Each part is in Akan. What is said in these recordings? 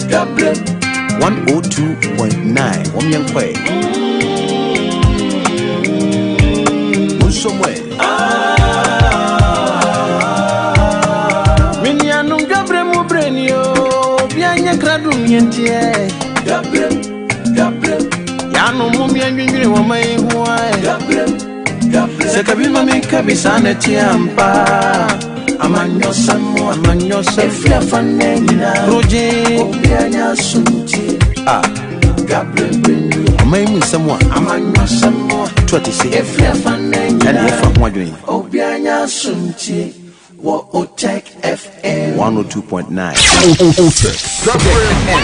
DWABREM 102.9 Omyankwe Musomwe Minyanu DWABREM ubrenyo Bianya kradum yentie DWABREM Yanu mumya njwinjwini wamai huwae DWABREM Sekabima mikabisane tiampa Amanyosa Efia fanenina Roje Obianya sunti DWABREM Amaimu samwa Amanyosa Tuatisi Efia fanenina Obianya sunti Wa OTEC FM 102.9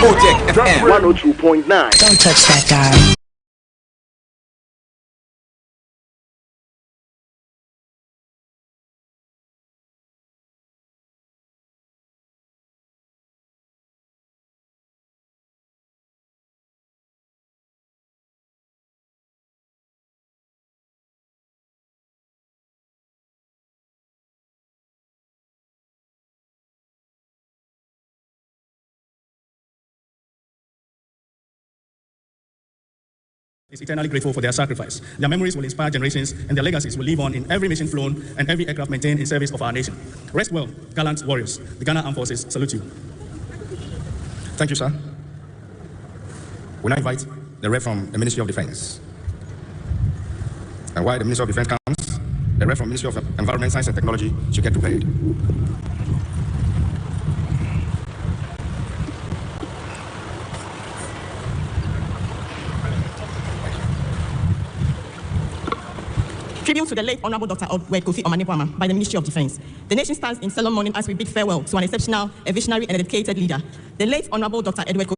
OTEC FM 102.9 Don't touch that dial. Is eternally grateful for their sacrifice. Their memories will inspire generations, and their legacies will live on in every mission flown and every aircraft maintained in service of our nation. Rest well, gallant warriors. The Ghana Armed Forces salute you. Thank you, sir. We now invite the rep from the Ministry of Defense. And while the Ministry of Defense comes, the rep from Ministry of Environment, Science and Technology should get prepared. Tribute to the late Honorable Dr. Edward Kofi Omanipwama by the Ministry of Defense. The nation stands in solemn mourning as we bid farewell to an exceptional, a visionary, and a dedicated leader. The late Honorable Dr. Edward Kofi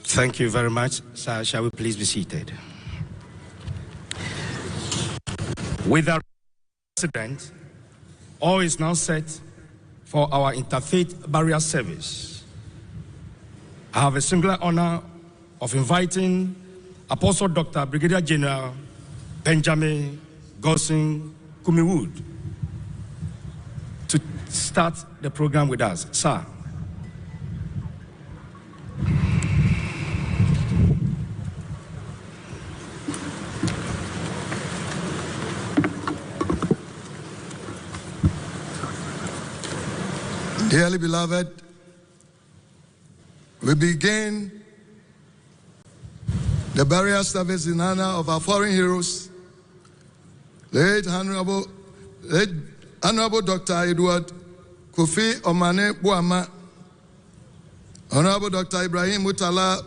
Thank you very much, sir. Shall we please be seated? With our president, all is now set for our interfaith barrier service. I have a singular honor of inviting Apostle Dr. Brigadier General Benjamin Gosing Kumiwood to start the program with us. Sir. Dearly beloved, we begin the burial service in honor of our fallen heroes, late Honorable Dr. Edward Kofi Omanipwama, Honorable Dr. Ibrahim Mutala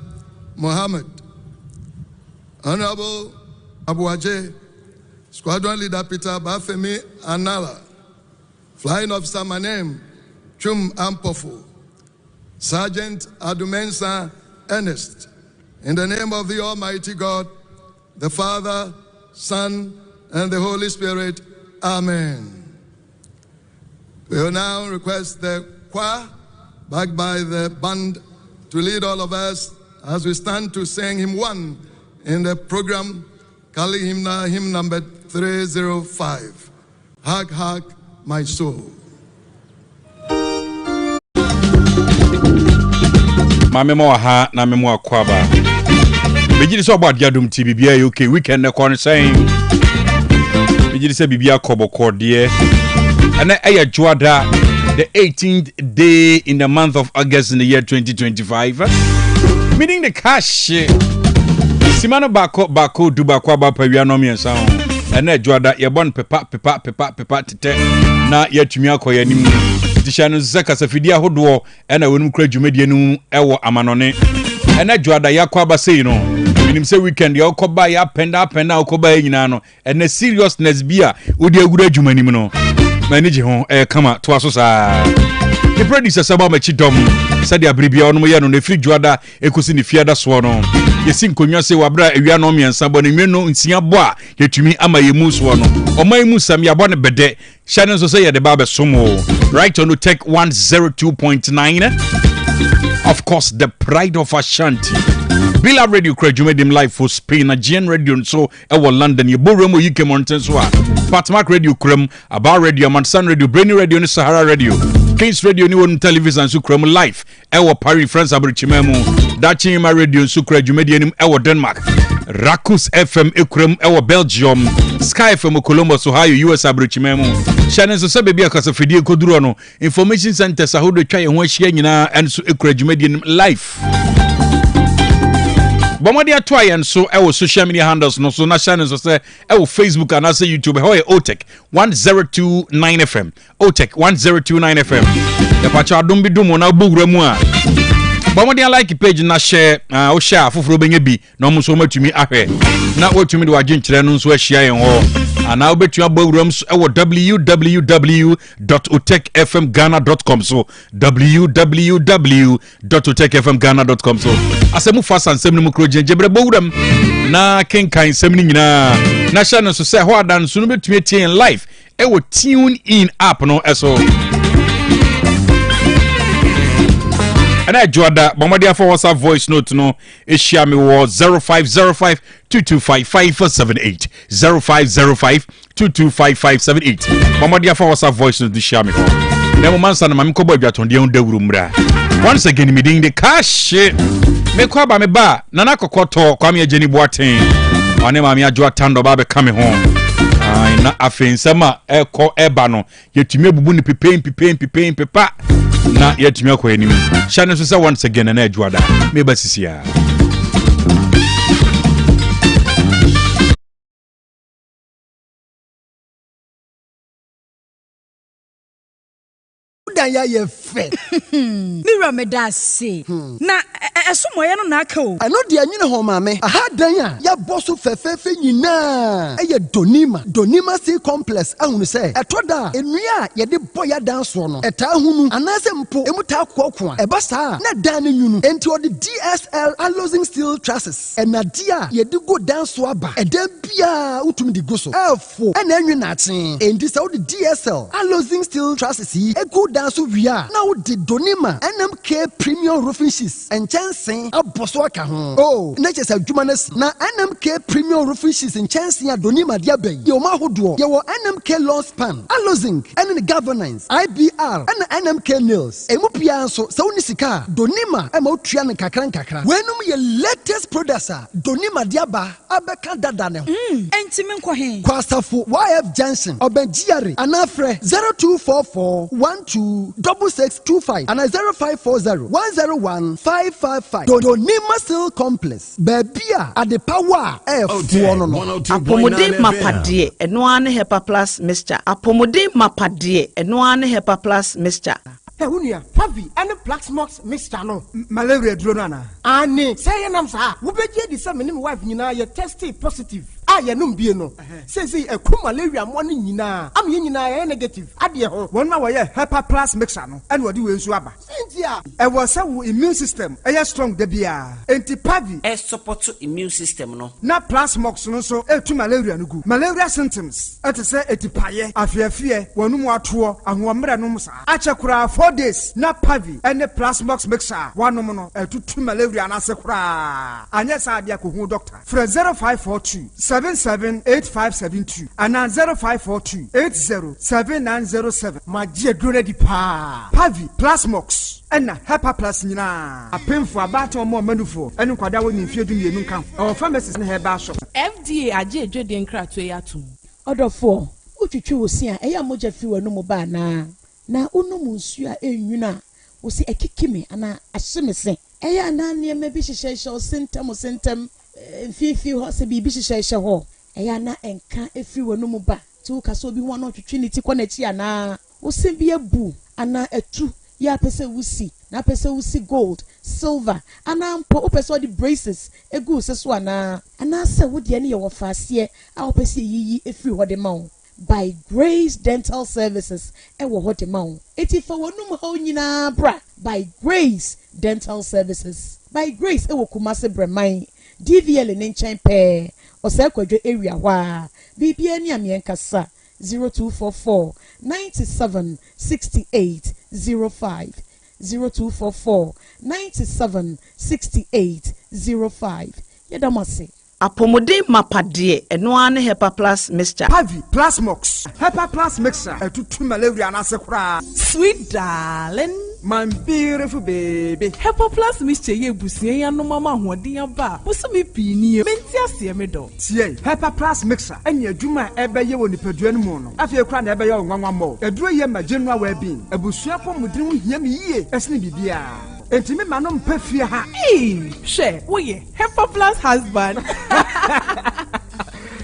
Mohammed, Honorable Abuaje, Squadron Leader Peter Bafemi Anala, Flying Officer Manem Chum Ampofu, Sergeant Adumensa Ernest, in the name of the Almighty God, the Father, Son, and the Holy Spirit. Amen. We will now request the choir, backed by the band, to lead all of us as we stand to sing hymn 1 in the program, Kali Hymna, hymn number 305. Hug, hug, my soul. Mamo ha na memo akwaba. Bejiri so about Yadum TBBA UK weekend na kon saying. Bejiri se bibia koboko de. And aya Juada the 18th day in the month of August in the year 2025. Meaning the cash. Simano bako dubakwa ba pawia no miensa ho. And Juada ye bon pepa tete na yatumi akoya nimu. Tishano zaka safidi ahodo ena wonum kra dwumadie nu ewo amanone ena dwada yakwa ba sei no minim se weekend ya okoba ya penda okoba nyina no ena seriousness bia wodi agura dwumanim no manage ho kama to aso saa the producer saba ma chidom sadia bribia onum ye no na free dwada ekosi ne fiada so no yesi nkonwa se wabra awia no miensa bo ne nweno nsia bo a yetumi ama yemu so no oman mu sam ya bo ne bede Shannon so say the Baba Sumo right on OTEC 102.9. Of course, the pride of Asante. Bila Radio Krejumedim live for Spain, Nigerian Radio so ewa London, ye Boremo UK Mountains wa. Patmark Radio Krem, Abar Radio, Mansan Radio, Brainy Radio, ni Sahara Radio. Kings Radio ni won television so Krem live. Ewa Paris France Abrichimemu. Dachima Radio so Krejumedim ewa Denmark. Rakus FM Ekrem ewa Belgium. Sky FM Columbus Ohio US Abrichimemu. Shannon so baby akasa fidie koduro no. Information center sahodo twa ye ho ahia nyina enso Krejumedim live. Bomadi atwaye nso ewo social media handles no so na channel so say ewo Facebook and also YouTube ho OTEC 1029 FM OTEC 1029 FM ya pacha adom bi dum na bogura mu a bomadi like page na share o share foforo benye bi na omo so matumi ahwe na otumi de waje nkire no nso ahia yen ho ana obetu abogura so ewo www.otecfmghana.com so www.otecfmghana.com so asemu fast and semu mukro jebre bogura na kenkan semu nyina na channel so say ho adan so no betumi tie live ewo tune in app no eso and I Joda Bombardia for WhatsApp voice note no ishia me wo 0505 225578 0505 225578 Bombardia for WhatsApp voice note ishia me ho na man san mam ko ba dwaton de ndawuru mra once again me ding the cash me ko ba me ba nana kokoto kwa me ageni boaten one ma me adwo atando ba be kame ho na afensama eko eba no yetumi ebubu ni pipen pepa na yetumi akọ enim Shannon so say once again na adwada me ba sisia dan ya ye fe mira me da se na esomoye no na aka o ano de anyine ho maame aha dan a ya boso fefefe nyina eye donima sea complex ahunu se etoda enua ye de boya dan so no eta hunu anase mpo emuta kokko eba saa na dan ne nyunu enti o de DSL alloying steel trusses enadia ye de go dan so aba eden bia utumi de go so efo ena anwi na aten enti se o de DSL alloying steel trusses yi ego dan so wia na o de donima NMK premium roofing sheets and chancing aboso aka ho oh na chese adwuma na NMK premium roofing sheets and chancing donima dia ben ye o ma hodo ye wo NMK long span alloying and governance IBR and NMK nails emu pia so se oni sika donima e ma otua ne kakra wenum ye latest products donima dia ba abeka dada ne enti me nkọ he kwasafo YF Johnson obenjiare anafre 0244 126625 and 0540 101 donima steel complex babia at the power apomode mapade eno ane hepa plus mixture apomode mapade eno ane hepa plus mixture Hunia, Pavi, and the Black Smokes Mr. No. Malaria Dronana. Annie, say I'm sa. Ubeje the same wife, you tested positive. I am no. Says he a malaria morning, Nina. I'm in negative. Adia, 1 hour, Hepa Plus Mexano, and what do you swabba? Cynthia, I was our immune system, a strong debia, anti-pavi, a support immune system, no. Not plus mox, no so, to malaria no good. Malaria symptoms, at a say, etipaye, a fear, one more tour, and 1 meranums. Achakura 4 days, not pavi, and the plus mox mixer, 1 mono, and 2 malaria and asakura. And yes, I be a doctor. For 0542 778572 and now 0542 807907. My dear Grady Pa Pavi Plasmox and Hepa Plus Nina. A pen for a battle more manufo and Quadawan in Fiadu Nunca. Our pharmacist in her bashop. FDA aje Jodin Kratwayatu. Order 4. Uchu will see a moja few no more na uno musia yuna will see a kikime and a shimmy. Eya na near maybe she shall symptom Fifi horse be bishy ho. Eya na enka if you were no more back. To Kasobi one or Trinity Connetia will see be a boo and a two. Ya pesa wusi na pesa wusi gold silver ana mpo opesa the braces e go seso ana se wo de ne ye wo faase a opesa yiyi efiri ho de ma wo by Grace Dental Services e wo ho de ma wo eti fa wonum ha nyina bra by Grace Dental Services by Grace e wo Kumase Breman DVL ne nchen pe ose kwadwo area hwa bibia ni amenkasa 0244 97 68 05 0244 97 68 05 Yedamase Apomode mapade eno ane Hepa Plus mixture Pavi Plasmox Hepa Plus mixture to malaria and asakura. Sweet darling, my beautiful baby. Hepa Plus mixture ye busie ya no mama hoden aba. Musumi pini menti ase me do. Tie Hepa Plus mixture enya adwuma ebeye woni paduan mu no. Afie kra na ebeye onwanwa mo. Eduro ye ma general well-being. Abusua pomudin hu hia me yie esne bibia. Enti me manom pafie ha. She, wo ye Hepa Plus husband.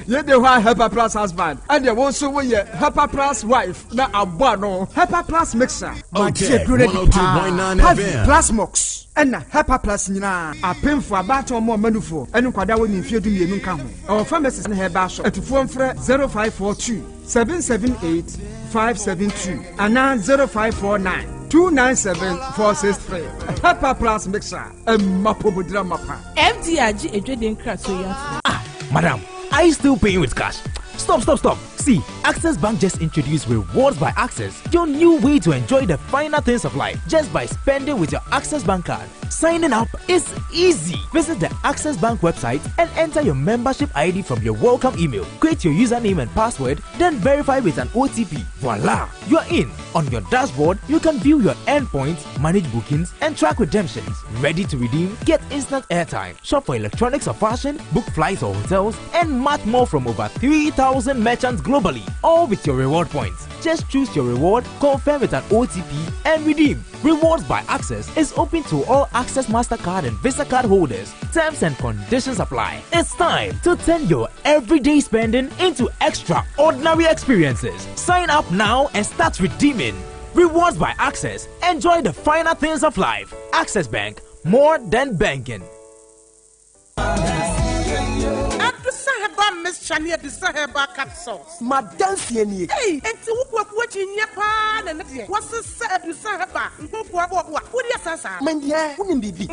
Ye de wa Hepa Plus husband and ye won so wo ye Hepa Plus wife na abo no. Hepa Plus mixer. Okay, 102.9 FM. Plasmox and Hepa Plus nyina apemfo abato mo manufo enu kwada woni mfie du mienu nka ho. Our pharmacist na heba shop etufo mfre 0542 778 572 and 0549 297-463. Hepa Plus mixer. Mapobudra mapa. FDRG Ejodin Kratwayatu. Madam, are you still paying with cash? Stop. See, Access Bank just introduced Rewards by Access, your new way to enjoy the finer things of life just by spending with your Access Bank card. Signing up is easy. Visit the Access Bank website and enter your membership ID from your welcome email. Create your username and password, then verify with an OTP. Voila! You're in. On your dashboard, you can view your endpoints, manage bookings, and track redemptions. Ready to redeem? Get instant airtime. Shop for electronics or fashion, book flights or hotels, and much more from over 3,000 merchants globally. All with your reward points. Just choose your reward, confirm with an OTP, and redeem. Rewards by Access is open to all Access MasterCard and Visa card holders. Terms and conditions apply. It's time to turn your everyday spending into extraordinary experiences. Sign up now and start redeeming. Rewards by Access. Enjoy the finer things of life. Access Bank, more than banking. Miss Chania Disaheba capsules. Madame Sieni. Hey, and to what watching Yapan and what's the sad Disaheba? What is Sasa? Mendia, wouldn't be.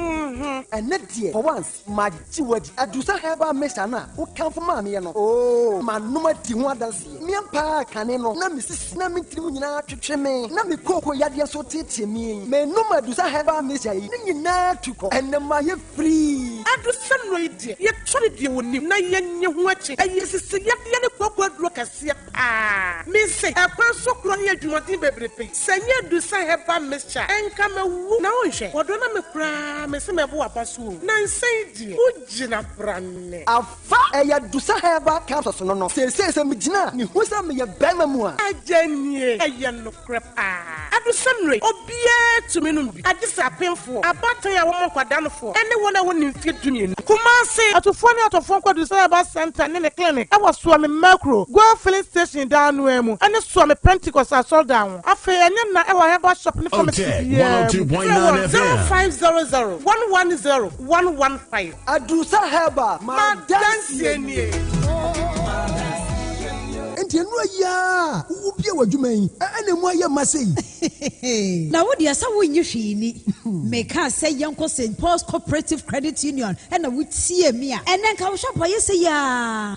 And net dear, for once, my Chiwed at Disaheba Messana, who come from Mammy. Oh, my number Tiwadas, Miampa Caneno, Namis, Namitrina to Cheme, Nami Coco Yadia so teaching me. May no Disaheba Messa, Nina and the Maya free. At the sun radio, yet tried you when you watching. Yes, it's a young papa Rocasia. Ah, Miss say, a person crying to what you baby. Say, you do say, have a mixture and come a woo. No, what don't I cry, Miss Mabua Pasu? Nan say, Ujina Brand. A fire do say, have a capsule. Say, some Mijina, who's a me a Bamamua. A genie, a young crap. Ah, I adu samre obia to me no bi adisa penfo abatan ya wo kwada for anyone I want in fit dunia Kumasi atofo ne atofo kwadu say about center ne clinic I was so me macro go filling station down mu and so me Pentecost asol down afa enye na e wa heba shop ne pharmacy 102.9 0500 110 115 Adusa heba ma dance nie enti enu ya ubie wadwuma yi ene mu aye masei na wodi asa wonyi hwini meka say yanko St Paul's Cooperative Credit Union na wutie mi a ene nka wo shop aye say ya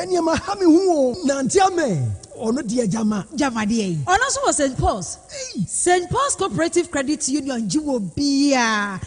ene ma ha me hu na ntiame ono dia jama de ono so was St Paul's Cooperative Credit Union jiwo bia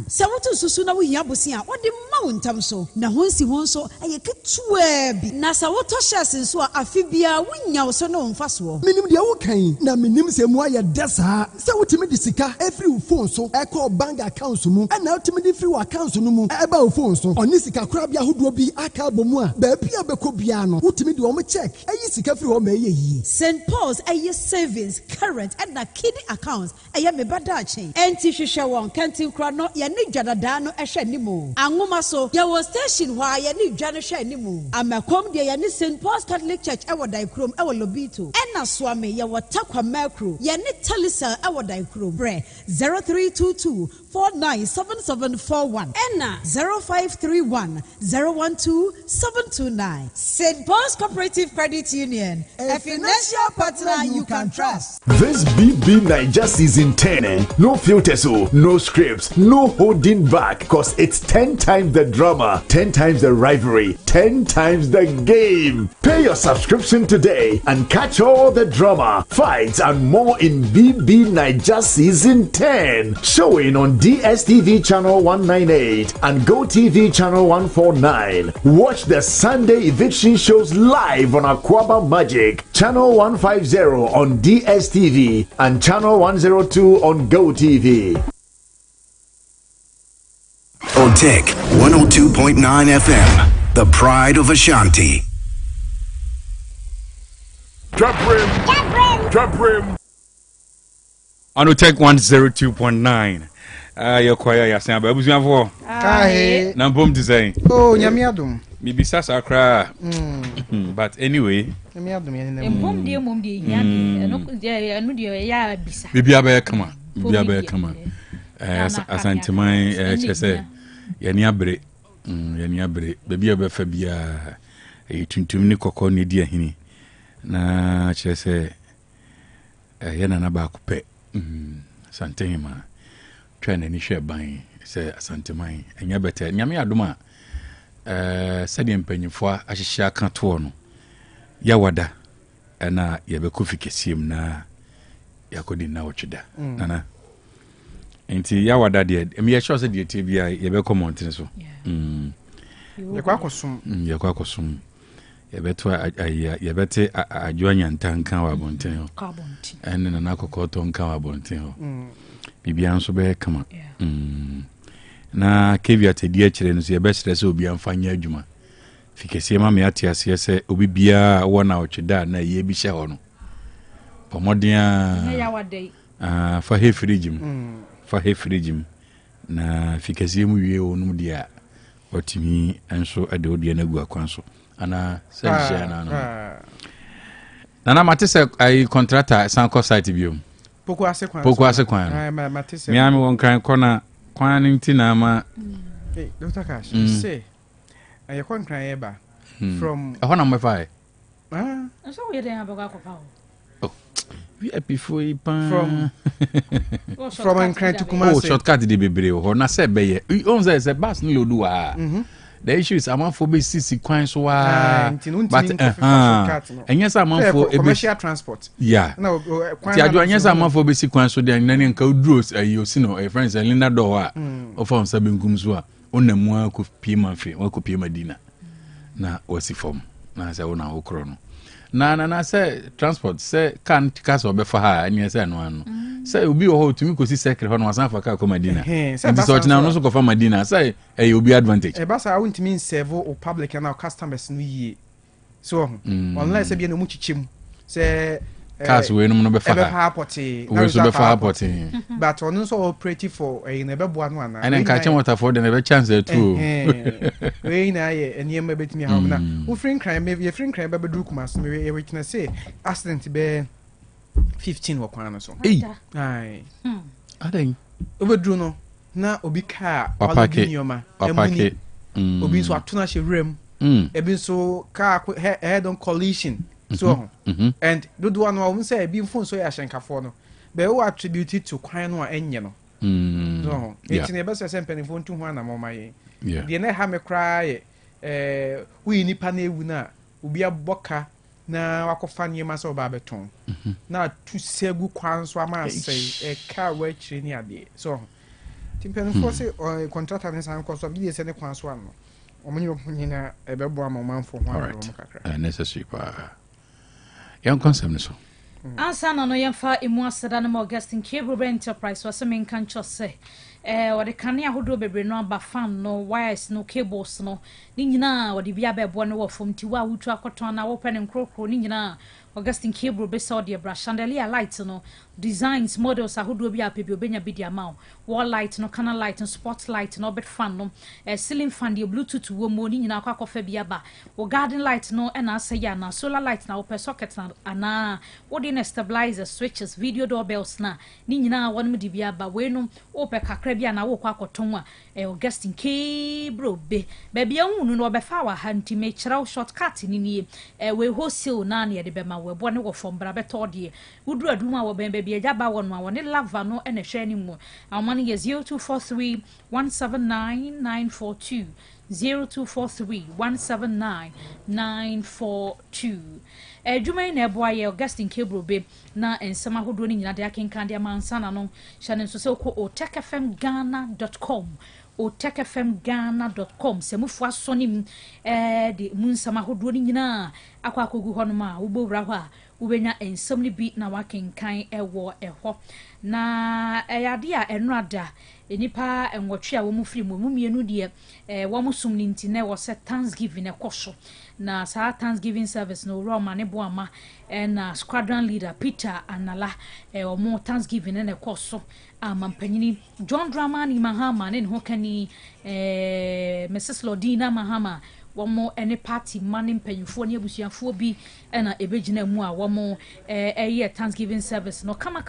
se wotu susu na wo hia bosi a wode ma wontam so na honsi hon so aye ketua bi na sa woto shares nso a afi bia wonya wo so no mfa so minim dia wo kan na minim se mu aye desa se wotimi di sika every phone so e call bank account mu na wotimi di free account no mu e ba wo phone so oni sika kura bia hodo bi aka bomu a ba bia beko bia no wotimi di o mo check ayi sika free o ma ye yi St Paul's aye savings current and na kidney accounts aye me bada chain enti hwehwe won kantin kura no ye ni dwadada no ehwe nimu anwoma so ye wo station wa ye ni dwa no hwe nimu amakom de ye ni St Paul's Catholic Church e wo dai krom e wo lobito ena soame ye wo takwa macro ye ni telisa e wo dai krom bre 0322 497741 ena 0531 012 729 St Paul's Cooperative Credit Union, a financial partner you can trust. This BB Niger season 10, no filters, no scripts, no holding back, cause it's 10 times the drama, 10 times the rivalry, 10 times the game. Pay your subscription today and catch all the drama, fights, and more in BB Niger season 10, showing on DSTV channel 198 and GoTV channel 149. Watch the Sunday eviction shows live on Aquaba Magic, channel 150 on DSTV and channel 102 on GoTV. OTEC 102.9 FM, the pride of Ashanti. DWABREM. On OTEC 102.9. Your choir, Asem, but who's your for? Nambom design. Oh, Yamiadum. Maybe Sasa cry. But anyway, Bibi Abe come on. Bibi Abe come on. Asante mai chese Yaniabre. Yaniabre. Bibi Abe Fabia tuntum ni kokko ni dia hini. Na chese yana na ba kupe. Asante hima. Twa na ni hwe ban se asante mai. Enya bete. Nyame adoma sɛdeɛ mpanyimfo ahyehyɛ aka toɔ no yɛwada ɛna yɛbɛkɔ fikesiem na yɛakɔdi na wɔtweda nana nti yɛwada deɛ yɛhyɛ sɛ deɛ tie bia yɛbɛkɔ mmɔntene so yɛkɔ akɔsom yɛbɛto yɛbɛte adwoa nyanta nka wɔ abɔntene hɔ ɛne nana akɔkɔɔtɔ nka wɔ abɔntene hɔ biribiara nso bɛyɛ kama na caveat di akire no so ye be stress obi amfanya adwuma fikese ma me ate ase se obi bia wo na otweda na ye bi hye ho no pomodia fa he fridge na fikese mu wie onum dia otimi enso ade odie na gu akwan so ana se hye na mate se ai contractor sanko site biom poku ase kwan mi ami won kan kona Kwaning Tinama. Hey, Dr. Cash, say, I can't cry ever from a number 5. I'm sorry, they have a go. Oh, we are before from Ankara to Kumasi. Oh, shortcut the baby, or not said, Bay. We own as a bus no do. The issue is I'm for BCC coins, but and yes, I'm for commercial transport. Yeah, no, yes, I'm for basic coins, so then any code draws a Yosino, a friend, and Linda Doa, or from Sabin Gumswa, on the more could pay my fee, or could pay my dinner. Now, what's the form? Now, I say, on our chrono. Na say transport say can't cast or before her and yes and one say will be a whole to me because secret on was for car come dinner and so now no so for my dinner say it will be advantage e basa I won't mean serve or public and our customers no ye so unless be no much chim say cars we no be fa we so be fa porting but on so operative for in a bebo no ana and catch water for the never chance there too we na ye eniem betimi ha na wo free crime me ye free crime be do kuma so me we can say accident be 15 wakwan no so ai aden obedru no na obi car wala binyoma emuni obi so atuna hye rem ebi so car head on collision so and do one one say ebi phone so ya hyenkafo no be we attribute to kwan no enye no so it ne be say penifo ntu ho na mama ye de na ha me cry we nipa na ewu na obi aboka na wakofa niema so ba beton na tu segu kwan so ama say car wa chire ni ade so timpenifo say contractor ne san koso bi se ne kwan so ano omunyo nyina ebebo amamanfo ho ano kakra necessary pa yan concept so ansa na no yemfa emu aseda na Augustine Krobea Enterprise was men kan chose wode kane ahodo bebre no aba fan no wires no cables no ni nyina wode bia bebo no wo fom ti wa wutu akoton na wo pene nkrokro ni nyina Augustine Krobea be so de bra chandelier light no designs models ahodo bia pebi obenya bi dia ma wall light no canal light no spotlight no bit fan no ceiling fan de bluetooth wo mo ni nyina akwakofa bia ba wo garden light no na asaya na solar light na wo per socket na ana wo de stabilizer switches video doorbells na ni nyina won me de bia ba we no wo per kakra bia na wo kwa akoton a Augustine Krobea be bia hunu no obefa wa hanti me kira shortcut ni ni we wholesale na na de be ma we bo ne wo fom bra beto de wuduru aduma wo ben be eja ba won wa ne lava no na hwe ni mu amane ye 0243 179 942 0243 179 942 Juma na ebo aye Augustine Krobea na ensema hodo ni nyina de akenkan de amansana no hye nso se ko otecfmghana.com otecfmghana.com se mufu asonim de munsama hodo ni nyina akwa akogu ho no ma wo bowra ho a wo benya ensem ni bi na wakenkan ewo eho na yade a enrada enipa enwotwe a wo mu firi mu mienu de wo mu sum ni ntine wo se Thanksgiving ekoso na sa Thanksgiving service no Roma ne boama na squadron leader Peter Anala omo Thanksgiving ne ekoso amampanyini John Dramani Mahama ne ho kani Mrs Lodina Mahama womo ene party mani mpanyufo ne abusuafo bi na ebegina mu a womo Thanksgiving service no kama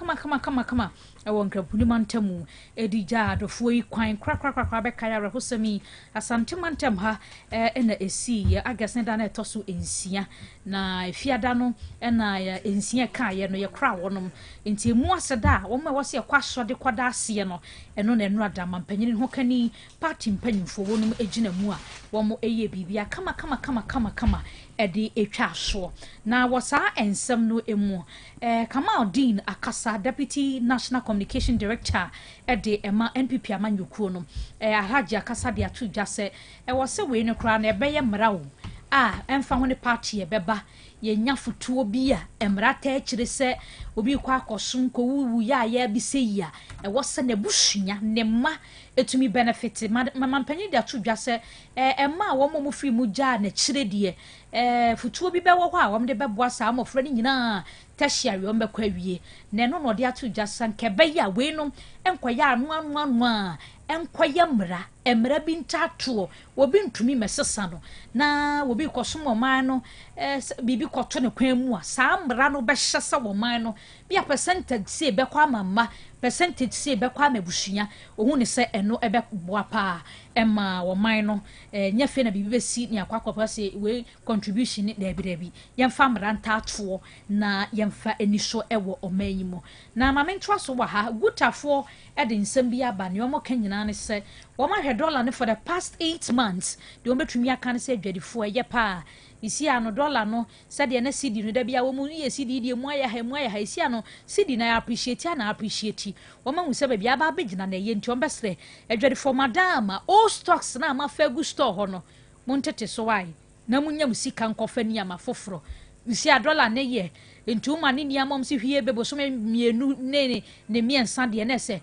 ewo nkrapuni mantamu edija adofo yi kwan krakrakrakra be kaya rehosami asante mantam ha na esi ya agasne da na etoso ensia na efiada no na ensia kaye no ye kra wonom enti mu aseda wo ma wose kwaso de kwada ase no eno na enu ada mampanyini ho kani party mpanyimfo wonum egina mu a wo mo eye bibia kama edi etwa so na wasa ensem no emu Kamal Dean akasa Deputy National Communication Director edi ema NPP amanyukuo no Alhaji akasa de atu jase wose we no kra na ebeye mrawo emfa ho ne party ebeba ye nya futuo bi a emrata akire se obi kwa akosun ko wuwu ya bi seya wose na busunya ne ma etumi benefit mampanyi de atu dwase ema wo mo firi mu ja na kire de futuo bi bewo ho a wo de beboa sa amofra ni nyina tashiari wo mbekwa wie na no no de atu dwase nkebe ya we no enkoya anu a enkoya emra bi ntatuo obi ntumi mesesa no na obi kosomo man no bibi koto ne kwan mu a sa mra no be hyesa wo man no bia percentage se be kwa mama percentage se be kwa mabusunya ohun ne se eno ebe boa pa ema wo man no nya fe na bibi be si ne akwakopa se we contribution ne debi yemfa mra ntatuo na yemfa eniso ewo omanyimo na mamentwa so wa ha gutafo ede nsem bia ba ne omo kanyina ne se $100 for the past 8 months de ometumi aka ne se adwadifo eye pa isi ano dollar no said na CD no da bia wo mu ye CD die mu aya isi ano CD na appreciate wo ma hu se ba bia ba begina na ye nti ombesre adwadifo madama all stocks na ma fagu store ho no montete so wai na munya musika nkofa ni ama foforo isi $1 na ye nti uma ni niamom si hwie bebo so mienu ne miensa de na se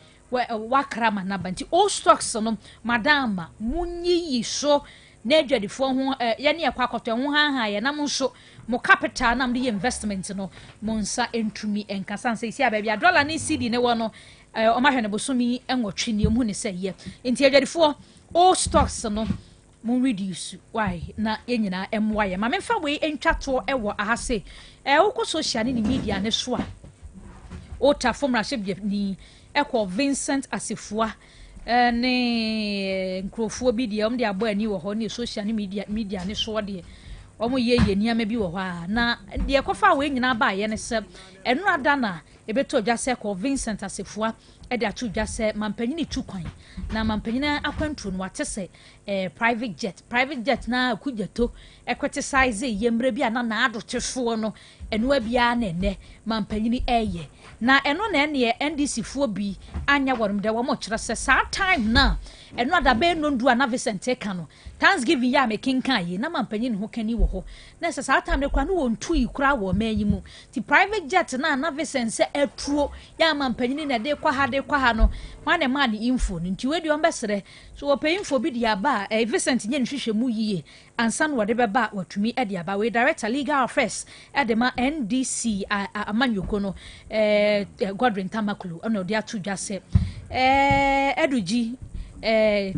wakrama na banti all stocks no madama munyi so na adwadifo ho ye ne yakwa akoto ho ha ye nam nso mo capital nam de investment no mo nsa entumi enkasa nsa isi abia dollar ne cedi ne wo no o ma hwe ne bosomi enwotwe ne mu ne se ye enti adwadifo all stocks no mo reduce why na yenyina emwa ye ma memfa we entwato ewo ahase wo social ne media ne so a ota fomraship ni ekọ Vincent Asifua ne nkrofo bi de om de abo ani wo ho ne social media ne so de omo ye niam bi wo ho a na de ekofa we nyina ba ye ne se enu ada na ebeto dwa se ekọ Vincent Asifua e de atu dwa se mampanyini tu kwan na mampanyina akwantu no wate se private jet na akujato ekwete size yemre bi ana na adotefo no enu abia na ene mampanyini eye na eno na ene NDC fo bi anya worum de wo mo kire se sa time na eno adabe no ndu ana Vincent eka no Thanksgiving ya mekinka yi na mampanyini ho kani wo ho na se sa time de kwa no wontu yi kura wo mayi mu ti private jet na Vincent se etuo ya mampanyini na de kwa ha no wane ma ni info nti we de ombesere so wo pay info bi dia ba Vincent nye nhwehwe mu yiye ansan wo de beba watumi e dia ba we director legal affairs e de ma NDC amanyoko no Godwin Tamakulu ono de atu dwa se eduji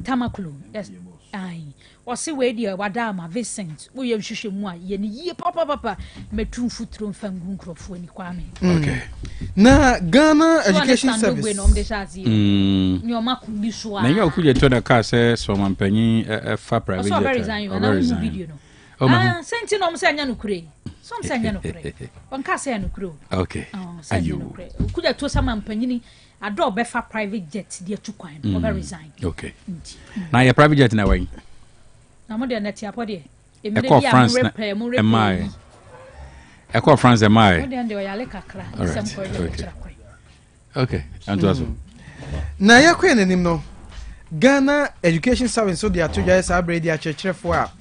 Tamakulu yes ai wose we dia wada ma Vincent wo ye nhwehwe mu a ye ni yiye papa metu futuro mfangu nkrofo ani kwame okay na Ghana Education Service ni o maku bi so a na yo ku je to na ka se so mampanyi fa private jet na video no senti no mse anya no kure so mse anya no kure on ka se anya no kure okay ayo ku je to sa mampanyini ado be fa private jet de atukwan o be resign okay na ya private jet na wan na mo de na ti apode Eko France na Eko France mai. Okay. Antoaso. Na ya kwen nim no. Ghana Education Service so dia to ja sa bredi a chechefo a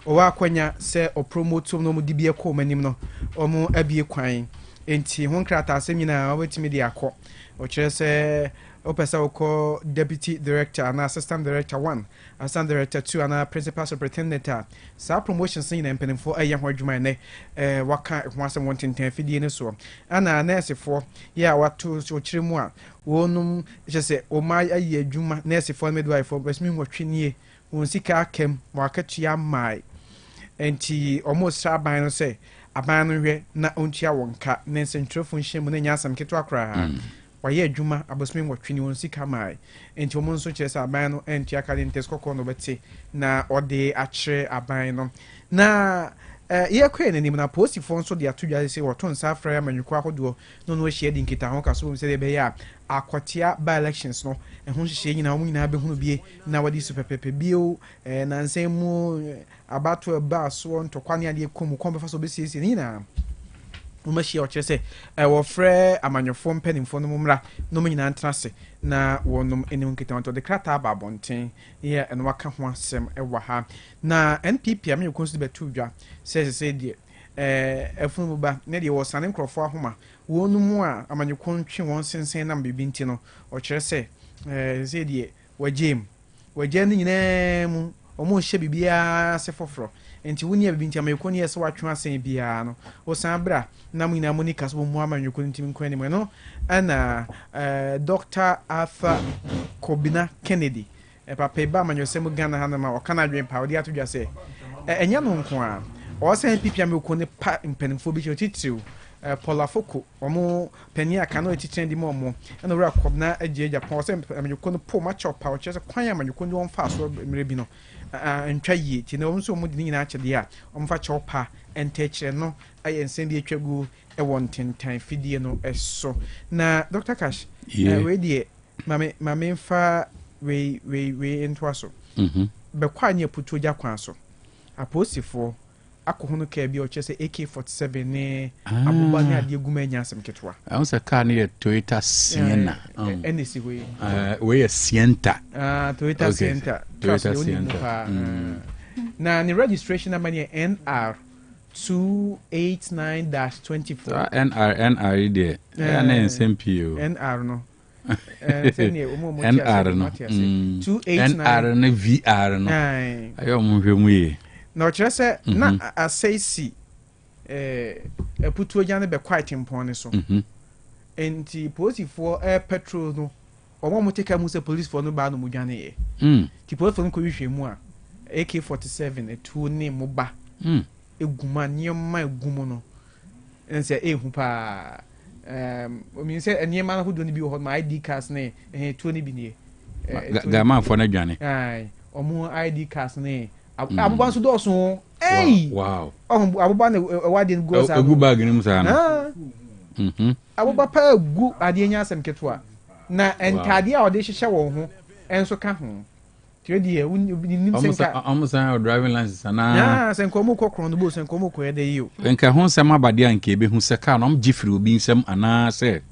o wa kwanya se o promote no mu dibie ko manim no. O mu abie kwan. Enti ho nkrata asem nyina obetimi dia akọ. O kire se opesa oko deputy director and assistant director 1, assistant director 2 and principal superintendent. Sa promotion sin na mpenimfo aye ho adwuma ne waka ho asem wonten fidie ne so. Ana nurse fo ya watu so kire mu a wonum je se o mai aye adwuma nurse fo midwife fo basmi nwotwenie won sika akem wakatua mai. Enti almost aban no say aban no hwe na ontua wonka ne sentrofo nhyiamu na nya asem keto akra waye adwuma abosmi nwotwini won sika mai enti omo nso kire sa aban no enti akade nteskoko no beti na ode akire aban no na ye kwen ni na postifo nso de atodwa se woton sa afra amanyuko ahodo no no hye di nkita ho kaso se de be ya akwatia by elections no ehun hye nyina omo nyina be hunu bie na wadi superpepe bio na nsemu abato ba so ntokwane ade komu kombe fa so be siesie nyina umashi o chese wo frɛ amanyofo mpanimfo no mumra no nyina ntrase na wonum enim nkita de krata ba bonten ye eno waka ho asɛm ɛwa ha na NPP amanyoko nso betu dwa se die efunu ba ne de wo sane nkrofo ahoma wonum a amanyoko ntwe won sensen na mbebi nti no o kyerɛ se die wagye ni nyina mu omo hye bibia se foforo enti woni a bibinti amanyoko ne yesa watwe asen bia no wo san bra na mu nyina monika so mu amanyoko ntimi nkwan ni no ana Dr. Arthur Kobina Kennedy papa ba amanyosem Ghana hanama o kana dwen pa odi atodwa se enya no nko a o san pipi amanyoko ne pa mpanimfo bi titiw Polafoko omo peni aka no titire ndi mo na wura Kobina agye Japan o san amanyoko no po ma chopa o chese kwan amanyoko ndi won fa so mire bi no ntwa yie ti na omso mu di nyina akyede a omfa chopa entechire no aye nsendi atwagu e won tentan fidie no eso na Dr. Cash we die mame mfa we entwaso be kwa nya putu gya kwan so aposifo akohunu ka bi o chese AK47 ne abuba ne ade guma nya asem ketwa ahun se ka ne Toyota Sienna NC we Sienta Toyota Sienta na ni registration number ni NR 289-24 NR there and then SMPO NR no NR no 289 NR no VR no ayo mo hwemu ye na ochire se na asesi eputu agya ne be quite important so enti posifo petrol no omo mo take am say police for no ba no mo dwane ye ti police for no ko hwehwemu a AK47 etu ne mo ba eguma niema egumo no ense ehu pa o mi se niema na hodo ne bi ho ma ID cards ne etu ne bi ne gama for na dwane ai omo ID cards ne abuba so do so wow abuba ne wade go sa egu bag ni musa na abuba pa egu ade nya asem keto a na entade a ode hyehyɛ won ho enso ka ho tiodi e nim senka amusa driving license na ya senko mu kokron no bo senko mu ko ede yi enka ho nsem abade anka ebe hu se ka no am gifiri obi nsem ana se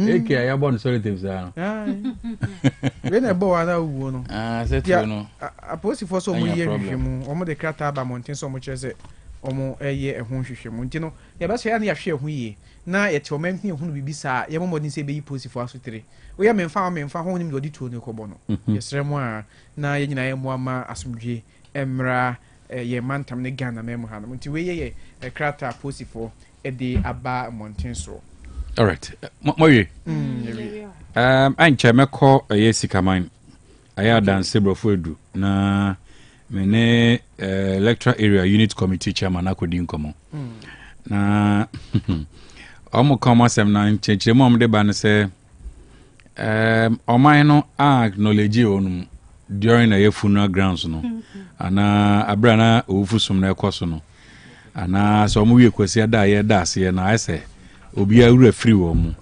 eke ya bon solitaire za we na bo ana uwo no se tu no aposi fo so mu ye hwehwemu omo de krata ba monten so mo kyerese omo eye ehun hwehwemu nti no ya ba so ya na ya hwe ehun yi na ye te o memfi ehun bibi sa ye mo modin se be yi posi fo aso 3 we ya memfa ho nim de odi tuo ne kobo no yesre mo a na ye nyina ye mo ama asomdwe emra ye mantam ne Ghana mem ha no nti we ye krata posi fo e de aba monten so. All right. Moye. Anche meko sikaman. Aya dance brofo edu na mene electoral area unit committee chairman akodi nkomo. Na omo koma sem na ncheche mo de ban se oman no acknowledge onum during a funeral grounds no. Ana abrana ofusum na ekoso no. Ana so mo wie kwasi ada ye da ase na ase obi awura free wo mu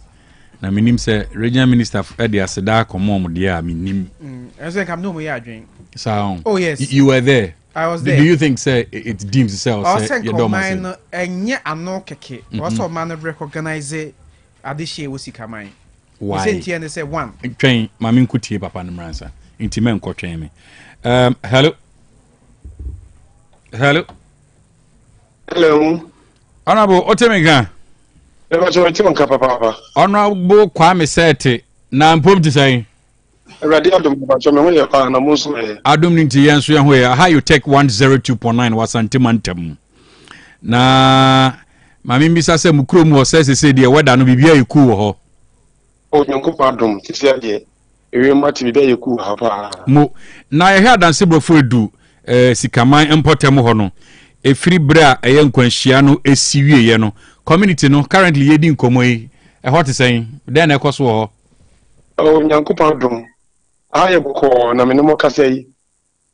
na minim se regional minister edi aseda komom de a minim say kam no mo ya adwen so oh yes you were there. I was there. Do you think say it deems itself say you don't mind enye ano keke also man recognize adehye wo sikaman why say say one twen mami nkutie papa no mransa intime nkotwen me hello honorable Otemega Honorable Kwame Sete na mpom ti say Adum ninti yenso ye ho ya how you take 102.9 Asante mantem na mami mbisa se mukrom wo se de weda no bibia yiku wo ho onyanko adum tisi ade ewe mati bibia yiku ha pa mo na ye ha danse brofo edu sikaman importem ho no efiri bra eye nkwanhia no esiwie ye no community no currently yedi nkomo yi what is saying then e koso ho onyankopa dum aye boko na menemo kasa yi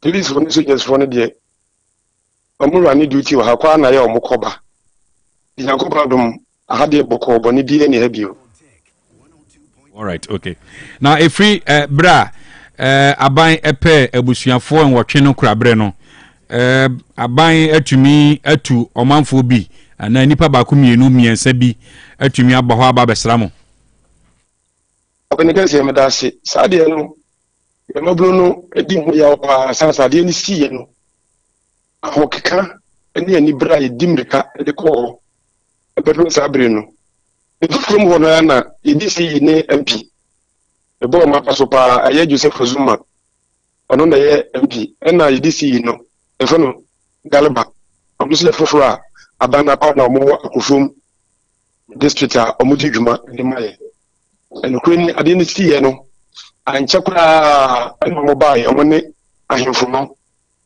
police for so just for ne de omura ni duty wa kwa na ye omokoba onyankopa dum ahade boko boni die ne habio. All right, okay. Now efiri bra aban epe ebusuafo enwotwe no krabre no aban atumi atu omanfo bi ana nipa ba ko miensa bi atumi aba ho aba besra mo obenike se medase sade no emabro no edi ho ya pa sasade ni sie no ahokeka eni ani bra edimrika de ko ebetro sabre no from ho na edi si ne MP ebo ma paso pa aye Joseph Zuma ono na ye MP na edi si no efono galba obusle fofora abana pa na mo akofum district a omudi djuma de maye enokweni ade ni siye no anche kura mo bae omone ahemfo no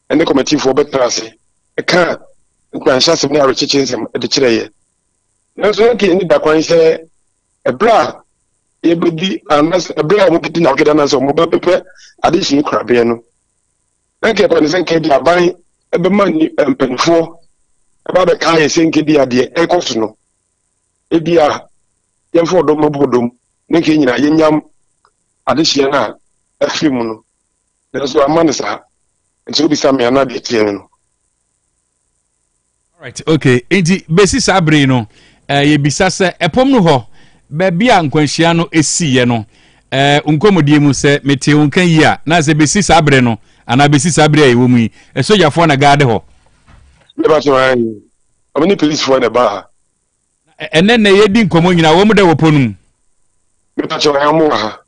ene committee for betrase e ka nkwan hyase ne arecheche nsem de kireye nanso ke ni da kwan se ebra ebedi anas ebra mo piti na keda nanso mo ba pepe ade shi Krobea no nke pa ni senke di aban ebe man mpenfo eba be ka ye senke di ade e koso no ebia yemfo do mabodom nke nyina yenyam ade shi na afimu no nanso amane sa nso bi sam ya na de tie no. All right, okay. Enti besi sabre no ye bisa se epom no ho ba bia nkwanhia no esiye no unkomodie mu se mete unkan yi a na se besi sabre no ana besi sabre ayi wo mu yi esojafo na gade ho be ba so ai omni police for na ba ene na yedi nkomo nyina wo mu da woponum Me pa cho amu ha.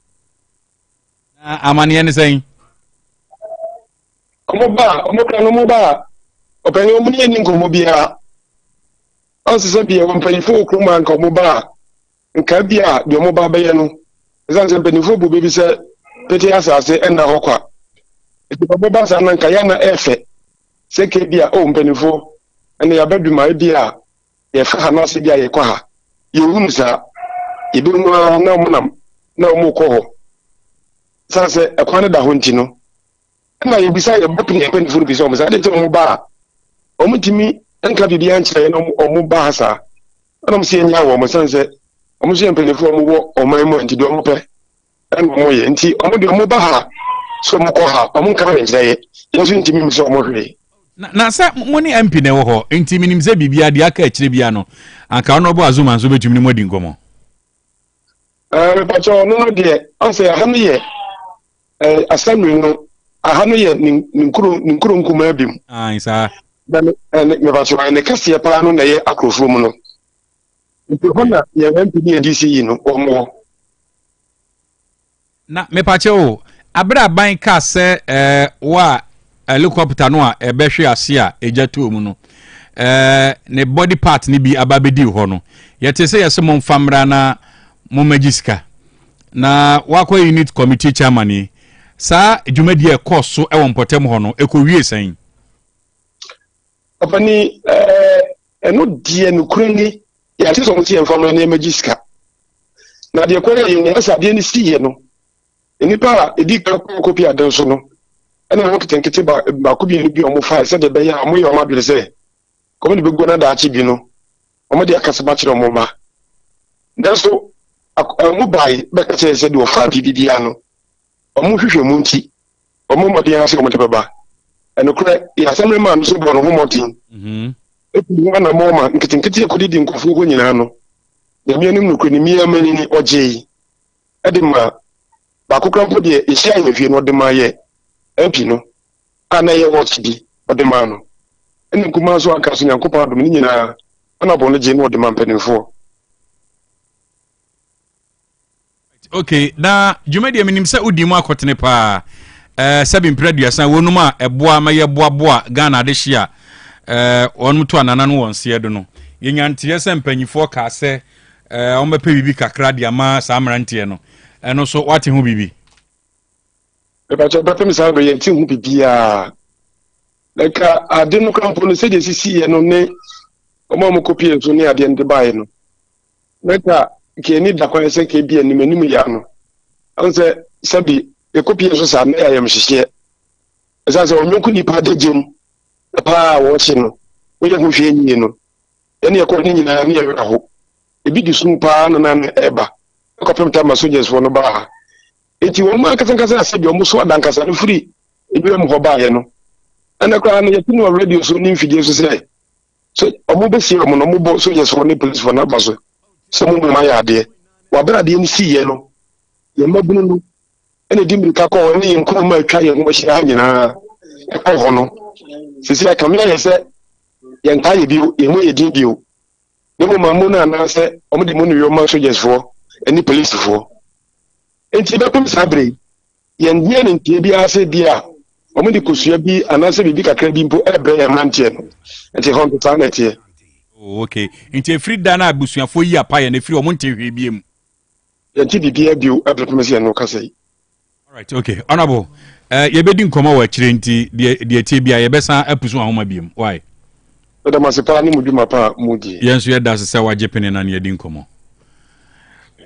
Amani any saying. Omo ba. Openi omo ni ni nkomo bia. Anse se bia ompanifo okruma nkomo ba. Nka bia de omo ba beye no. Ezanse ompanifo bu bebi se pete asase enda hokwa. Eti omo ba sa na nka ya na efe. Se ke bia o ompanifo ene ya baduma bia ye fa ha na se bia ye kwa ha. Ye hunu sa ibi mu na omo nam na omo ko ho. Sase ekwane da ho nti no. Na ye bisa ye bopi ye pen furu bisa o misa de te mo ba o mutimi enka bibia nkyere no o mo ba sa na mo se nya wo mo sanse o mo se pen furu mo wo o man mo nti do mo pe en mo ye nti o mo de mo ba ha so mo ko ha o mo nka nkyere ye so ntimi mi so mo hwe na sa mo ni MP na wo ho ntimi nim se bibia de aka akyere bia no anka ono bo azuma nso betumi ni mo di nkomo pacho no de on se ha no ye Asem no aha no ye ninkuru nkuma abim isa da me ba so ne kase pa no na ye akrofo mu no nti hona ye MP DCE no omo na me pa che o abra ban ka se wa helicopter no a ebehwe ase a ejatu mu no ne body part ni bi ababedi ho no ye te se ye se mo mfamra na mo magiska na wakwa unit committee chairman ni sa djumadi e koso e won potem ho no e ko wie san opani eno die no kurani ya te so mo tie mfamra na magiska na de kwere ye ne asa de ni siye no enipa edi ka kopi adan so no ena ho kitenkete ba ko bi ni bi o mo fa se de be ya mo ye o ma bi se ko mo be gona da achi bi no o mo de akasaba kire o mo ma danso mo bai be ka se de o fa bibia no o mo hwehwe mu nti o mo modi ase o mo te baba eno kure ya samre man so bo no ho motin epu na mo ma nkitenkete ko di nkofu ko nyina no ya mi anim no kure ni mi amani ni oje edima ba ko krampo de isi ayi fie no de ma ye MP no ana ye watch bi de ma no eni kuma so aka so nyankopa adom ni nyina ana bo no je no de ma mpanimfo. Okay, na djumadi minim se udi mu akotene pa sabi mpraduasa wonum a eboa ma ye boa Ghana de hia on muto anana no wonse do no yenyantie se mpanyifo ka se on bepe bibi kakra dia ma sa amrantie no eno so wate hu bibi e ba cho bepe mi sa do ye ti hu bibi a leka ade no krampo no se de sisi ye no ne o ma mo kopie so ne ade nde bae no leka ke ni da kwa se ke bi animanim ya no anse sabi e kopie so sa na ya mhihye esa se onyoku ni pa de jem pa wo chi no wo ye hu hwe nyi no ene ye ko ni nyina ne ye ho ebi di sum pa na na eba ko pem ta masojes fo no ba eti wo ma kasa sabi o muso adankasa no free ebi mo ho ba ye no ana kwa na ye tinu radio so ni mfidie so se so omo be si omo no mo bo so yes fo ni police fo na ba so se mo ma ya de wa bra de ni si ye no ye mabunu no ene dimrika ko ni nko ma twa ye mo hia nyina e ko ho no sisi aka me ye se ye nka ye bi ye mo ye din bi o ne mo mamu na na se omo de mo no yo ma so yes fo eni police fo enti be pem sabre ye nye ne ntie bi ase bi a omo de kosua bi anase bi kakra bi mpo ebre ye mantie no enti ho to ta na tie. Okay, into free dana abusuafo yi apaye na free o monte hwe biem. Yanti bibia bio abepemese no kasai. All right, okay. Honorable, ye bedi nkomo wa kire nti de tie bia ye besa apusu ahoma biem. Why? Oda masepa ni muduma pa mudi. Yenso ye da se wa jepene na ye di nkomo.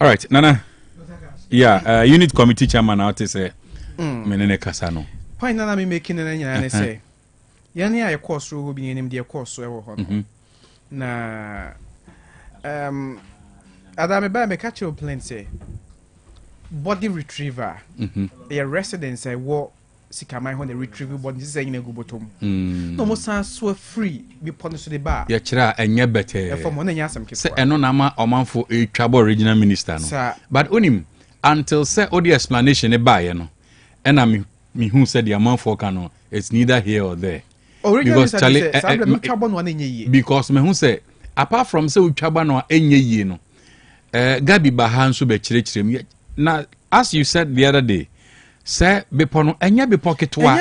All right, Nana. Yeah, unit committee chairman out say menene kasa no. Point na me making na nyina ne say. Yani aye course ro bi enim de course e wo ho no. Na Adame ba me catch your plan say body retriever the residents I wo sikamai when the retrieval body say in go bottom no mo san so free be punish the bar ya kira enye bete for mo na nya asem ke se eno na ma omanfo e twabo original minister no but onim until say all the explanation e ba ye no ena me hu said the amanfo ka no it's neither here or there. Because because me who say apart from say utwaba no enye yie no Gabi Bahan so be chirechirem na as you said the other day say bepo no enya be pocket wa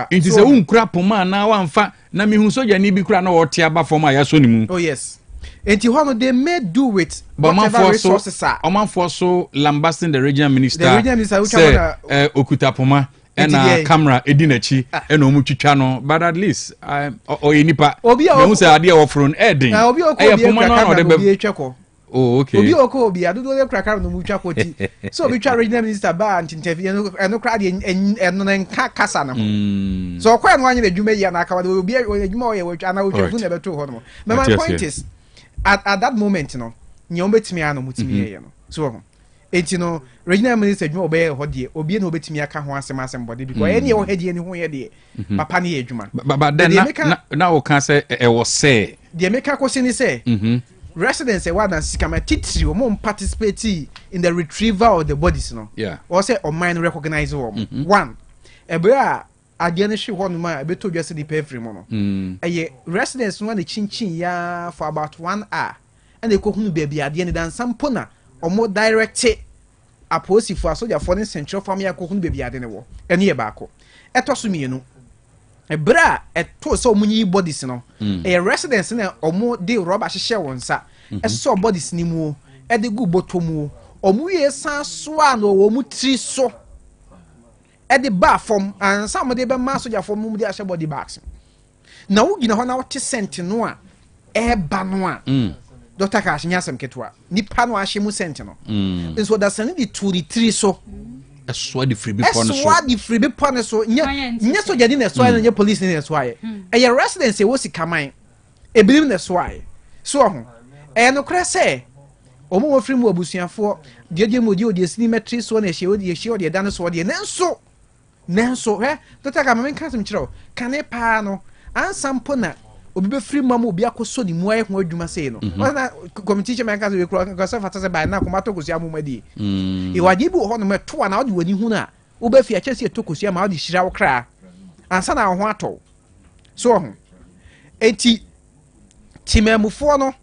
it is a unkura poma na wamfa na mehu soja ni bi kura na wote aba form aya so ni mu. Oh yes. Enti hono they made do with whatever resources are. Omanfo so lambasting the regional minister. The regional minister who say okuta poma ena camera edinachi ena omutwitwa no but at least o enipa me say ade ofro no edin e poma no de be. Oh, okay. Obi adudo le krakara no mutwa koti. So obi twa regional minister ba interview eno kra de eno nka kasa na ho. So okwa no anye adwuma yi na aka obi adwuma oye wotwa na wotwa fu na beto ho no. My point is at that moment no nyom betimi ano mutimi ye no. So enti no regional minister adwuma obe ho de obi na obetimi aka ho asem body because any o hedi ani ho ye de papa na ye adwuma. But then na o kan say e was say the make ko ni say residents what and sikama titri o participate in the retrieval of the bodies no. Yeah. Or say o mind recognize one ebra ade ne hwe ho no ma beto dwase di pefri mo no. Eye residents no na chinchin ya for about 1 hour and they kohunu baby ade ne dan sampo na omo direct aposi for soldier for the central family kohunu baby ade ne wo ene ye baako etoso mienu ebra eto so munyi bodies no residents na omo de rubber hye wonsa eso bodies ni mu e de gu botomu omo ye san so ano wo mu tri so e de ba form and some de be ma soldier form mu de ahye body bags na wo gina ho na wote sent no a e ba no a Dr. Cash nyasem ketwa nipa no ahye mu sent no so da send the 23 so eswa di fribi pon so eswa di fribi pon so nya so jadi na eswa nya police na eswa ye e residents e wo sikaman e believe na eswa ye so ho e no kra se omo wo free mu abusuafo de mu di odi sinimetry so na ehye odi dan so odi nenso he Dr. Cash me kan sem kire kan e pa no ansampo na obi be free mamu obi akoso ni mu aye ho adwuma sei no na committee chairman kan we kro kan so fata se by na komato kosia amumadi e wadi bu ho no meto na odi wani hu na wo be fi achese to kosia ma odi hira wo kra ansa na ho ato so ho enti timemufo no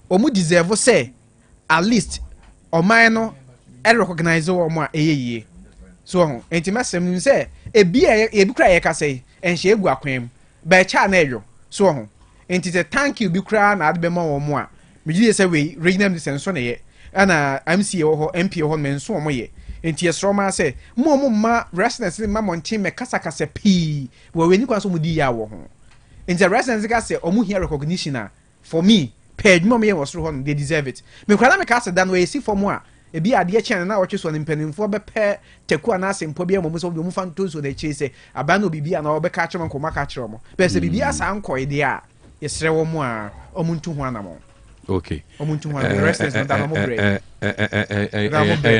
omu deserve say at least oman no e recognize wo mo a eyeye so ho enti masem nim say ebi kra ye ka say enhye egu akwem ba cha na eyo so ho enti the thank you bi kra na adbe ma wo mo a megide say we regional minister so na ye ana MCA ho MP ho men so mo ye enti esro ma say mo ma residents ma montin me kasa pi we ni kwa so mu di ya wo ho enti residents ka say omu here recognition na for me page mo me was ho they deserve it me kwa na me ka say dan we see for mo a ebi ade chen na woche so ne mpanimfo be pe teku ana sempo bi mo so mu fanto so de che say aba no bibia na obe ka chemo nkoma ka chero mo be say bibia sa anko ide a yesre wo mo a omuntu ho anamo okay omuntu ho the rest is not that mo break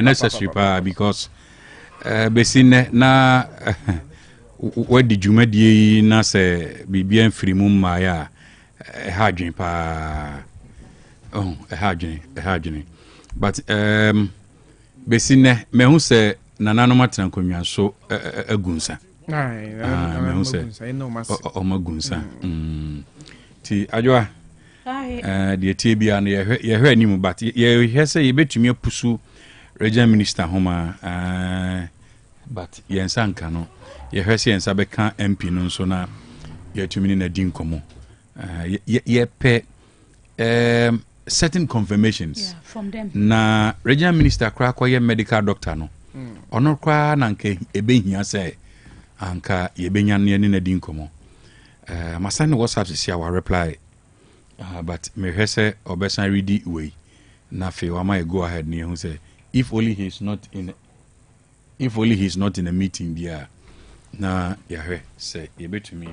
necessary pa because besine na wadi jumadie na se bibia mfiri mu ma ya ha dwen pa ha dwen but besine me hu se nana no matena konwa so agunsa me hu se o magunsa ti adwa de tie bia na ye hwe anim but ye hwe se ye betumi apusu regional minister homa but ye nsanka no ye hwe se nsa beka MP no nso na ye tumi na din komo ye pe certain confirmations from them na regional minister kra kwa medical doctor no ono kra na nke ebehia se anka yebenya ne na din komo masane WhatsApp se our reply but me hwese obesan ready way na fe wa my go ahead ne hu say if only he's not in a meeting there na ya hwe say yebetumi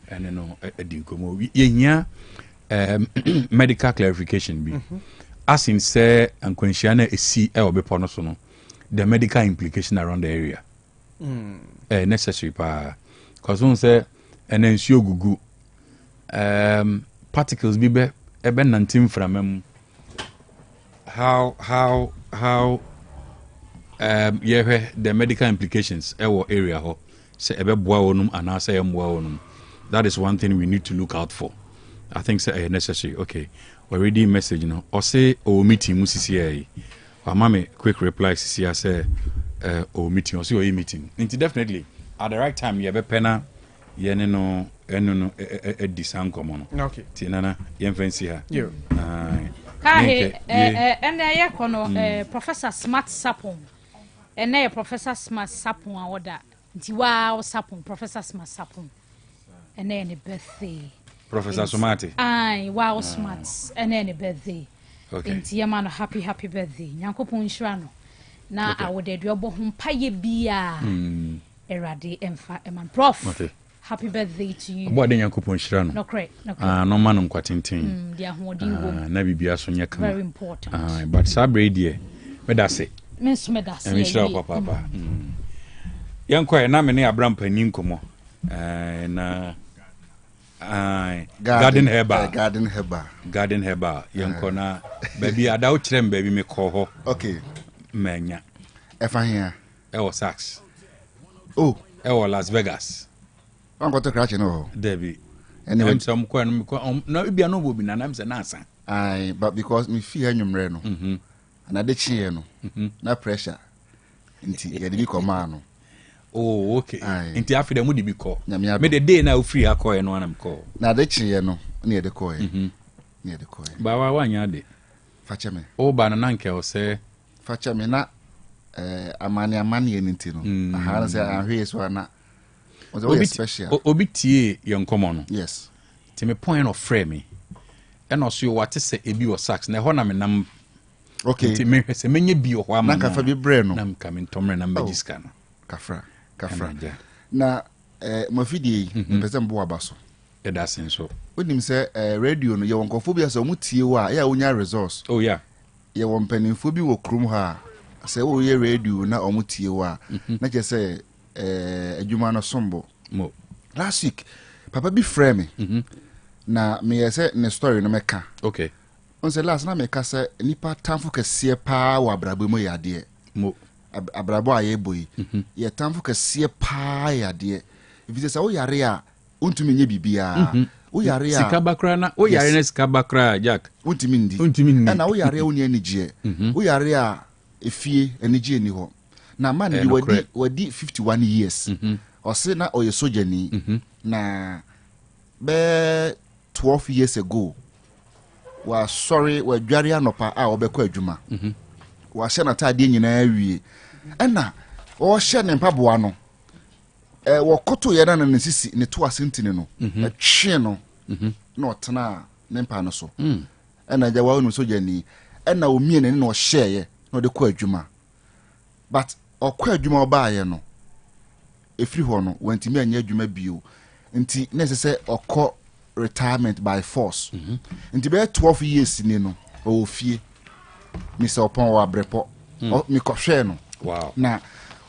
ene no din komo yehia medical clarification bi as in say ankwanhia na esi e obepo no so no the medical implication around the area necessary pa cause one say en ensuo gugu particles bi be ebe 19 from how the medical implications ewo area ho say ebe boa wonum ana say emboa wonum that is one thing we need to look out for I think say necessary. Okay. Already message no. Or say o meeting mu CCA. Or mama quick reply CCA say o meeting or say o meeting. Into definitely at the right time you be pena yene no disan komo no. Okay. Tinana yen fancy ha. Yo. Kahe ene ye kono Professor Smart Sapon. Ene Professor Smart Sapon awoda. Nti wa Sapon Professor Smart Sapon. Ene ene birthday. Professor Somati. Aye, wow smart. Ene ene birthday. Okay. Nti ye man happy birthday. Nyankopon hira no. Na awode duobo ho mpaye bia. Erade emfa eman prof. Okay. Happy birthday to you. Obo de Nyankopon hira no. No correct. No man kwatintin. Dia hoodin wo. Na bibia so nya kama. Very important. But sabre die me da se. Me so me da se. Me hira papa. Yankwa na me ne Abraham panin komo. Na Garden Herba. Garden Herba. Yankona baby ada utrem baby me call ho. Okay. Menya. Efa here. Ewo Sax. Oh, ewo Las Vegas. Wan go to crash no. Dabi. Anyway, I'm some no bia no bo bi na am say na asan. Aye, but because me feel enwumre no. And ade chie no. Na pressure. Nti ye de bi koma no. Oh, okay. Inti afi dem di bi call. Me the day na free akọ no anam call. Na de chie no, na ye de call. Na ye de call. Ba wa wanya de. Fache me. O ba na nke o say fache me na amani ye nti no. Aha na say ahwe so na. Obi special. Obi tie ye nkomo no. Yes. Ti me point of frame me. And also what say ebi o sax na ho na me nam. Okay. Ti me se menye bi o ho ama. Na ka fa bi bre no. Na me kam ntomre na magiska no. Kafra. Na mafidi mpese mbo abaso. Eda senso. Wonim se radio no ye wonkofo bia so mutie wa ya wonya resource. Oh yeah. Ye wompanimfo bi wo krum ha. Se wo ye radio na omutie wa. Na je se adwuma no sombo. Mo. Last week papa bi frame me. Na me ye se ne story no meka. Okay. On se last na meka se nipa tamfo kese pa wa brabo mo yade. Mo. Abrabo aye boy ye tamfo kase pa ya de if say o yare a untumi nye bibia o yare a sikabakra na o yare na sikabakra Jack untumi ndi na o yare o ni anije o yare a efie anije ni ho na man bi wadi 51 years o se na o ye soja ni na be 12 years ago wa sorry wa dware anopa a obekọ adwuma wa hye na tade nyina awie ena o hye ne mpaboa no wo koto ye na ne sisi ne to asentini no twe no na otena ne mpa no so ena ja wa onu soja ni ena o mie ne na o hye ye na de kọ adwuma but okọ adwuma oba ye no efiri ho no wantimi anya adwuma bio nti na sese okọ retirement by force nti be 12 years ni no o fie Mr. Opon wa brepo mi kohwe no wow na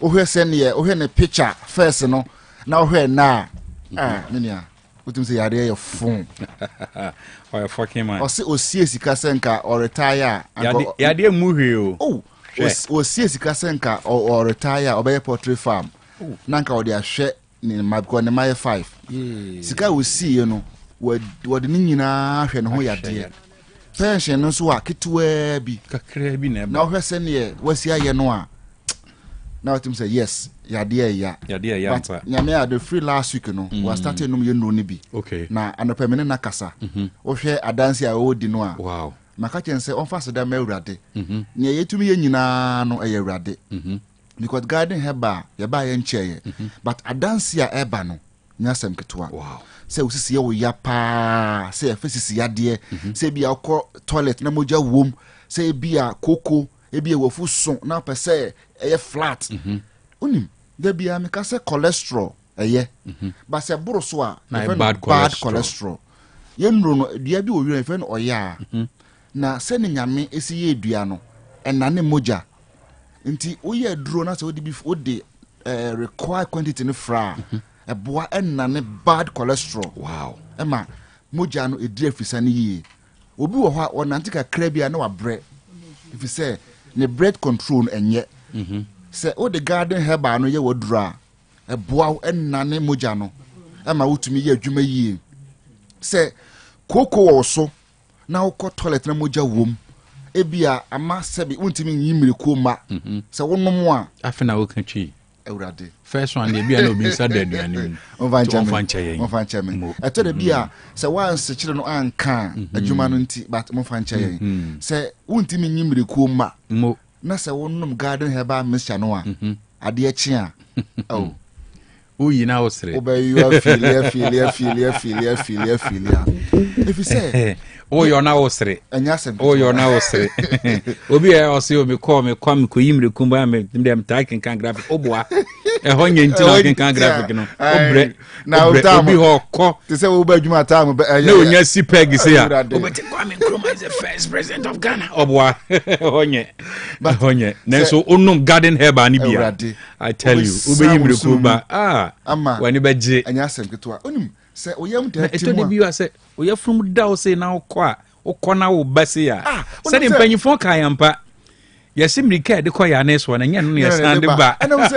ohwe se ne ohwe ne picture first no na ohwe na menia utum se yare ye phone oh fucking man o se osie sika senka o retire yade muhwe o osie sika senka o retire o be poultry farm nanka o de ahwe ni mabko ne my 5 sika osie no wode ni nyina ahwe ne ho yade pension no so aketwa bi kakra bi na na ohwese ne wasi aye no a na watum say yes yade ya but nyame a the free last week no was starting no ye no ne bi okay na anopamene na kasa ohwe adanse a odi no a wow maka chense on fast da ma awurade ne yetumi ye nyina no eye awurade because garden herba ye ba ye ncheye but adanse a eba no nyasem ketwa wow se usisi ye wo ya pa se efesisi ya de se bia akọ toilet na moja wom se bia koko e bia wofu so na pese eye flat unim de bia me ka se cholesterol eye ba se buru so a bad cholesterol ye nro no dua bi owi efe no oya na se ne nyame esi ye dua no ena ne moja nti oye duro na se odi bi odi require quantity ne fra eboa enna ne bad cholesterol wow ema moja no edire fisa ne yi obi wo ha onantika krabia na wabre if you say ne bread control enye say o the garden herba no ye wodura eboa enna ne moja no ema wutumi ye adwuma yi say koko also na wokɔ toilet na moja wom ebia ama sɛbi wontimi nyimire ko ma sɛ wonom a afena wo ka twi awurade first one dey bia na obi nsa da aduane mu monfa nkyɛ me ɛtɔ da bia sɛ woansekyere no anka adwuma no nti but monfa nkyɛ yɛn sɛ wontimi nyimire ko ma na sɛ wonom garden herbal mixture no a adeɛ kye a oh oyi na osre obayi afilia if you say oyo na osre anyasem oyo na osre obi e ose o me kwam ko yimre kumba me dem taking kan graphic oboa e ho nyenti na kan graphic no obre na obi ho ko te say wo ba adwuma time na onya sipeg se ya obeti Kwame Nkrumah is the first president of Ghana oboa honye na so onum garden herbal ni bia I tell you obi yimre kumba ama wani beje anyasem ketwa onim se oyam de timu eto de biwa se oyafrum da o se na okọ na wo base ya se de mpanyifo kan yampa yasimrika de kọ ya na so na nya no ya sande ba ana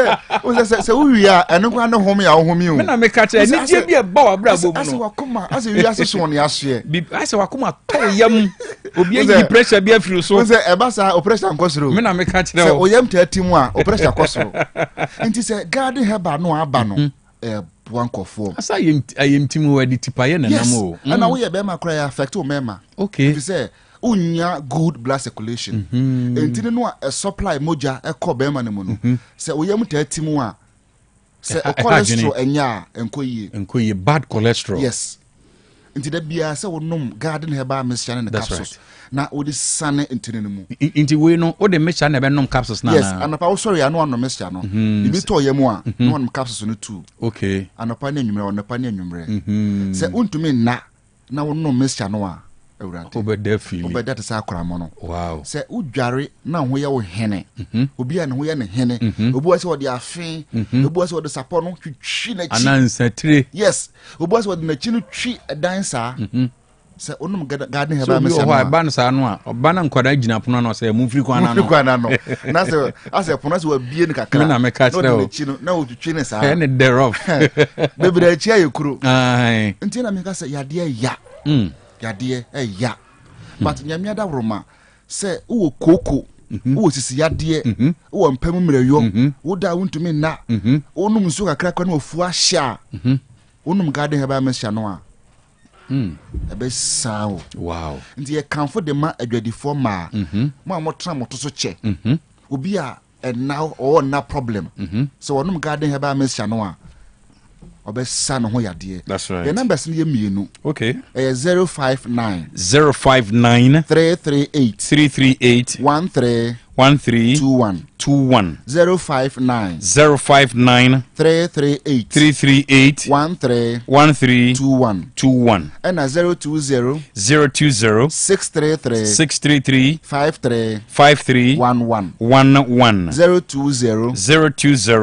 se uwi ya eno kwa no hom ya homi o me na me ka che ni je bia ba wa bra bo mu ase wakoma ase wi ase so ne aso ase wakoma to yam obi ayi pressure bia firi so se e ba sa pressure nkosoro me na me ka che se oyam ta timu a pressure kosoro nti se garden herba no aba no buankofo asa ayemtimu wadi tipaye na namo ana wo ye be ma kra ya affect o mema okay if say unya good blood circulation entine no a supply moja e ko be ma ne mu no se oyam ta timu a se cholesterol enya enkoyi bad cholesterol yes nti da bia se wonom garden herbal mixture na capsules na odi sane entine no mu nti we no o de mixture na be nom capsules na yes anapa wo sorry ano no mixture no ibi to yemu a no nom capsules no too okay anapa na nwumre anapa na nwumre se untumi na wo nom mixture no a awurade obeda feel obeda te sa akora mo no wow se udware na ho ye wo hene obi a ne ho ye ne hene obi wa se wo de afen obi wa se wo de sapo no twitwi na chi anansatire yes obi wa se wo de na chi no twi edan sa se onum garden herbal mixture so ba no sa no a oba na nkwada gina pono no se mu firi kwana no na se ase pono se wa bie ni kakra me na me ka kire o na wo twitwi ne sa ne thereof bebere chi ayekuro ai nti na me ka se yade ya yade ya but nyamia da roma se wo koko wo sisi yade wo mpam mreyo wo da wontumi na onum so kakra kwa na ofu ahia onum garden herbal mixture no a ebe sawo wow nti e kanfo de ma adwadifo ma mo tra moto so che obi a now or na problem so onum garden herbal mixture no a obesa no ho yade that's right the numbers ni mienu okay 059 338 1321 059 338 1321 and 020 633 53 11 020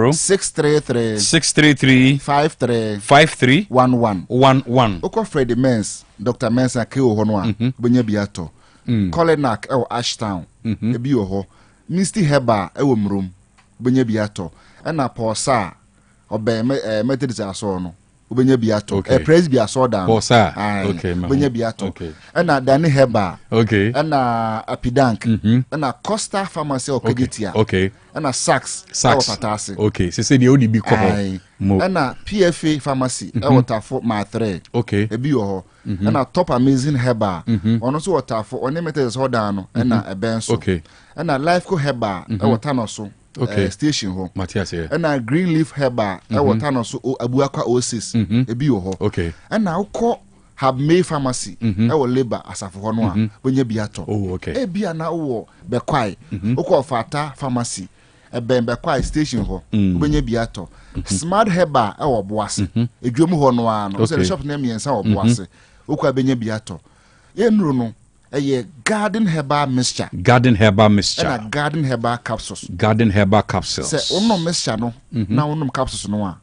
633 53 11 Oko Freddy Mens Dr. Mensa ke ho no a benya biato Colenac e Ashtown ebi ho Misty Heba e wo mrom benya biato na Pausa obe Methodist aso no benya biato praise bi aso dan Pausa okay benya biato na Danny Heba okay na Apidank na Costa Pharmacy Okegitia okay na Sax Patase okay se de odi bi ko ho na PFA Pharmacy e Waterfall ma 3 okay ebi ho na Top Amazing Heba ono so Waterfall oni Methodist ho dan no na ebenso okay na Lifeco Heba e Watano so station ho Matthias na Greenleaf Heba e Watano so Abuakwa Oasis ebi ho okay na ukọ Have May Pharmacy e wo labor asafo ho no a bonya biato okay bia na wo bekwai ukọ Fata Pharmacy Bekwai station ho bonya biato Smart Heba e wo Boase edwom ho no a no so shop na miensa wo Boase ukọ benya biato yenru no eye garden herbal mixture and a garden herbal capsules se onno mixture no na onno capsules no a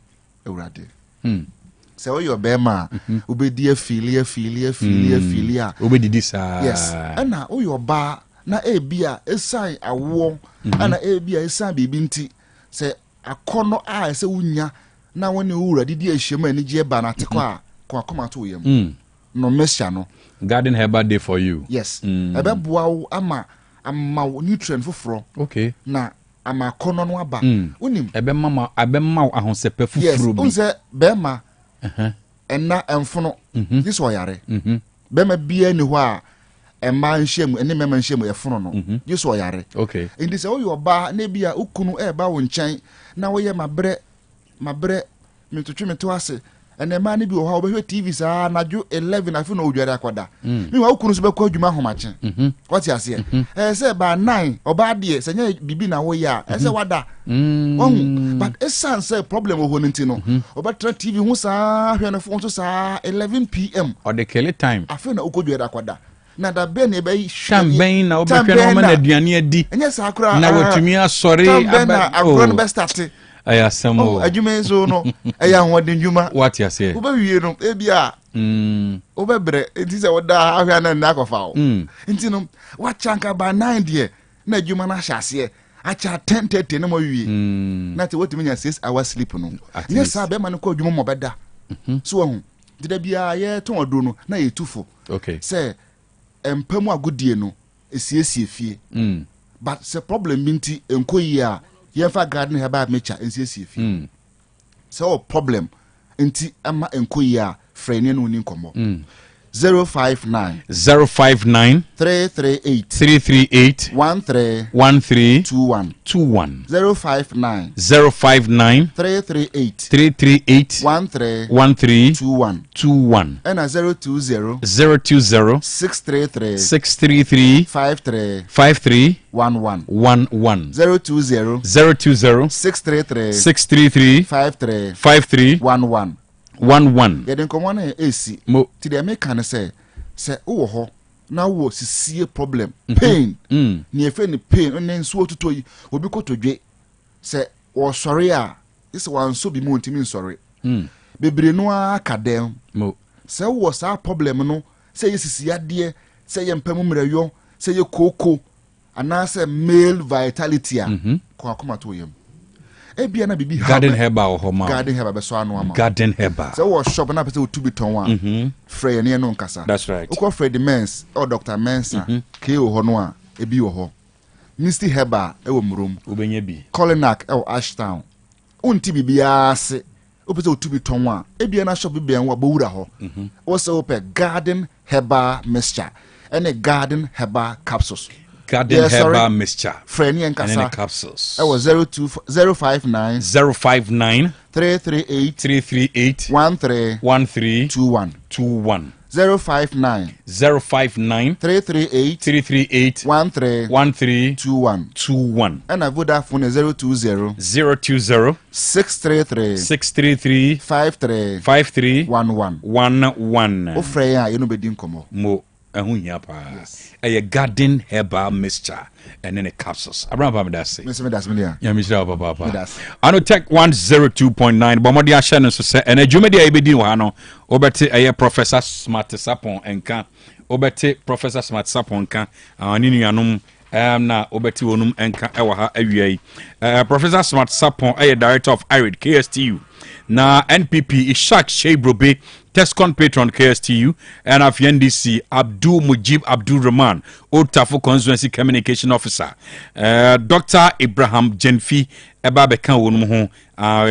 ewurade se wo your bema obedi afilia obedi sa yes na wo your ba na ebia esan awo na ebia esan bibi nti se akono se wunya na woni wura didi ahyem ani je ba na tekwa kwa koma to yam no mixture no garden herbal day for you. Yes. Ebe boa ama nutrient foforo. Okay. Na ama kono no aba. Unim. Ebe ma ahonsepe foforo bi. Yes. Unse be ma. Enna emfono. This oyare. Be ma bia ni ho a emma nhiem ene mema nhiem efono no. This oyare. Okay. Indi se oyo ba na bia ukunu eba wo nchen na wo ye mabre metotwe meto ase. And the man be how be TV sa na ju 11 afi na odware akwada. Me wa ukunu so be kwa adwuma homache. What you say? Say by 9 oba de se nya bibi na wo ya. Say wada. But esan say problem wo nti no. Oba tra TV hu sa hwe na phone so sa 11 PM or the kelly time. Afi na ukodware akwada. Na da be na be champagne na obetwe no ma na aduane adi. Enya sa akra na watumi asori aba akra no be start. Asem o adwuma so no eya hoden dwuma what you say wo ba wie no e bia wo ba bre enti se wo da ahwa na na kofa wo enti no wa chanka ba 9 de na adwuma na hyase acha 10:30 na mo wie na te wotumi nya 6 hours sleep no yes sa be ma no ko adwuma mo beda so wo dida bia ye ton odo no na ye tufo okay se empamu agodie no esiesie fie but se problem binti enkoyi a Yefa garden herbal mecha NCC fi. So problem nti ama enkoya frene no ni komo. 059 338 1321 059 338 1321 and 020 633 53 11 020 633 53 11 yeden komo na esi ti de make kan say wo ho na wo sisie problem pain ni efe ni pain ne nso otuto yi obi kotodwe say wo sori a is wan so bi mo ntimi nsori bebre no akadem say wo sa problem no say yesisi ade say ye mpamu mrayo say ye koko ana say male vitality a kwa koma to yem ebia na bibi garden herbal homa garden herbal be so anu ama garden herbal so wo shop na pese otubi ton wa frey ne no nkasa that's right uko Fred Mens or Dr. Mensa KO ho no a ebi wo ho Misty Herbal e wo mrum obenya bi Colinac e wo Ashtown unti bibia se opese otubi ton wa ebia na shop bibia wa bowura ho wo se ope garden herbal mixture and garden herbal capsules garden herbal mixture freni and capsules it was 059 338 1321 059 338 1321 and a Vodafone 020 633 53 11 o freya you no be din komo mo ehun pa a garden herbal mixture and then a capsules abraham me that say yeah me sure papa OTEC 102.9 bomodi a share no so say and adwumadi a ebedi wo ha no obeti a Professor Smart Sapon enka obeti Professor Smart Sapon enka ani nuanom na obeti wonum enka e wo ha awiai Professor Smart Sapon director of IRID KSTU na NPP Ishak Shebrobe Tescon patron KSTU and of NDC Abdul Mujib Abdul Rahman Otafu Constituency Communication Officer Dr. Abraham Jenfi Ebabekan wonum ho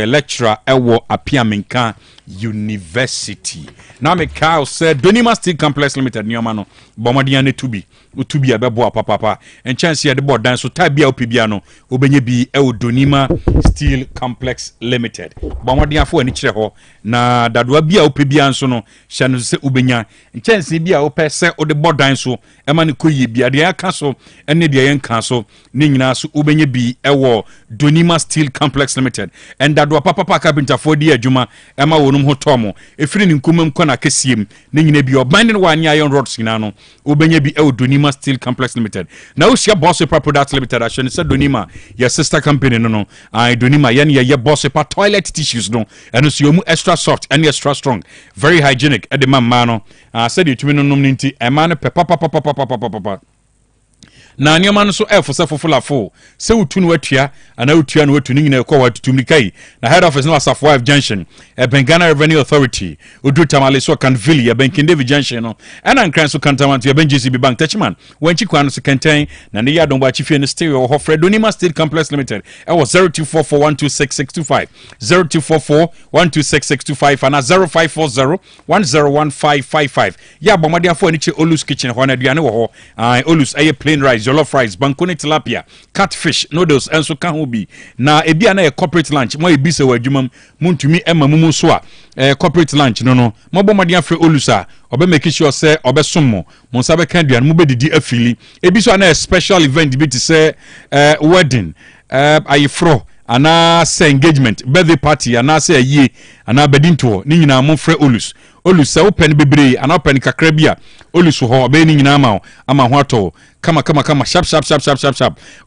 lecturer ewo Apiamenka University na me ka say Donima Steel Complex Limited nyoma no bomodian ne tubi utubi abebo papa en chance ye de board dan so tabia opibia no obenye bi ewo Donima Steel Complex Limited bomodian fo ani kire ho na dadwa bia opibia nso no hye no se ubenya chance bia opese o de board dan so ema ne koyi bia de aka so ene de yen kan so ne nyina so ubenye bi ewo Donima Steel Complex Limited and dadwa papa carpenter for di adwuma ema wonum ho tomo efiri ni nkumam kwa na kesiem ne nyina bi oban ne wa anya iron rods nyina no ubenye bi ewo Donima Steel Complex Limited na o share Boss Paper Products Limited a shene se Donima your sister company no Donima yan ye Boss Paper toilet tissues no eno so yomu extra soft and extra strong very hygienic e de mamma no said you tumi no nom nti e ma no papa na nneɛma no so ɛfo sɛ fofolafo sɛ wotu no watua ana wotua no watu no nyina ɛkɔ watutumni kai na head office no Asafo Wife Junction Ghana Revenue Authority Odu Tamale so Canville King David Junction no ɛna nkran so Kantamanto GCB Bank Tachiman wanchi kwa no so kɛntɛn na ne yadon ba chifie no stay wɔ hɔ Donima State Complex Limited ɛwɔ 0244126625 0244126625 ana 0540101555 ya bomadiafo ani che Olus Kitchen hɔ na aduane wɔ hɔ Olus ɛyɛ plain rice jollof rice bankone tilapia catfish noodles enso ka ho bi na ebia na corporate lunch mo ebi se wadwumam muntumi ema mumu so a corporate lunch no mo bomadi afre Olusa obe make sure say obe sommo mo nsa be kan duan mo be didi afili ebi so na special event bi to say wedding ayefro ana say engagement birthday party ana say aye ana bedinto ni nyina mo frɛ Olus se open bebre ana open kakra bia Olus ho obe ni nyina ama ho ato kama sharp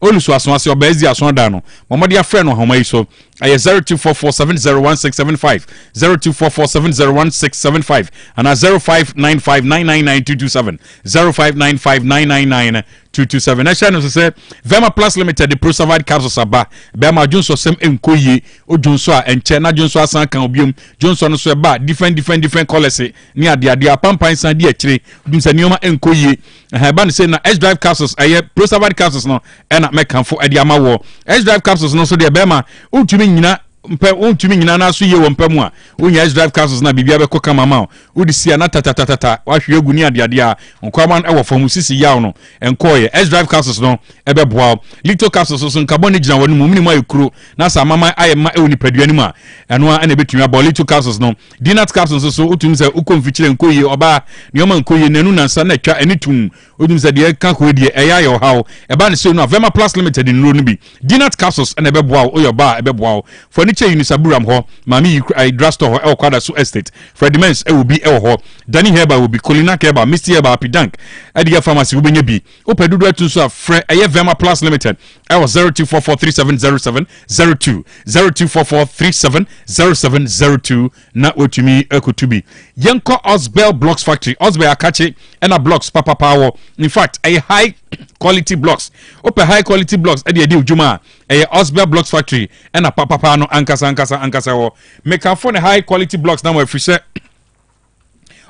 Olus aso ase obezi aso da no momode afrɛ no homa yi so aye 0244701675 0244701675 ana 0595999227 0595999227 na channel say Vema Plus Limited the Prosavide capsules aba Bema Junso sem enkoye odunso a enche na Junso asan kan obiom Junso no so eba different colors ni ade apampan san de akire dum se nioma enkoye ba no say na H drive capsules aye Prosavide capsules no na mekanfo ade amawo H drive capsules no so de Bema utumi nyina untumi nyina na so ye wo mpamu a onya drive capsules na bibia be koka mama odi sia na tata wahwe egu ni ade a nkwaman e wo famu sisi yaw no enkoye drive capsules no ebe boa little capsules so nkabon gina wonu mu minimum ayekuro na sa mama ayema e woni paduani mu a eno a na betumi abo little capsules no dinner capsules so utumi se ukonfichire nkoye oba nioma nkoye nanu nansa na twa anitum odum se de ka ko de eya yo hawo eba ne se no Vema Plus Limited nro no bi dinner capsules na ebe boa oyoba ebe boa for che Unisaburam ho mami drugstore ho e kwada so estate Freddy Mens e will be e ho Danny Heba will be Colina Keba Mr Heba Pidank Ediga Pharmacy will be bi opedudu atu so afre e Vema Plus Limited e was 0244370702 0244370702 na otumi ekotubi Yenko Osbel Blocks Factory Osbel Akache and a blocks papa power in fact a high quality blocks open high quality blocks e de ujuma e Osbel Blocks Factory and a papa no ankasa wo make am for high quality blocks now we free say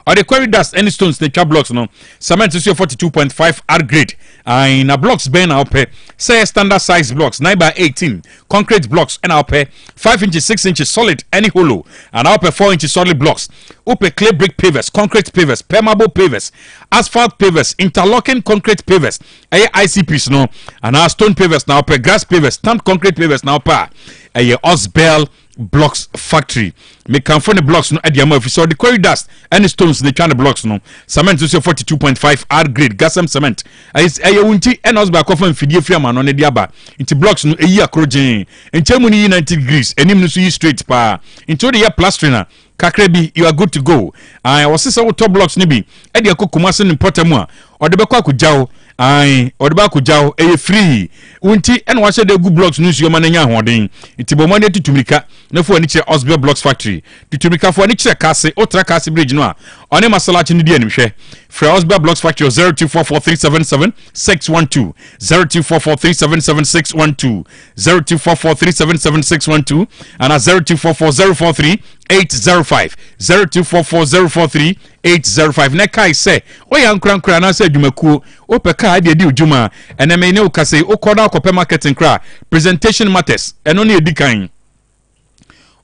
or the quarry dust any stones the chap blocks no cement is 42.5 R grade in a blocks ben out pay say standard size blocks 9 by 18 concrete blocks and out pay 5 inches 6 inches solid any hollow and out pay 4 inches solid blocks open clay brick pavers concrete pavers permeable pavers asphalt pavers interlocking concrete pavers ICPs no and our stone pavers now pay grass pavers stamped concrete pavers now pay Osbel Blocks Factory make come from the blocks no at the amount so the quarry dust and the stones the channel blocks no cement is 42.5 R grade gasam cement is wunti and us back off and fidie free man on the aba into blocks no eyi akrogen into muni 90 degrees enim no so yi straight pa into the year plastering kakrebi you are good to go I was say top blocks ni bi e de akokumase ni potamu a ode be kwa kujawo ode ba kujawo e free wunti and wa say the good blocks no so man nya hoden nti bo man tutumika na fo ani che Osbel Blocks Factory tutumika fo ani che kase otra kase bridge no a one masala che ni di animhwe fra Osbel Blocks Factory 0244377612 0244377612 0244377612 and 0244043805 0244043805 na kai say oya nkran na say adwumakuo opeka ade di udwuma ene me ne ukase ukoda akopɛ market nkra presentation matters eno ne edikan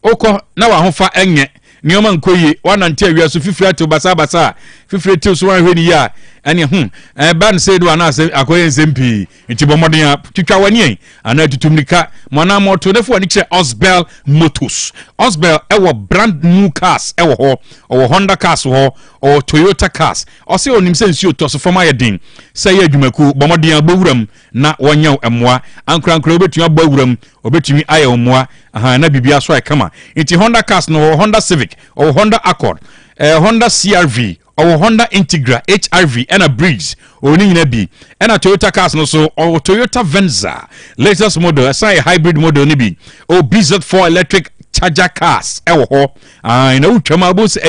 oko na wa hofa enye nioma nkoye wanante awia so fifiri ato basa fifiri ato so wan hweni ya ene ban say do ana say akoye nsempi nti bomoden a twitwa wani ana tutumnika mona moto defo ani kire Osbel Motors Osbel ewo brand new cars ewo ho o Honda cars ho o Toyota cars o say onim say nsi otoso forma yedin say ya adwumaku bomoden a bowuram na wonyaw emmoa ankran obetumi abawuram obetumi aye ommoa na bibia so kama nti Honda cars no Honda Civic or Honda Accord Honda CRV or Honda Integra HRV and a Breeze or nyina bi and a Toyota cars no so or Toyota Venza latest model aside hybrid model ni bi or BZ4 electric charger cars ewo ho na utwama bos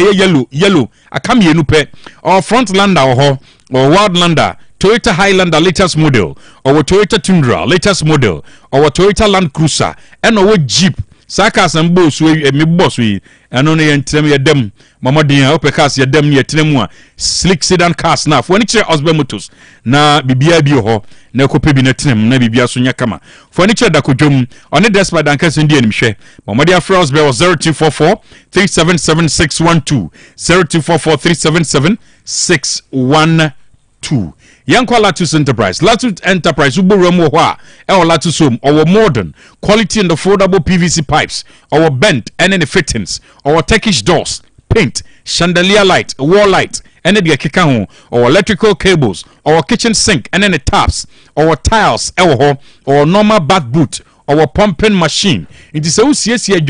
yellow akam yenu pe or Frontlander ho or Wildlander Toyota Highlander latest model, or Toyota Tundra latest model, or Toyota Land Cruiser, and our Jeep. Sakas and boss we me boss we and only entrem ye dem mama din opecas ye dem ye tremua slick sedan cars na for furniture osbe motors na bibia bi ho na ekope bi na trem na bibia so nya kama furniture da kodwom on the despite dan kase ndi anim hwe mama dia frost be 0244 377612 0244 377612 Yankwa Latus Enterprise. Latus Enterprise, Uburum Wa, our Latus Home, our modern quality and affordable PVC pipes, our bent and any fittings, our Turkish doors, paint, chandelier light, wall light, and the kikahu, our electrical cables, our kitchen sink, and any taps, our tiles, our normal bath boot, our pumping machine. It is so serious here,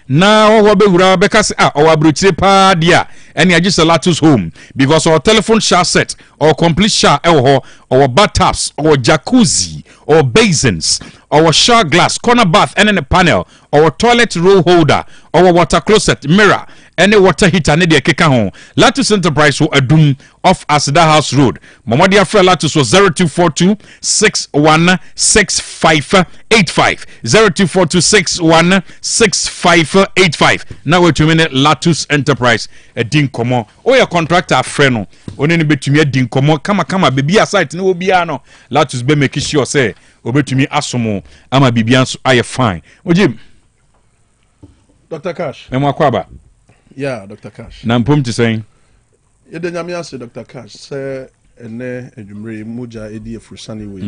now our Becas, our brute pa dia. And I just a Latus home because our telephone shower set, our complete shower, our bathtubs, our jacuzzi, our basins, our shower glass, corner bath, and a panel, our toilet roll holder, our water closet, mirror, and a water heater, and a kekahon. Latus Enterprise will adum off Asada House Road. Mamadia Fre Latus was 0242 616585 0242 616585. Now wait a minute, Latus Enterprise. Din komo o ye contractor frɛ no oni ne betumi din komo kama bibia site ne obia no Latus be make sure say obetumi asomo ama bibia so aye fine ojim Dr. Cash me makwaba yeah Dr. Cash na mpom ti saying ye de nyame ase Dr. Cash say ene adwumre moja edi efurusane we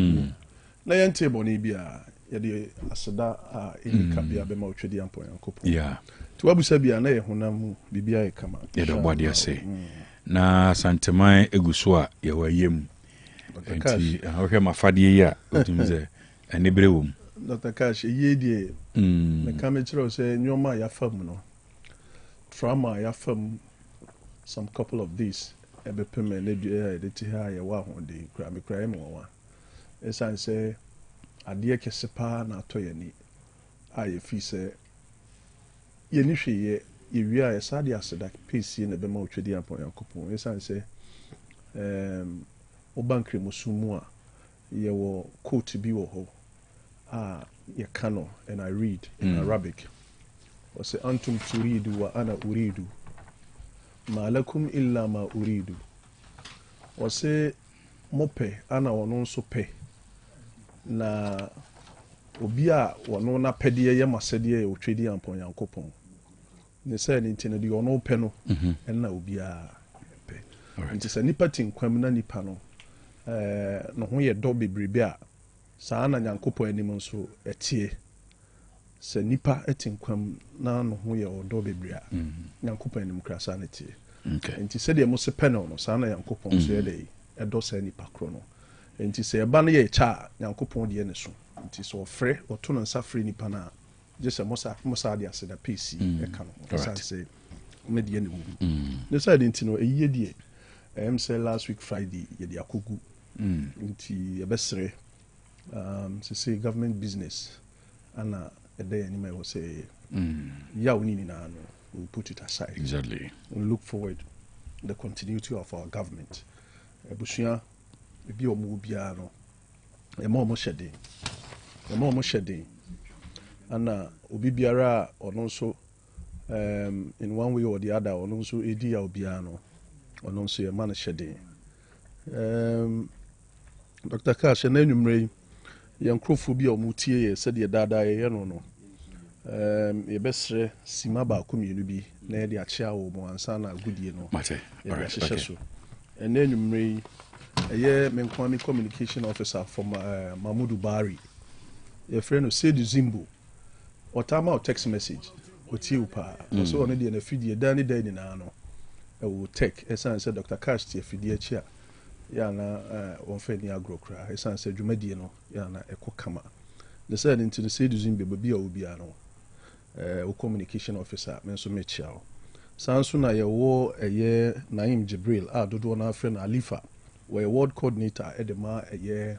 na ye ntebo ne bia ye de aseda a eni kabia be ma otwedi ampon yankopo yeah wabusa bia na ye honam bibia e kama ye do body ase na santeman eguso a ye wayem enti ahwe mafade yi a otumze ene brewum Dr. Cash ye die me kama chiro say nyoma ya fam no trauma ya fam some couple of these ebe peme na de ti ha ye wa ho de kra me kra me wa esan say ade kese pa na to ye ni aye fi say ye ni hwe ye wi a sade aseda pesi na be ma otwedi ampon yakopon esan say o bankre musumu a ye wo quote bi wo ho ye kano and I read in Arabic o say antum turidu wa ana uridu ma lakum illa ma uridu o say mope ana wono so pe na obi a wono na pede ye masede ye otwedi ampon yakopon ne say ni ntine di ono pe no na obi a pe nti say nipa tinkwam na nipa no no ho ye do bebrebe a saa na yankopon anim nso etie se nipa etinkwam na no ho ye odo bebrebe a yankopon anim krasa na tie nti se de mo se pe no saa na yankopon so ye dey edo sa nipa kro no nti se eba no ye cha yankopon de ne so nti so ofre oto no nsa free nipa na just a mosa de aseda PC e ka no say me de ne wu ne say de ntino eyiye de say last week Friday ye de akogu nti ye besere say government business ana a day any may say ya we ni na no we'll put it aside exactly and look forward the continuity of our government ebusua ebi omo bia no e ma omo shedin ana obi biara ono so in one way or the other ono so edi ya obia no ono so e ma na shedin Dr. Cash na enumre yankrofo bi omutie ye se de dada ye no no ye besre sima ba ko mienu bi na ye de achia wo mo ansa na agudie no mate okay so na enumre ye menkwami communication officer from Mamudu Bari ye friend no Sedu Zimbo otama o text message otie upa so ono de na fidie dani dani na no OTEC esan se Dr. Cash tie fidie chia ya na onfe ni agro kra esan se dwumadie no ya na ekokama the said into the Sedu Zimbo bia obi ano o communication officer menso mechia sanso na ye wo eye Naim Jibril dodo na afre na Alifa we ward coordinator edema eye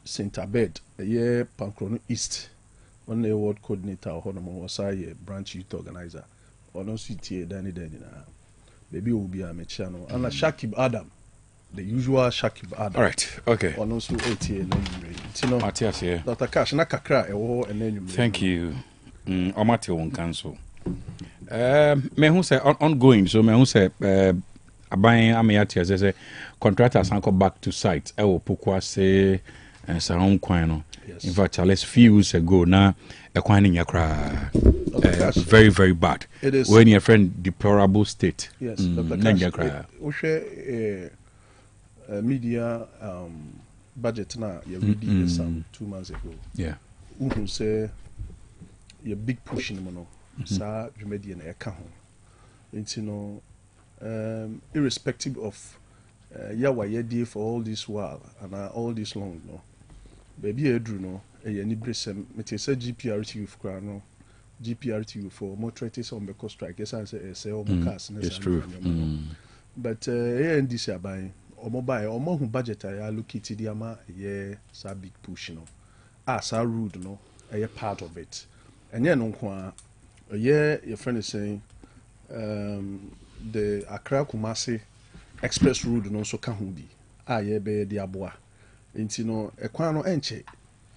St. Abed eye Pankrono East on the ward coordinator ho no mo say branch youth organizer ono city dani na baby obi a mechia no ana Shakib Adam the usual Shakib Adam. All right, okay. Or also OTA Matthias here. Dr. Cash, na kakra and then Thank you. Omati won cancel. Me who say ongoing, so me who say aban ameyati say contractors anko back to site. E wo pokwa say Sahom kwan no. In fact, let's few years ago now, a kwan in yakra very, very bad. It is when your friend deplorable state. Yes, Dr. Cash, media budget now you read some 2 months ago. Yeah. Who say your big push in mono sa dwumadi na eka ho. Nti no irrespective of yawa yedi for all this while and all this long no. Baby edru no any bresem mete say GPRTU for no GPRTU for more treaties on the cost strike yes I say all cars it's true. But this abai omo hu budget I allocated yama yeah sa big push no sa road no a part of it and yeah no kwa yeah your friend is saying the Accra Kumasi express road no so ka hu bi yeah be the aboa nti no ekwan no enche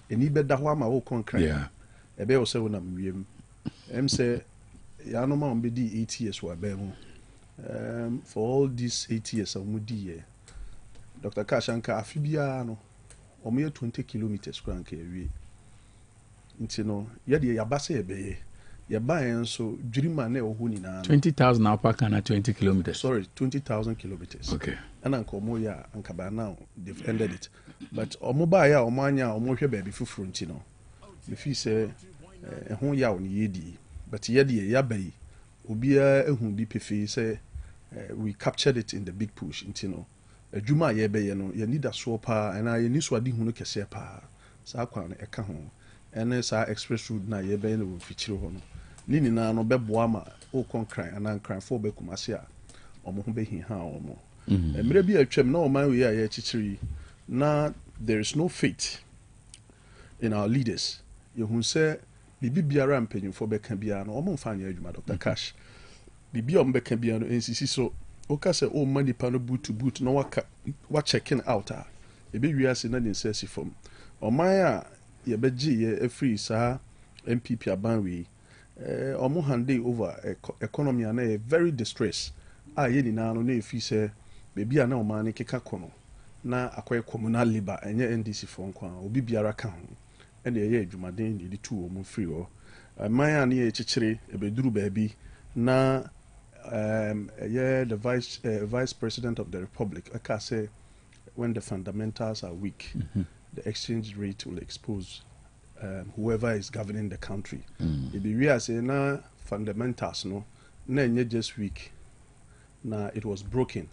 eni beda ho ama wo concrete yeah ebe wo se wo na wiem say ya no ma be di 8 years wa be mu for all these 8 years amudi here Dr. Kashanka afibia no omo 20 kilometers kranka ewie nti no ye de yabase ebe ye ba enso dwirima na ewo ni na 20,000 upper kana 20 kilometers. Sorry, 20,000 kilometers. Okay. And anko ya ankaba now they've ended it. But omo ba ya omo anya omo hwe ba bi fufuru nti no. Me fi say ehun ya oni yedi. But yedi ya bai obia ehun bi pefe say we captured it in the big push nti no. Adwuma ye be ye no ye need aso pa and I ni so adi hunu kese pa. Sa kwa no eka ho. Ene sa express road na ye be no fichiro ho no. Nini na no beboa ma o concrete and cran for be kumase a omo ho be hi ha omo emre bi atwam na oman we ya chichiri na there is no faith in our leaders you hu say bibi biara mpanyimfo be ka bia no omo mfa anya adwuma Dr. Cash bibi om be ka bia no nsisi so o ka say o mani pa no boot to boot no wa checking out a e be wiase na den sesi from oman a ye beji ye free sa MPP aban we omo hande over economy na very distress ye ni na no na efi se bebi na oman ne keka kono na akoye communal labor enye NDC for nkwa obi biara ka ho ene ye adwumaden ni di tu omo free o man na ye chichire ebeduru baabi na the vice president of the republic aka say when the fundamentals are weak the exchange rate will expose whoever is governing the country. If we are saying na fundamentals no, na just weak, na it was broken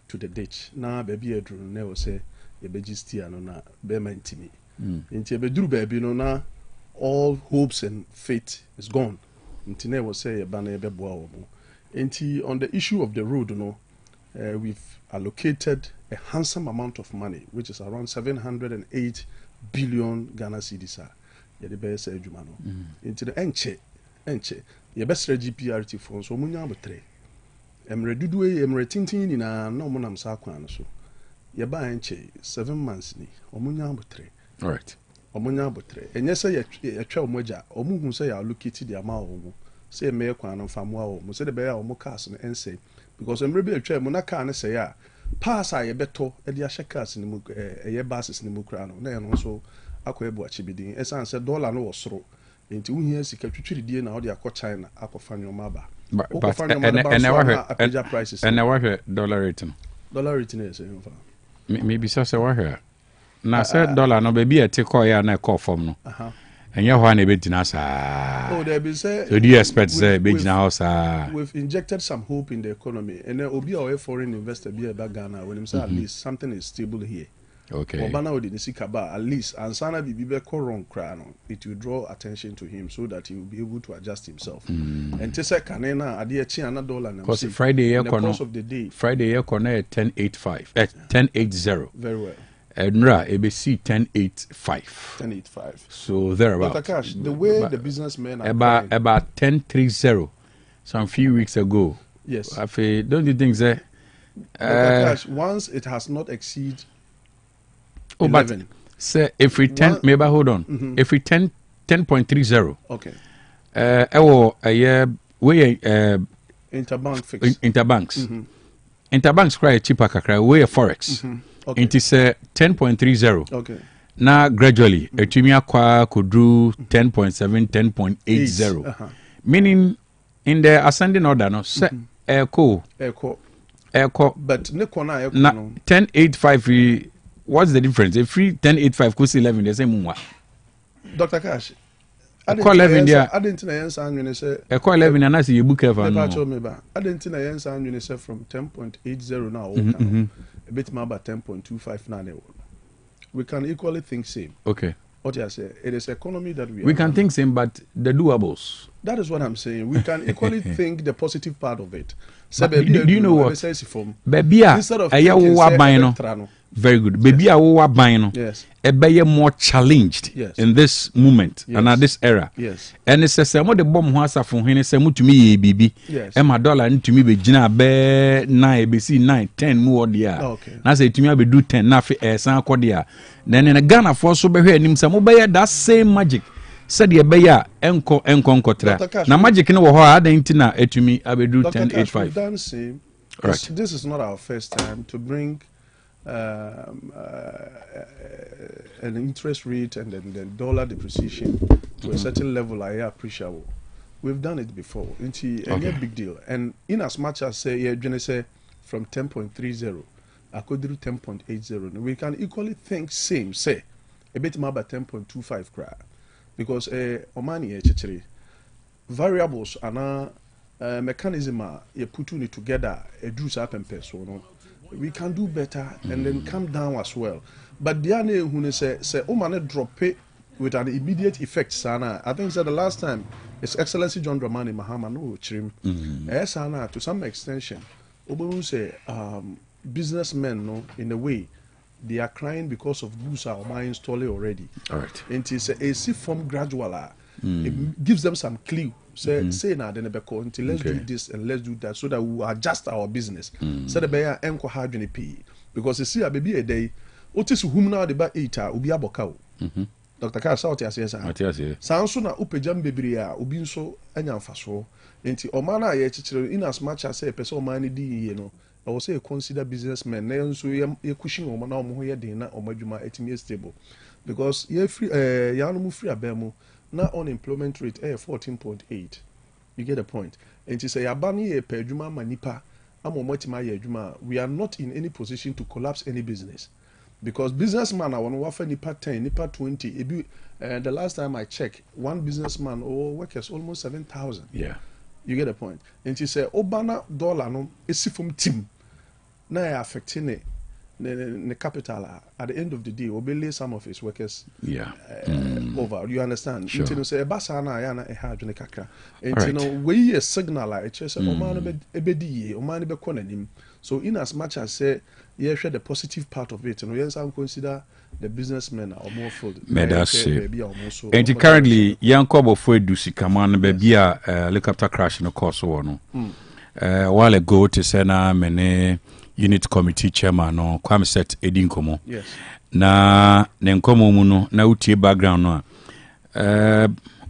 to the ditch. Na baby edru na we say ye be gistia no na be mentimi. Inti be duru baby no na all hopes and faith is gone. Inti na we say ye ba na ye be boa omo. Inti on the issue of the road no, we've allocated a handsome amount of money, which is around 708 billion Ghana cedis ye de be say adwuma no into the enche ye be sra GPRT for so munya abotre emre dudu emre tintin ni na mo nam sa kwan no so ye ba enche 7 months ni omunya abotre all right omunya abotre enye say ye twa omoja omuhu say ya allocate the amount omo say me kwan no famwa omo say de be ya omo cars no ense because emre be atwa mo na car no say ya pass a ye beto e de ahye cars ni mu ye buses ni mu kra no na ye no so akoebo achibidin esan se dollar no wosoro enti wuhia sika twitwiridie na odi akọ China akọfa nyoma aba and wahwe dollar rate no yes maybe so wahwe na say dollar no be e te call ya na call form no enye ho na ebedina sa oh there be say so do you expect say ebedina house we've injected some hope in the economy and obi our foreign investor be about Ghana when him say at least something is stable here. Okay. Obana would Nisikaba at least and Sana Bibibe Koron Krano, it will draw attention to him so that he will be able to adjust himself. And Tessa Canena Adia Chiana dollar because Friday in the course of the day. Friday air corner 1085 1080. Very well. Edra ABC 1085. 1085. So thereabout. Dr. Cash, the way the businessmen are about 1030 some few weeks ago. Yes. Don't you think that Once it has not exceed 11. But say if we 10, maybe hold on. If we 10.30. Okay. We interbank fix. Interbanks. Interbanks cry cheaper kakra. We forex. Okay. It is 10.30. Okay. Now gradually, a Timia could do 10.7, 10.80. Meaning in the ascending order, no, echo. But Nekona 10.85. What's the difference? If free 10.85 could 11, the same one. Dr. Cash. I didn't say. I call 11 and I see you book ever. I didn't say from 10.80 now. A bit more about 10.25 now. We can equally think same. Okay. What I say, it is economy that we can think same, but the doables. That is what I'm saying. We can equally think the positive part of it. Do you know what? Baby, very good. Baby, yes. Be more challenged in this moment and at this era. Yes. And it says some of the bomb was from when it's to me, baby. Yes. And my dollar to me be Gina be 9, BC 9, 10 more dear. Okay. I say to me, I be do 10 nafi San Cordia. Then in a Ghana for so be here, some obey that same magic. Said ye beya enko kontra. Na magic no wo ho adentina etumi abedu 1085. We've done same. Right. This is not our first time to bring an interest rate and then the dollar depreciation to a certain level I appreciate. We've done it before. It's a big deal. And in as much as say from 10.30 I could do 10.80. We can equally think same say a bit more about 10.25 cry. Because omani variables and mechanism you put it together a juice up and so no we can do better and then come down as well. But the other who say omani drop it with an immediate effect sana. I think the last time His Excellency John Dramani Mahama no chrim sana to some extension obo say businessmen no in a way they are crying because of goods are installed already. All right. And it's a see from gradual. It gives them some clue. Say now then until let's do this and let's do that so that we will adjust our business. So the bear enko hard p because you see a baby a day. Otis whom now the ba eater will be a bocao. Dr. Carl South as yes. Sounds sooner upejam babria ubin so and faso. Enti omana ye in as much as say person money you know. I will say consider businessmen. Now, so you're pushing on now more than or majuma etime stable, because you're free. You're free abemo. Now unemployment rate 14.8. You get the point. And to say abani per juma manipa, we are not in any position to collapse any business, because businessman I want to offer nipa 10, nipa 20. The last time I checked, one businessman or workers almost 7,000. Yeah. You get the point. And to say obana dollar no is from team. Now affecting the capital at the end of the day will be some of his workers over. You understand? Sure. You say basana yana e hard ne kakra. And we a signal like say oman ebedi oman be konanim. So in as much as say you share the positive part of it, and we also consider the businessmen are more full. And currently young couple for do sikaman baby a helicopter crash no course one. While ago to sena mene unit committee chairman no kwam set edinkomo. Yes. Na nenkomo mu no na utie background no.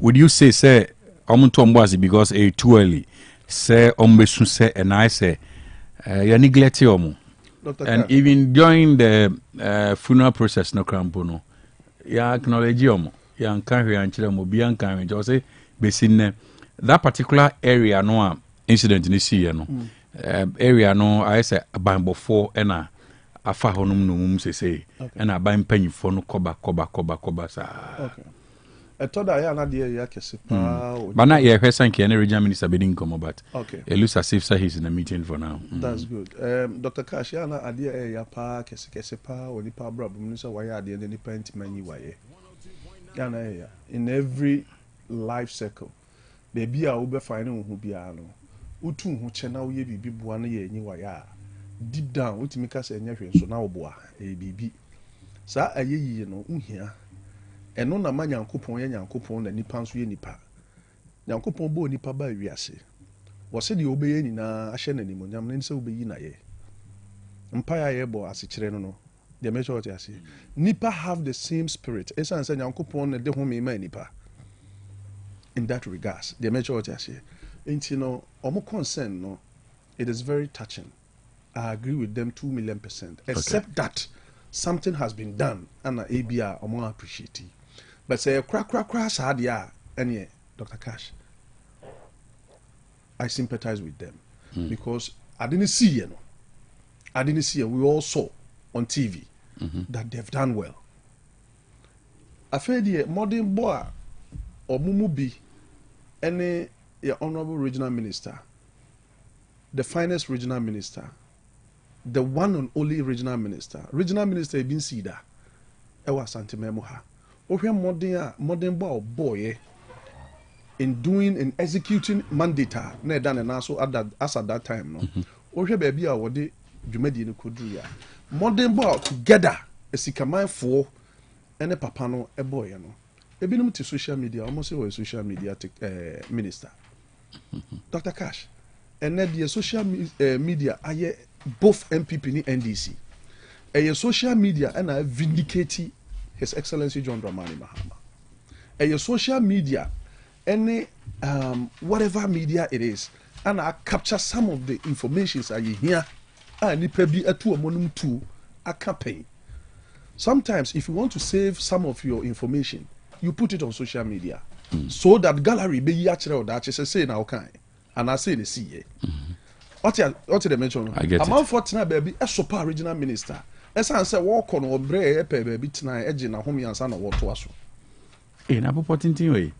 Would you say omuntu ombazi because too early say ombesu say and I say you neglect omo. And even during the funeral process no crampo no ya acknowledge omo ya nkan hwe anchire omo bia nkan hwe say besin that particular area no incident in this year no area no I say abambo 4 and afa honum no mum say and abam panyifo no koba sa okay I thought that na dey ya kese pa but na ye hwesan ke na regional minister bedin komo but okay it looks as if he's in a meeting for now. That's good. Dr. Cash ya na ade ya pa kese pa oni pa brabum no so why ade ni penti manyi waye ya na ya in every life cycle baby a wo be find wo hu bia no utu hu che na wo ye bibi boa no ye nyi waye deep down utimi ka se nya hwe so na wo boa bibi sa ayeyi no uhia eno na manyankopon ye nyankopon na nipa nso ye nipa nyankopon bo nipa ba wiase wo se de obeye nyina ahye na nimonyam ne se obeyi na ye Empire Ebo as a chireno. The measure what I see. Nipa have the same spirit. Esa and say Yankupon de home nipa. In that regards, the measure what I see. And you know, omo concern no, it is very touching. I agree with them 2,000,000%. Except that something has been done and ABR omo appreciate it. But say crash hard ya and yeah, Dr. Cash. I sympathize with them because I didn't see you know. I didn't see it. We all saw on TV that they've done well. I feel the modern boy or Mumubi, any honorable regional minister, the finest regional minister, the one and only regional minister Ibn Sida, Ewa Asante Memoha. Ohe modern boy in doing and executing mandate na done and also as at that time no. Ohe baby a wode dwumadi no kodru ya. Modern boy together esikaman for ene papa no boy no. Ebinom to social media almost say social media minister. Dr. Cash and the social media aye both MPP ni NDC. A social media and I vindicate His Excellency John Dramani Mahama. A social media, any whatever media it is, and I capture some of the informations I hear, and it be a two monum two a campaign. Sometimes, if you want to save some of your information, you put it on social media, so that gallery be actually that is say now kind, and I say the see. What did I mention? I get it. I'm unfortunate, baby, a super regional minister. As I said, walk on or bray a baby tonight, edging a home and son of what to us. In a potting way.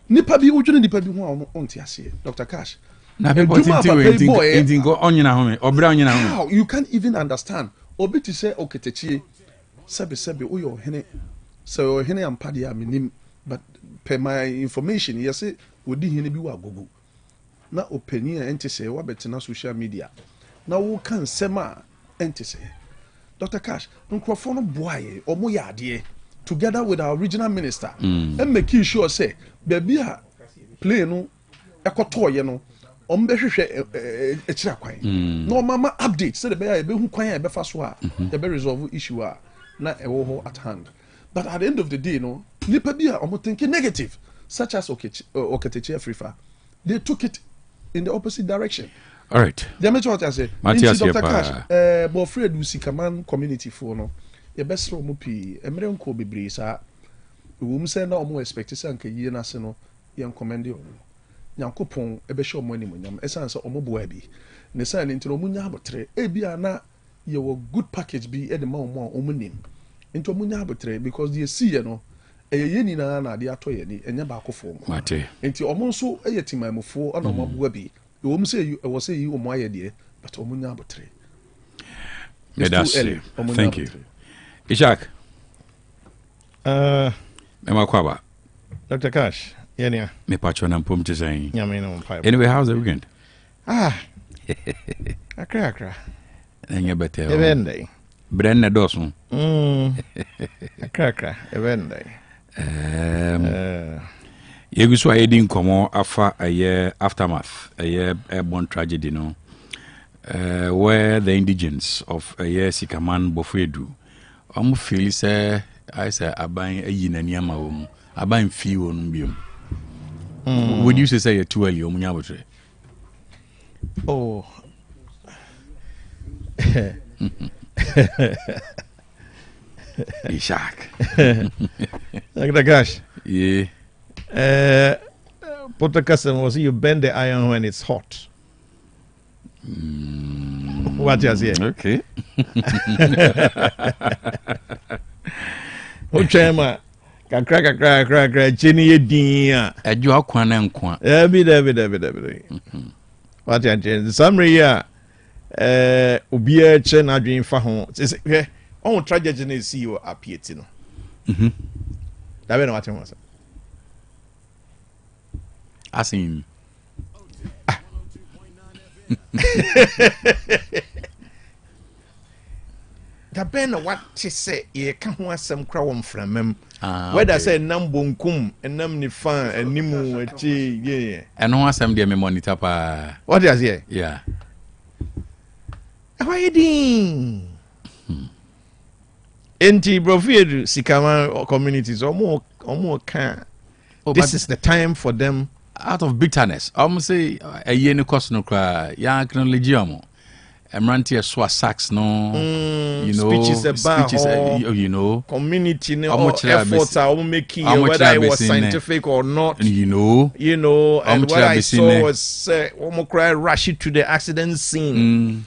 Nipa be usually nipa be one on Tiasi, Dr. Cash. Now, anything go on your home or brown your home. How you can't even understand. Obi to say, okay, Techi, Sebi, Uyo, Hene, so Hene and Paddy, I mean, but per my information, yes, would he be wa Google. Now, opinion and to say, what better social media. Now, who can sema and to say. Dr. Cash, Nkrofono boy or moyadie together with our regional minister and make sure say baby play no ekoto ye no ombehwehwe e kira kwan no mama update say the be hu kwan e be fa so a e be resolve issue a na e wo ho at hand. But at the end of the day no nipa bia omo think negative such as Oketechi Afrifa, they took it in the opposite direction. All right. The major what I say. Dr. Cash, but Fred Usikaman community for no. Your best room pi. Emre unko bebre sa. We say na omo expect say anke yie na se no. Yan commend you. Nyankopon ebe show mo anim nyam. Esan say omo boa bi. Ne say nti omo nya abotre. E bia na ye wo good package bi e de ma omo nim. Nti omo nya abotre because the see ye no. Ye ni na de ato ye ni enya ba akofo. Mate. Nti omo nso ye timamfo ana omo boa bi. You say you was say you my idea, but omunya abotre. Thank you. Ishak. Mema kwaba. Dr. Cash. Yeah. Me pacho na mpom tizai. Anyway, how's the weekend? Akra. Nanya bete. Evende. Brenne dosun. Akra. Evende. Yegusu ayedin komo afa aye aftermath aye airborne tragedy no where the indigents of aye Sikaman Bofedu feel say I say aban ayi nani ama wo aban fi wo no biom. Would you say too early omunya botre? Oh. Ishak. Like gosh. Yeah. Put the customer was you bend the iron when it's hot. What you say? Okay. O chema kakra chini edin eju akwan na nkwa. Ebi. What you say? Summary here obi a che na adwen fa ho. Say on tragedy na see you apieti no. Dabi na what you want. Asem. Daben what she say ye ka ho asem kra wo mframam. Whether say nam bonkum enam ni fan animu achi ye. Eno asem de me monitor pa. What is here? Yeah. why din enti brofiedu sikama communities omo can this is the time for them out of bitterness say a year no cost no cry ya acknowledge am Emranti so sax no speeches about community no efforts are making whether it was scientific or not and what I saw was almost cry rush to the accident scene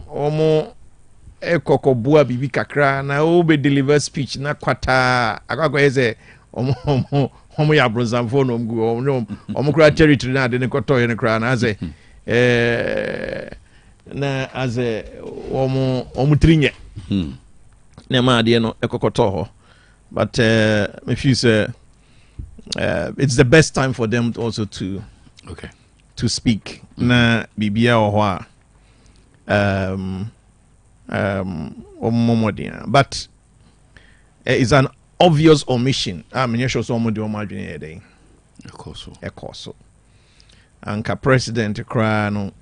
omo ekokobua bibi kakra na obe deliver speech na kwata akwa eze omo ya bronzamfo no mgu omo kra territory na de ne koto ne kra na ase na ase omo trinye na ma de no ekokoto ho but if you say it's the best time for them also to speak na bibia ho but it's an obvious omission. I mean, you someone do imagine a course. And ka president cry no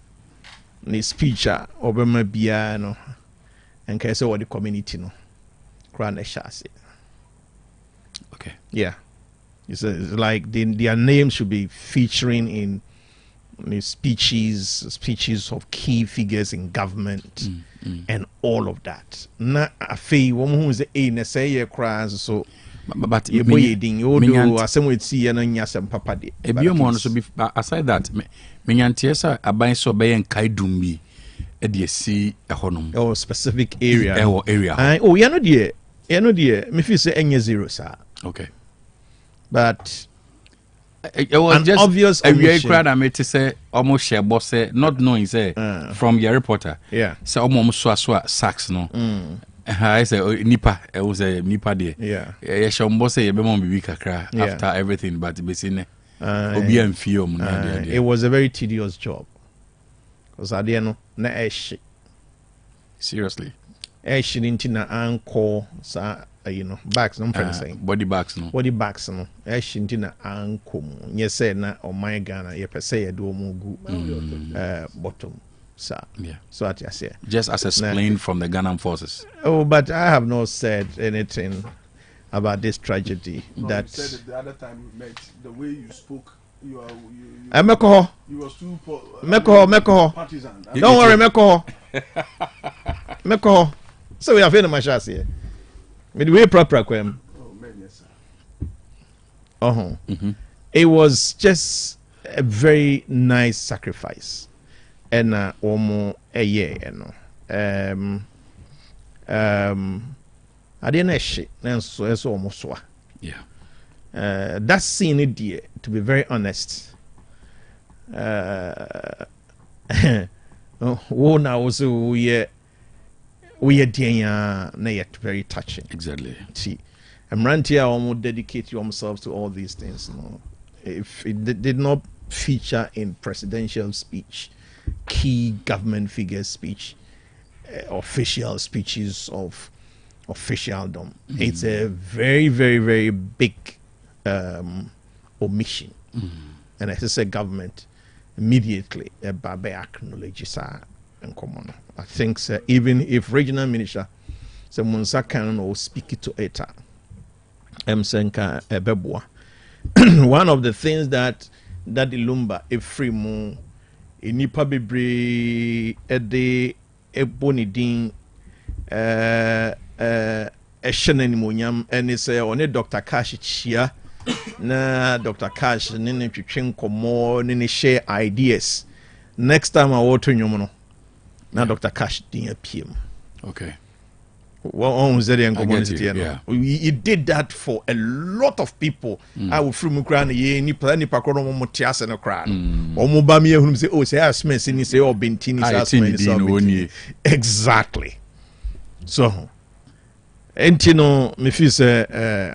ni speech Obama bia no and ka say what the community no cry na shase. Okay. Yeah. It's like their names should be featuring in speeches of key figures in government and all of that. Na afei woman who is a na say ye cries so but you boy din you do asem we see na nya sem papa de e bi mo no so be aside that me nyantie sa aban so be en kai dum bi e de si e honom or specific area area oh you know there me feel say enye zero sir. Okay, but it was an just obvious a very crowd I made to say almost share boss say not knowing say from your reporter say almost so sax no I say nipa it was a nipa there yeah shall boss say be mom bibi kakra after everything but be seen obi am film it was a very tedious job because at the end na eshi seriously eshi ntina anko sa bags no saying body bags no eshi ntina anko nye say na o my Ghana ye per say do mo gu bottom sir so at you say just as explained from the Ghana forces. Oh, but I have not said anything about this tragedy. That you said it the other time we met, the way you spoke, you was too partisan. Don't worry, Meko. So we have in my chassis here. Midway proper kwem. Oh man, yes sir. It was just a very nice sacrifice. And almost a year, I didn't shit, and so it's almost so. Yeah. That scene it dear, to be very honest. Oh now also we are dear yet very touching. Exactly. See, Amrantia almost dedicate themselves to all these things. No, if it did not feature in presidential speech, key government figures speech, official speeches of officialdom, it's a very, very, very big omission. And as I said, government immediately acknowledges and common. I think even if regional minister someone can or speak it to ETA, one of the things that the Lumba a free moon inipa bebre ede ebonidin ehene nimonyam ene se one Dr. Cash chia na Dr. Cash ne twetwe nkomo ne share ideas next time I want to no na Dr. Cash din apiem. Okay. Well, he did that for a lot of people. I will from Ukraine, any Motias and a crowd. Or Mobamia whom say, oh, say, I smell, and say, oh, Bentini, exactly. So, Entino, me feel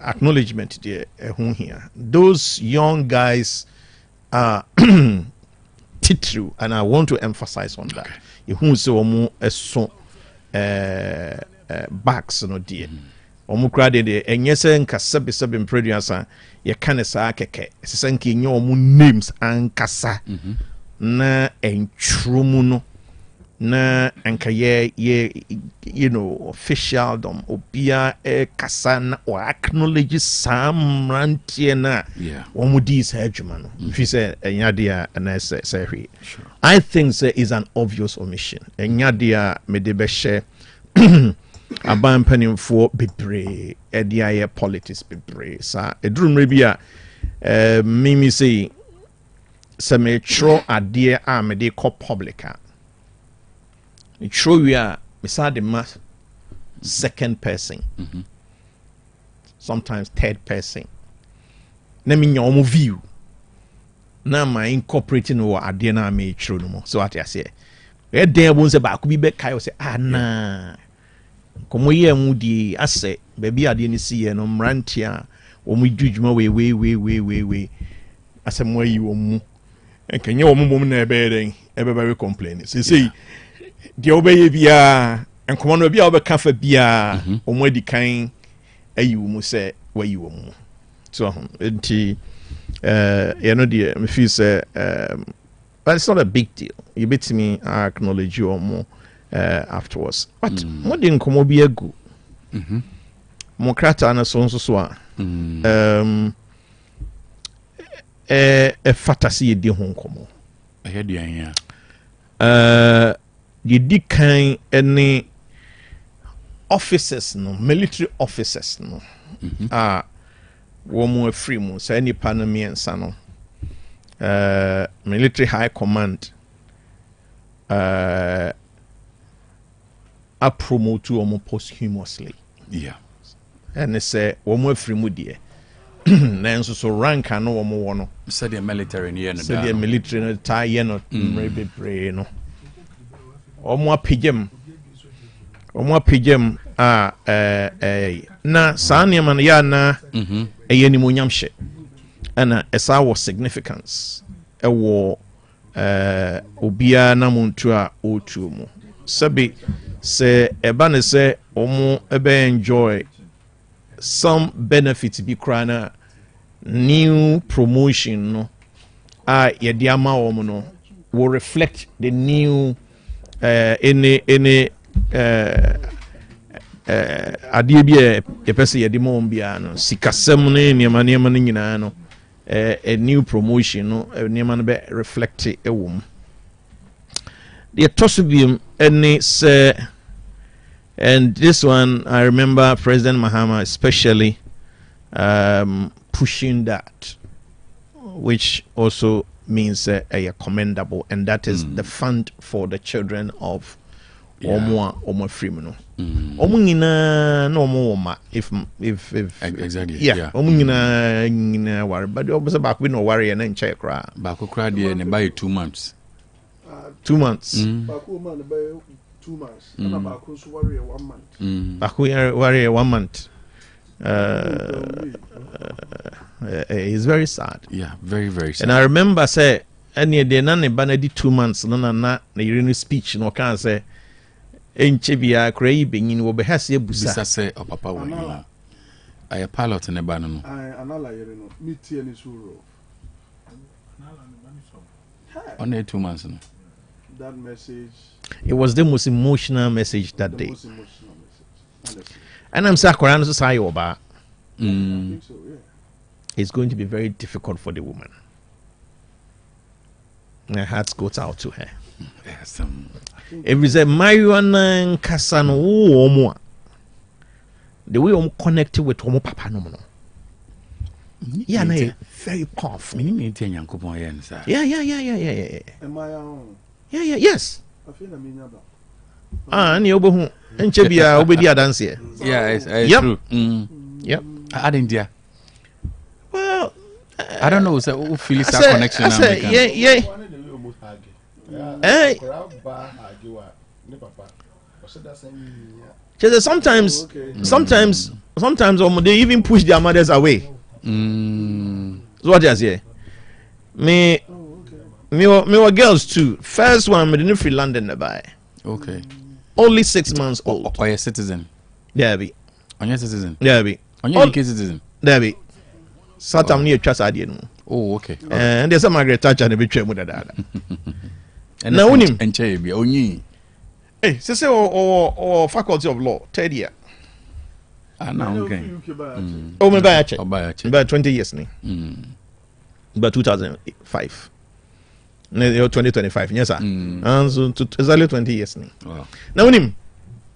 acknowledgement here. Those young guys are true, and I want to emphasize on that. Who say, so, backs no dear omu krade de enyese nkasa be producer ye kan saa keke sesanke nye omu names ankasa na entrumu no na anka ye you know officialdom obia kasa na o acknowledge some rantie na womudi is adwuma no if you say enyadia na say hwe I think say is an obvious omission enyadia me de be share aban panimfo bebre edia politics bebre sa edurumre bia mimi say me tro ade a me de call publica true we are beside the mass second person sometimes third person na me nyawo view na my incorporating wo ade na me true no so what I say e den bo nse ba ko bi be kai o say na komo ye mu di ase ba bi ade ni si ye no mrantia o mu dwudwuma we asem wa yi o mu enkenye o mu bom na ebe den ebe ba we complain say the obey bia and come on be our cafe bia o mo di kan ayi wo mu say wa yi wo mu so enti you know the me feel say but it's not a big deal you bet me I acknowledge you more afterwards but mo di nkomo bi agu mo krata na so a fatasi e di ho nkomo e di an the decan any officers no military officers no woman free mu say any panami and sano military high command a promote to posthumously and they say woman free mu die nanso so rank no woman no say the military no say the military no tie no maybe pray no omo apigem na sane man ya na eyeni monyam hye ana esa was significance ewo obia na muntu a otuo mu sabi se eba ne se omo ebe enjoy some benefits bi krana new promotion no ye dia ma omo no will reflect the new any adie bi e pese ye de mom bia no sikasem ne niema no nyina no a new promotion no niema no be reflect e wom the tosubium any say and this one I remember President Mahama especially pushing that, which also means commendable, and that is the fund for the children of Omo Freeman. Omo ngina no omo if exactly omo ngina worry, but obviously back we no worry and then check ra. Back cry there and buy 2 months. 2 months. Back man buy 2 months. And back so worry 1 month. Back worry 1 month. It's very sad. Yeah, very, very sad. And I remember say any day na ne banadi 2 months na you speech no can say enche bia krai benyin wo be hase busa. Busa say o papa wo yi. I pilot ne ba no. I anala yere no metie ni suro. On 2 months no. That message. It was the most emotional message that day. Most emotional message. And I'm saying Quran so say oba. I think so, yeah. It's going to be very difficult for the woman. My heart goes out to her. Yes, if we say marijuana kasano omo, the way I'm connected with omo papa no. Yeah, no, very powerful. Yeah. Am I Yeah, yes. I feel I'm and you obo enche bia obedi adanse. Yeah, it's true. Yep. I didn't hear. Well, I don't know who feels that connection now. Yeah. Hey. Sometimes they even push their mothers away. So what I say? Me were girls too. First one, me didn't feel London nearby. Okay. Only 6 months old. Or a citizen. Dabi. On your citizen. Dabi. On your UK citizen. Dabi. Satam near trust idea. Oh, okay. And there's a Margaret Thatcher and a bit with that. And now unim. And Chay be only. Hey, say or faculty of law, third year. No, okay. Oh, me buy a check. About 20 years ni. About 2005. 2025, yes sir. And so exactly 20 years ni. Wow. Now when him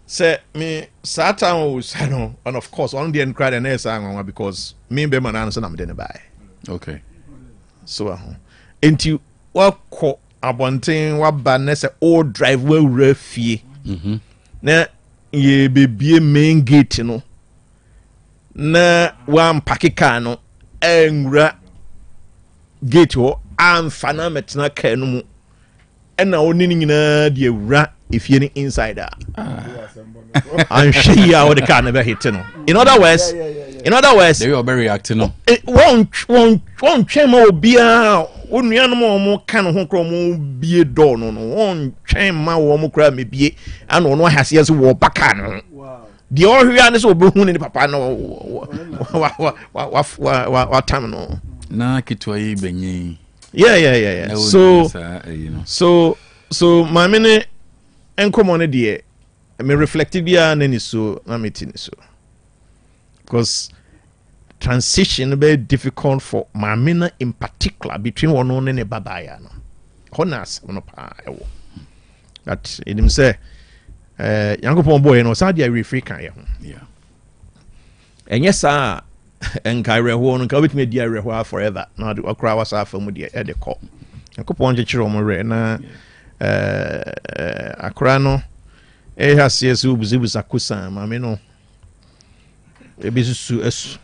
say me Satan was and of course on the end cried and answer because me and Bema answer am den buy. Okay. So enti what call abonten wa ba na say old drive we refie. Na ye bebie main gate no. Na wa mpake car no enwura gate ho amfa na metena car no mu ena oni nyina de ewura efie ni inside and she ya the car never hit no. In other words they were very reacting no. One twema obia onua no mo ka no ho kro mo bie do no one twema wo mo kra me bie ana ono ahase so wo baka no. The orhia ne so obehu ne papa no wa tam no na kitwa yi benyi. Yeah. So my mene enkomo ne de me reflective bia na ni so na meeting so because transition be difficult for my mena in particular between one on and a babaya no honors no pa ewo that it him say yankopon boy no sa dia refree kan ye ho yeah and yes sir en kai reho no ka betime dia reho forever na de okra wasa fa mu dia e de ko yankopon je kire mo re na akra no e hase su buzibuza kusa ma me no e bisu esu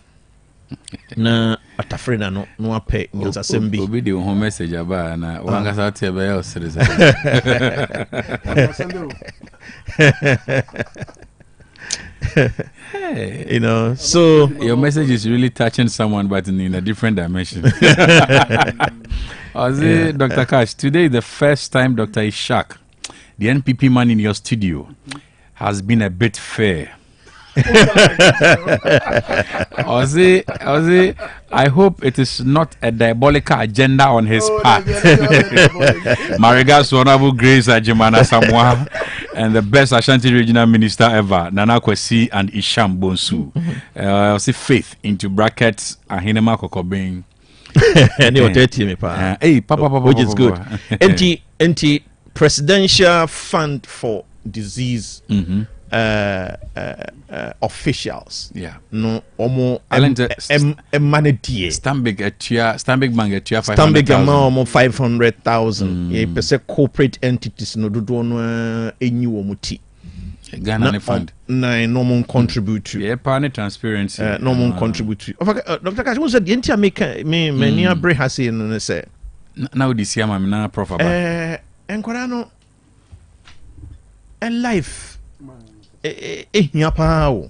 na atafrina no apɛ nyansasɛm bi obi de ho message aba na wangasa te be ya osiriza you know, so your message is really touching someone but in a different dimension. Dr. Cash, today is the first time Dr. Ishak, the NPP man in your studio, has been a bit fair. Ozzy, I hope it is not a diabolical agenda on his part. My regards to Honorable Grace Ajimana Samoa and the best Ashanti regional minister ever, Nana Kwesi and Isham Bonsu. Ozzy faith into brackets Ahinema Kokobing. Hey, Papa, which is good. Anti presidential fund for disease. Officials, yeah, no, omo manadie. Stambig Bank at 500,000. Ye pese corporate entities no do no enyi omuti. Ghana fund. Na no contribute to. Yeah, partner transparency. No contribute to. Dr. Kash, was that the entire make me many abre has in say. Now this year I'm na prof about. Enkorano and life. Nyapao.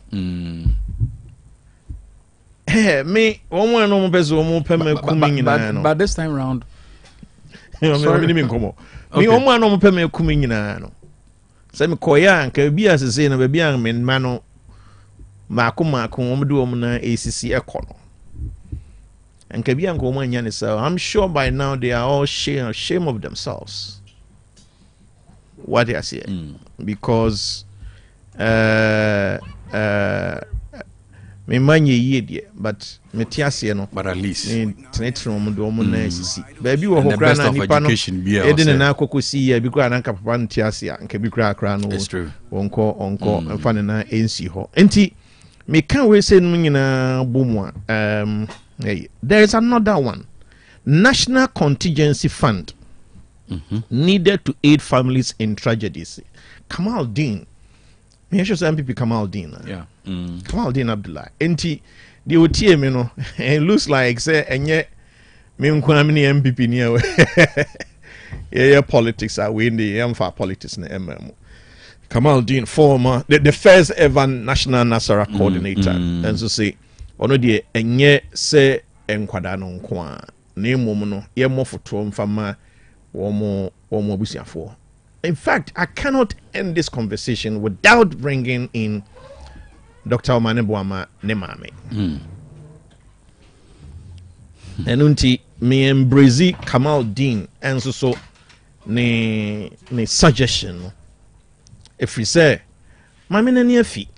Me one no bezo mo peme kumi nyina no. But this time round. Me nkomo. Me one no peme kumi nyina no. Se me koya nka bi asese na ba bi an me ma no maako mo de wo na ACC ekono. Nka bi an ko mo anya ne so I'm sure by now they are all shame of themselves. What they are saying because me manye yie but me tiase no but at least me tenetro mo do mo na sisi ba bi wo hokra na nipa no edin na akokosi ya bi kra na nka papa ntiase ya nka bi kra no onko mfa ne na ensi ho enti me kan we say no nyina bomu there is another one, National Contingency Fund, needed to aid families in tragedies. Kamal Dean, me should say MPP Kamal Dean. Yeah. Kamal Dean Abdullah. Enti the OTM, you know, it looks like say and yet me mkwamini MPP near yeah politics are we in the for politics in MM. Kamal Dean, former the first ever national Nasara coordinator, and so say ono de enye se enkwada no nko a na emom no ye mofoto mfama wo abusiafo. In fact, I cannot end this conversation without bringing in Dr. Omane Boama Nemame. Enunti me embrace Kamal Dean and so ne suggestion If we say, my near fee,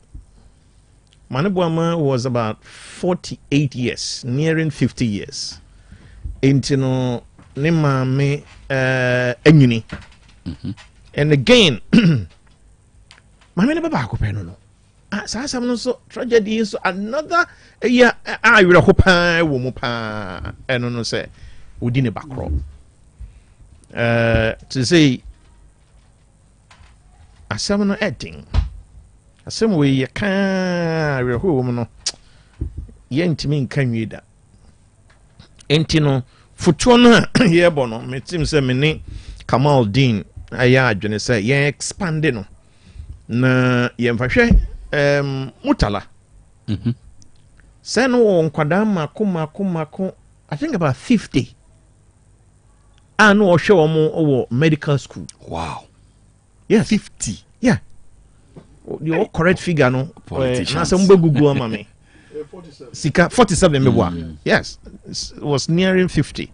Manabuama was about 48 years, nearing 50 years. Intino Nima me Enyuni. And again, my never back up. No. Some so tragedy is another year. I will hope I will mopa and no say within a back row. To say Asem no editing. Asem we you can woman no yentimi nkan wi da. Enti no futuo no ye bo no metim se me ne Kamal Dean aya adwene se ye expand no na ye mfahwe mutala. Say no nkwada mako I think about 50. And no show mo medical school. Wow. Yeah, 50. Yeah. The correct figure no. Na some Google mama. 47 me yes, it was nearing 50.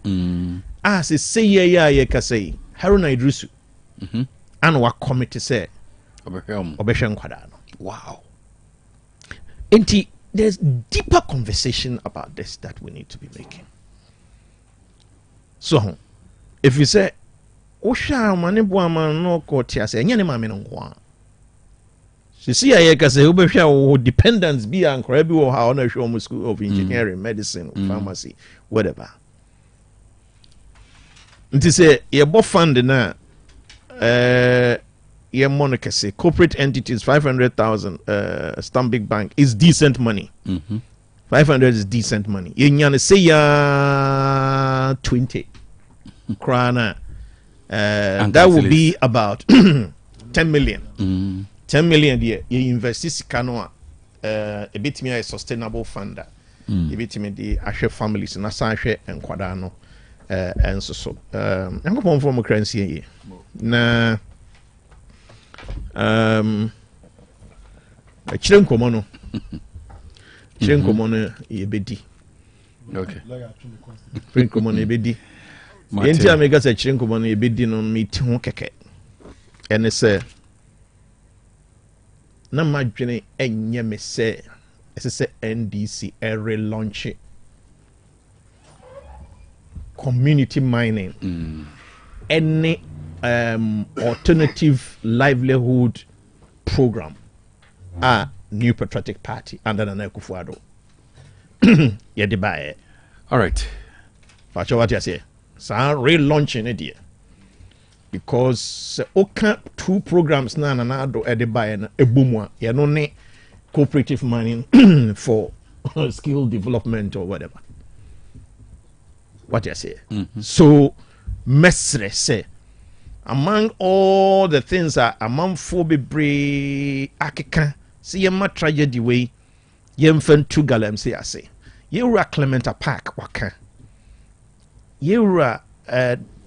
As it say yeah ka say Haruna Idrisu. And what committee say obehwe nkwada no. Wow. Enti there's deeper conversation about this that we need to be making. So if you say Osha mane boama no ko tiase enye ne mame no nko see I can say obehwa dependence be ankora bi wo ha on hwe school of engineering, medicine, pharmacy, whatever. Nti say ye bo fund na ye monarchy say corporate entities 500,000 Stanbic Bank is decent money. 500 is decent money. Ye nyane say ya 20 krana that would be about 10 million. 10 million there you invest this canoa a bit me a sustainable funder a bit me the ashe families na sanhwe enkwada no enso so yankopon from currency here na a chiren komo no ye bedi okay chiren komo no ye bedi yenti amega se chiren komo no ye bedi no meet ho keke ene se na madwene enye me se ese NDC relaunch community mining any alternative livelihood program New Patriotic Party under the Nekufuado. Yeah, the buy. All right. Facho what you say? So relaunching it because okay, 2 programs na do e de buy na ebumwa ya no ne cooperative mining for skill development or whatever. What you say? So mesre say among all the things that among for bebre akeka see yema tragedy way yemfen 2 galem say ase yewura Clementa Park waka yewura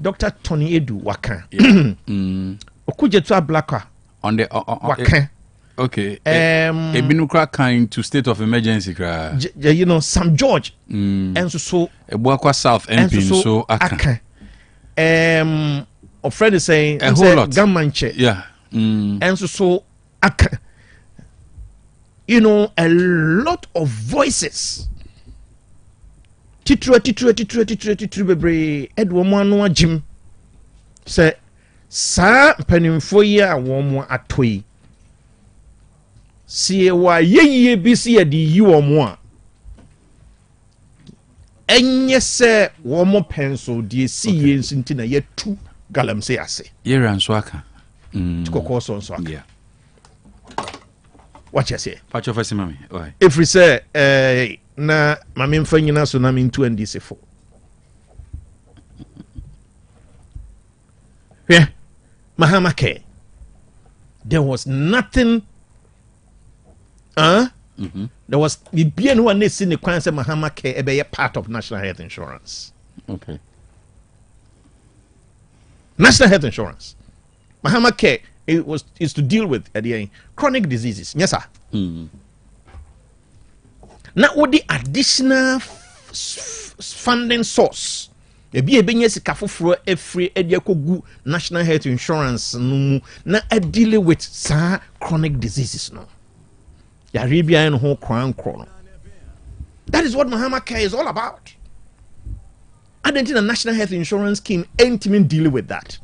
Dr. Tony Edu waka okujetua Blacka on the waka okay ebinukra kind to state of emergency kra you know Sam George and so Ebuakwa South MP so aka a friend is saying a whole lot Gamanche yeah and so aka you know a lot of voices titru bebre edwo mo anu agim se sa panimfo yi a wo mo atoi sie wa yeye bi se yedi yi wo mo a enye se wo mo penso die si ye nsinti na yetu galamse ase yera nso aka tikoko so nso aka yeah what you say patch of mami why if we say na mami mfa nyina so na me ntu NDC for yeah Mahama Care there was nothing there was the bien one is in the kwan say Mahama Care be a part of National Health Insurance. Okay. National Health Insurance Mahama Care is to deal with chronic diseases. Yes, sir. Now, with the additional funding source, ebi ebenye sika foforo efre edi akogu national health insurance no mu na deal with sa chronic diseases no yare bia no ho kran no. That is what Mahama Care is all about. I don't think the national health insurance scheme ain't even dealing with that.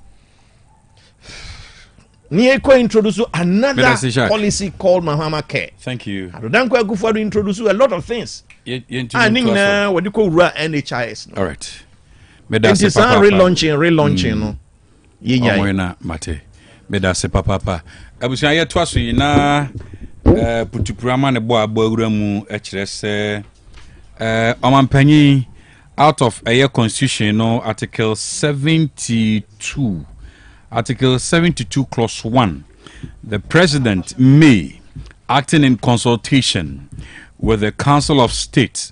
Nieko introduce another policy called Mahama Care. Thank you. Adodanko Akufo-Addo introduce a lot of things. Nina what you call NHIS. All right. It is relaunching no. Omoina mate. Medase papa. Abusia ye twaso yina putuprama ne bo abawura mu ekire se Omampanyi out of a constitution no article 72 clause 1 the president may acting in consultation with the council of state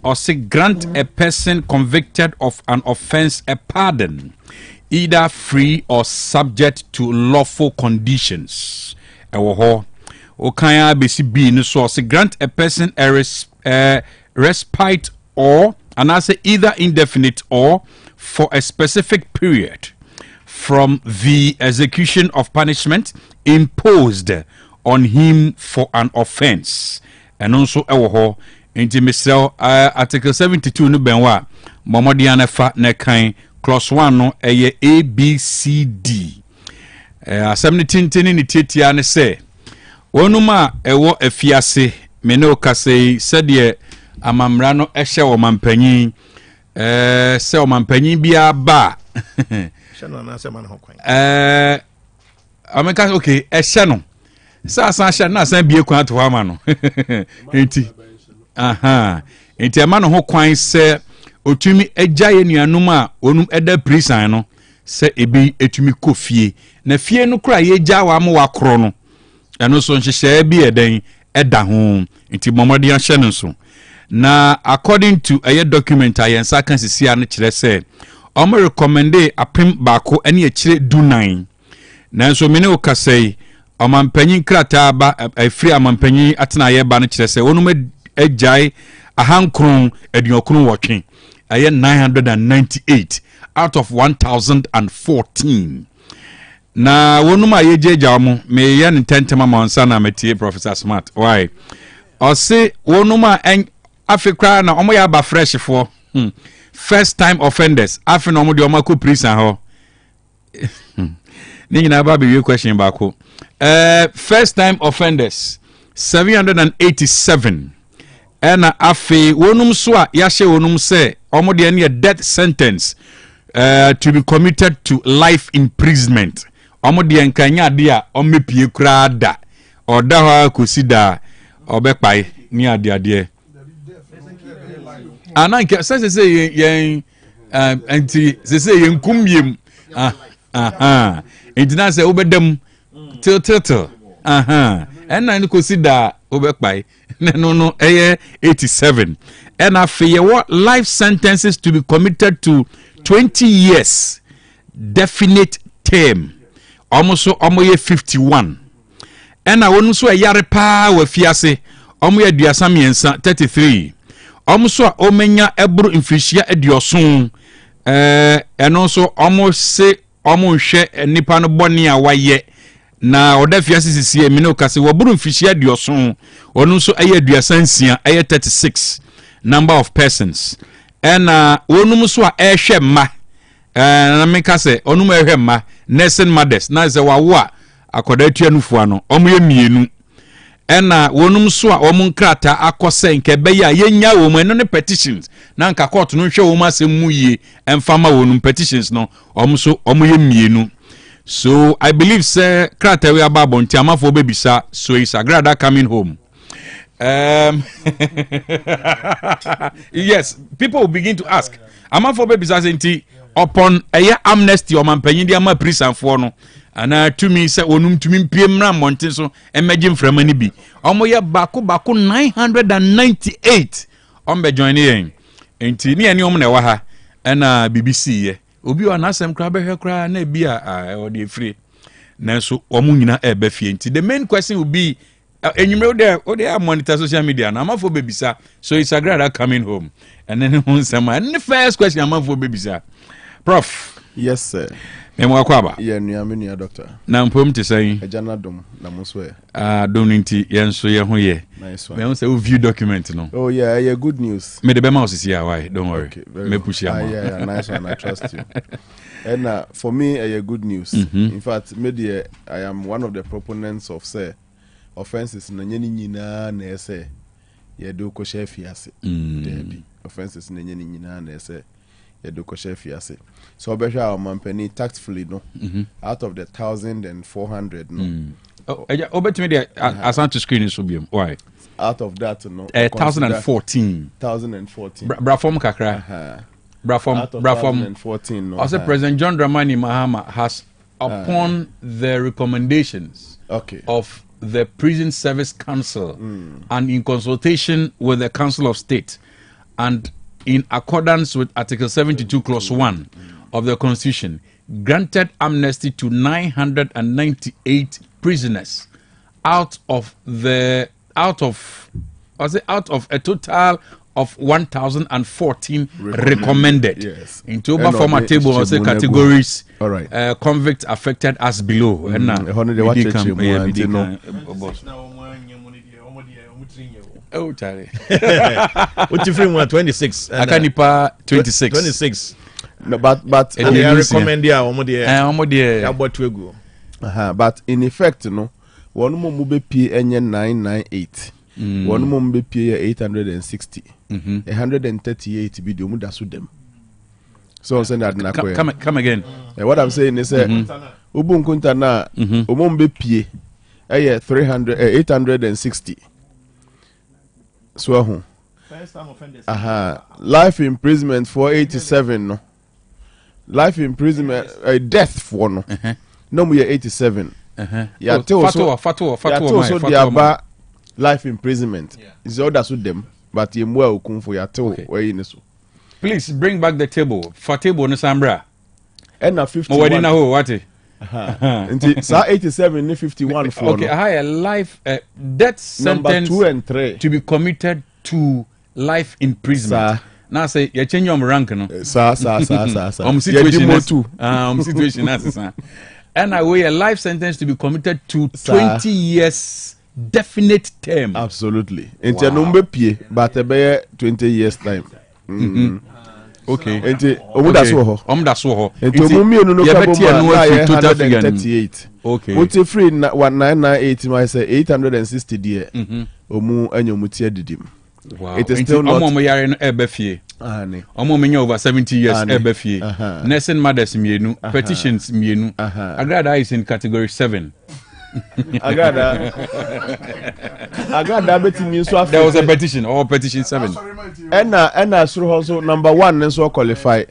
or say grant a person convicted of an offense a pardon either free or subject to lawful conditions okanya besi b no so say grant a person a respite or and I say either indefinite or for a specific period from the execution of punishment imposed on him for an offense. And also into Mr. Article 72 no benwa Momodiana fa ne kan clause 1 no A B C D. Asem ne tintin ni titia ne say onuma ewo afiase mene okasei sede amamra no ehye wo mampanyin se wo mampanyin bia ba shano na se man ho kwan ameka okay ehye no sa san hye na san bie kwan to ama no enti enti ama no ho kwan se otumi agyaye nuanum a onum eda prison no se ebi etumi kofie na fie no kura ye gya wa mo wakro no eno so nhyehyɛ bi eden eda ho nti momodi ahye no so na according to a document ayensa kan sisia no kire se omo recommende apem baako ene akire dunan nanso mene okasei omampanyin krata ba afri amampanyin atena ye ba no kire se wonum agyae ahankron aduokron wotwe aye 998 out of 1014 na wonum ayejeja mo me ye ntentema monsa na metie Professor Smart why o se wonum Africa na omo ya ba fresh for first time offenders afi na omo de omo ko prison ho ni nyina ba be question ba ko first time offenders 787 ena afi wonum so a ya hye wonum se omo de na death sentence to be committed to life imprisonment omo de nkanya de a omepie kura da oda ho akosida obekpai ni ade ananke say yen anti say yen kumyem entina say obedam til and na consider obekpai no 87 and after what life sentences to be committed to 20 years definite term almost 51 and I wonu so yare pa wa fiase omo ya duasa miensa 33 omuso omenya eburu infishia edioson eno so omo se omo hwe nipa no bone a waye na odafia sisi emine okase woburu infishia edioson onu so aye aduasansia aye 36 number of persons ena onum so a ehwe ma na meka se onum ehwe ma nursing mothers na ze wawo a akoda tuanufu ano omo ye mienu ena wonum so a omun krata akose nke be ya yenya wo mu eno ne petitions na nka court no hwe wo mu asem mu yie emfama wonum petitions no omso omoye mienu so I believe say krata we ababo nti amafo bebisa so is agrada coming home yes people will begin to ask amafo bebisa nti upon eye amnesty omampanyin dia ma prison for no ana tumi se onum tumi mpiem na monten so emerging from ani bi omoye bako 998 ombe join yen enti ni eni om na wa ha na BBC ye obi wa na asem kra behwe kra na bia o de free na so omu nyina ebe fie enti the main question will be And you know they monitor social media. And I'm for baby sir. So it's a grad coming home. And then and the first question I'm for baby sir. Prof. Yes, sir. Yeah, Niamini doctor. Now I'm to say Janadom, Namuswe. Don't need yen so ye ho ye. Nice one. Me say view document no. Oh yeah, good news. Me the be mouse is here, why? Don't worry. Okay, me push ya. Yeah, nice one. I trust you. And for me, good news. In fact, I am one of the proponents of say offenses na nyeni nyina na ese ye do ko chef yase. Dabi. Offenses na nyeni nyina na ese ye do ko chef yase. So obesha our company tactfully no. Out of the 1,400 no. Obetime dey Asante screen is obiam. Why? Out of that no. 1014. 1014. Brafom kakra. Brafom 2014 no. Also President John Dramani Mahama has upon the recommendations of the Prison Service Council and in consultation with the Council of State and in accordance with Article 72 Clause 1 of the Constitution, granted amnesty to 998 prisoners out of a total of 1,014 recommended. Yes. Into over former table also categories. All right. Convict affected as below. Oh, Charlie. What you frame 26? Akanipa 26. 26. No, but they recommend but in effect, no, one more be pay 998. One more be pay 860. 138 be the muda su them. So I'm saying that come again. What I'm saying is Ubun Kuntana umumbe pay 860. So first time offenders. Life imprisonment for 87 no. Life imprisonment death for no. No we 87. Yeah, fatwa so the life imprisonment. Is all that with them. But you more kun for your toe where you so. Please bring back the table. For table no sambra. And na 51. What? Until 87 ni 51 for. Okay, I have a life death sentence number 2 and 3 to be committed to life imprisonment. Now say you change your rank no. Sir. Situation as and I weigh a life sentence to be committed to 20 years definite term. Absolutely. Until number pie but be 20 years time. Okay. Enti omudaso ho. Omudaso ho. Enti omumi enu no ka total figure 38. Okay. What free 1998 my say 860 there. Omu anyomuti adidim. Wow. It is still not omo yare no ebe fie. Omo menya over 70 years ebe fie. Nursing mothers mienu, petitions mienu. Agrada is in category 7. Agrada betimi so after there was a petition or petition 7. And through also number 1 and so qualify.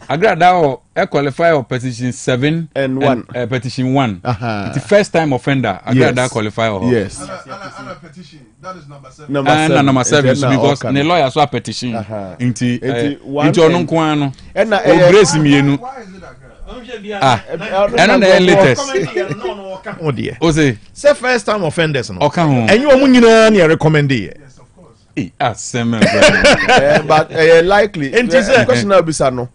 Agrada or qualify or petition 7 and 1 petition 1. The first time offender Agrada qualify or yes. And a petition that is number 7. Number 7 because the lawyer so petition into onunko ano and grace mienu. And the latest. Oh dear. Say first time offenders no. And you omu nyina na recommend it. Yes, of course. Asem. But likely question now bisa no.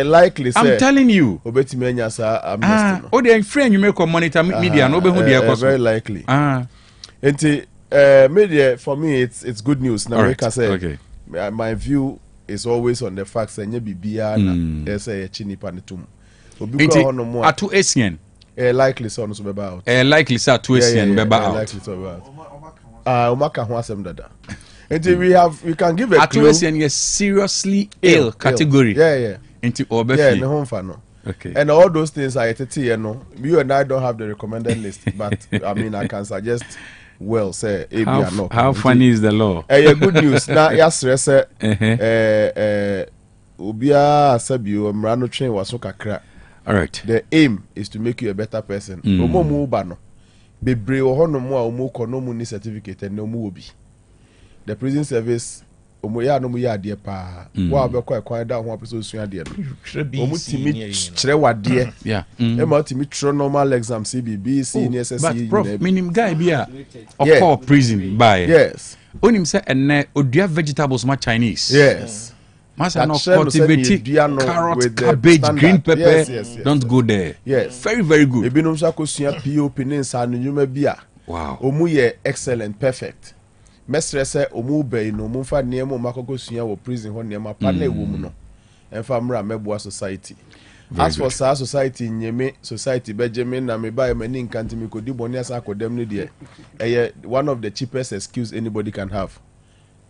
Likely say I'm telling you. Obetimi anya sa amnesty. Oh the friend you make monitor media no be who dey cause. Very likely. Enti media for me it's good news na make say. Okay. My view is always on the fact say nya bibia na say chinipa ne tum. Atu Asian. Likely so no so beba out. Likely so atu Asian beba out. Likely so beba out. Umaka ho asem dada. Until we can give a clue. Atu Asian is seriously ill category. Yeah. Into obefi. Yeah, no home for no. Okay. And all those things are you know. You and I don't have the recommended list, but I mean I can suggest well say how funny is the law? Good news. Now yes say Ubia Sabio Mrano train was so kakra. All right. The aim is to make you a better person. Omo mu ba no. Bebre wo hono mu a omo ko no mu ni certificate and no mu obi. The prison service omoya no moya ade pa wa obekọ ekwan da ho apeso sua ade no omutimi kyerɛ wade e ma timi tro normal exam CBB CNSS but prof minim guy bi a call prison by yes onim say enne odua vegetables ma Chinese yes masa no cultivate carrot cabbage green pepper don't go there yes very very good ebinom so akosua POP ne nsa no nyuma bi a wow omu ye excellent perfect mesre se omu bei no omu fa nemo makokosua wo prison ho nemo pa na ewo mu no emfa mra meboa society as for sa society nyeme society bejeme na me buy many nkanti me kodi boni asa akodem ne de one of the cheapest excuse anybody can have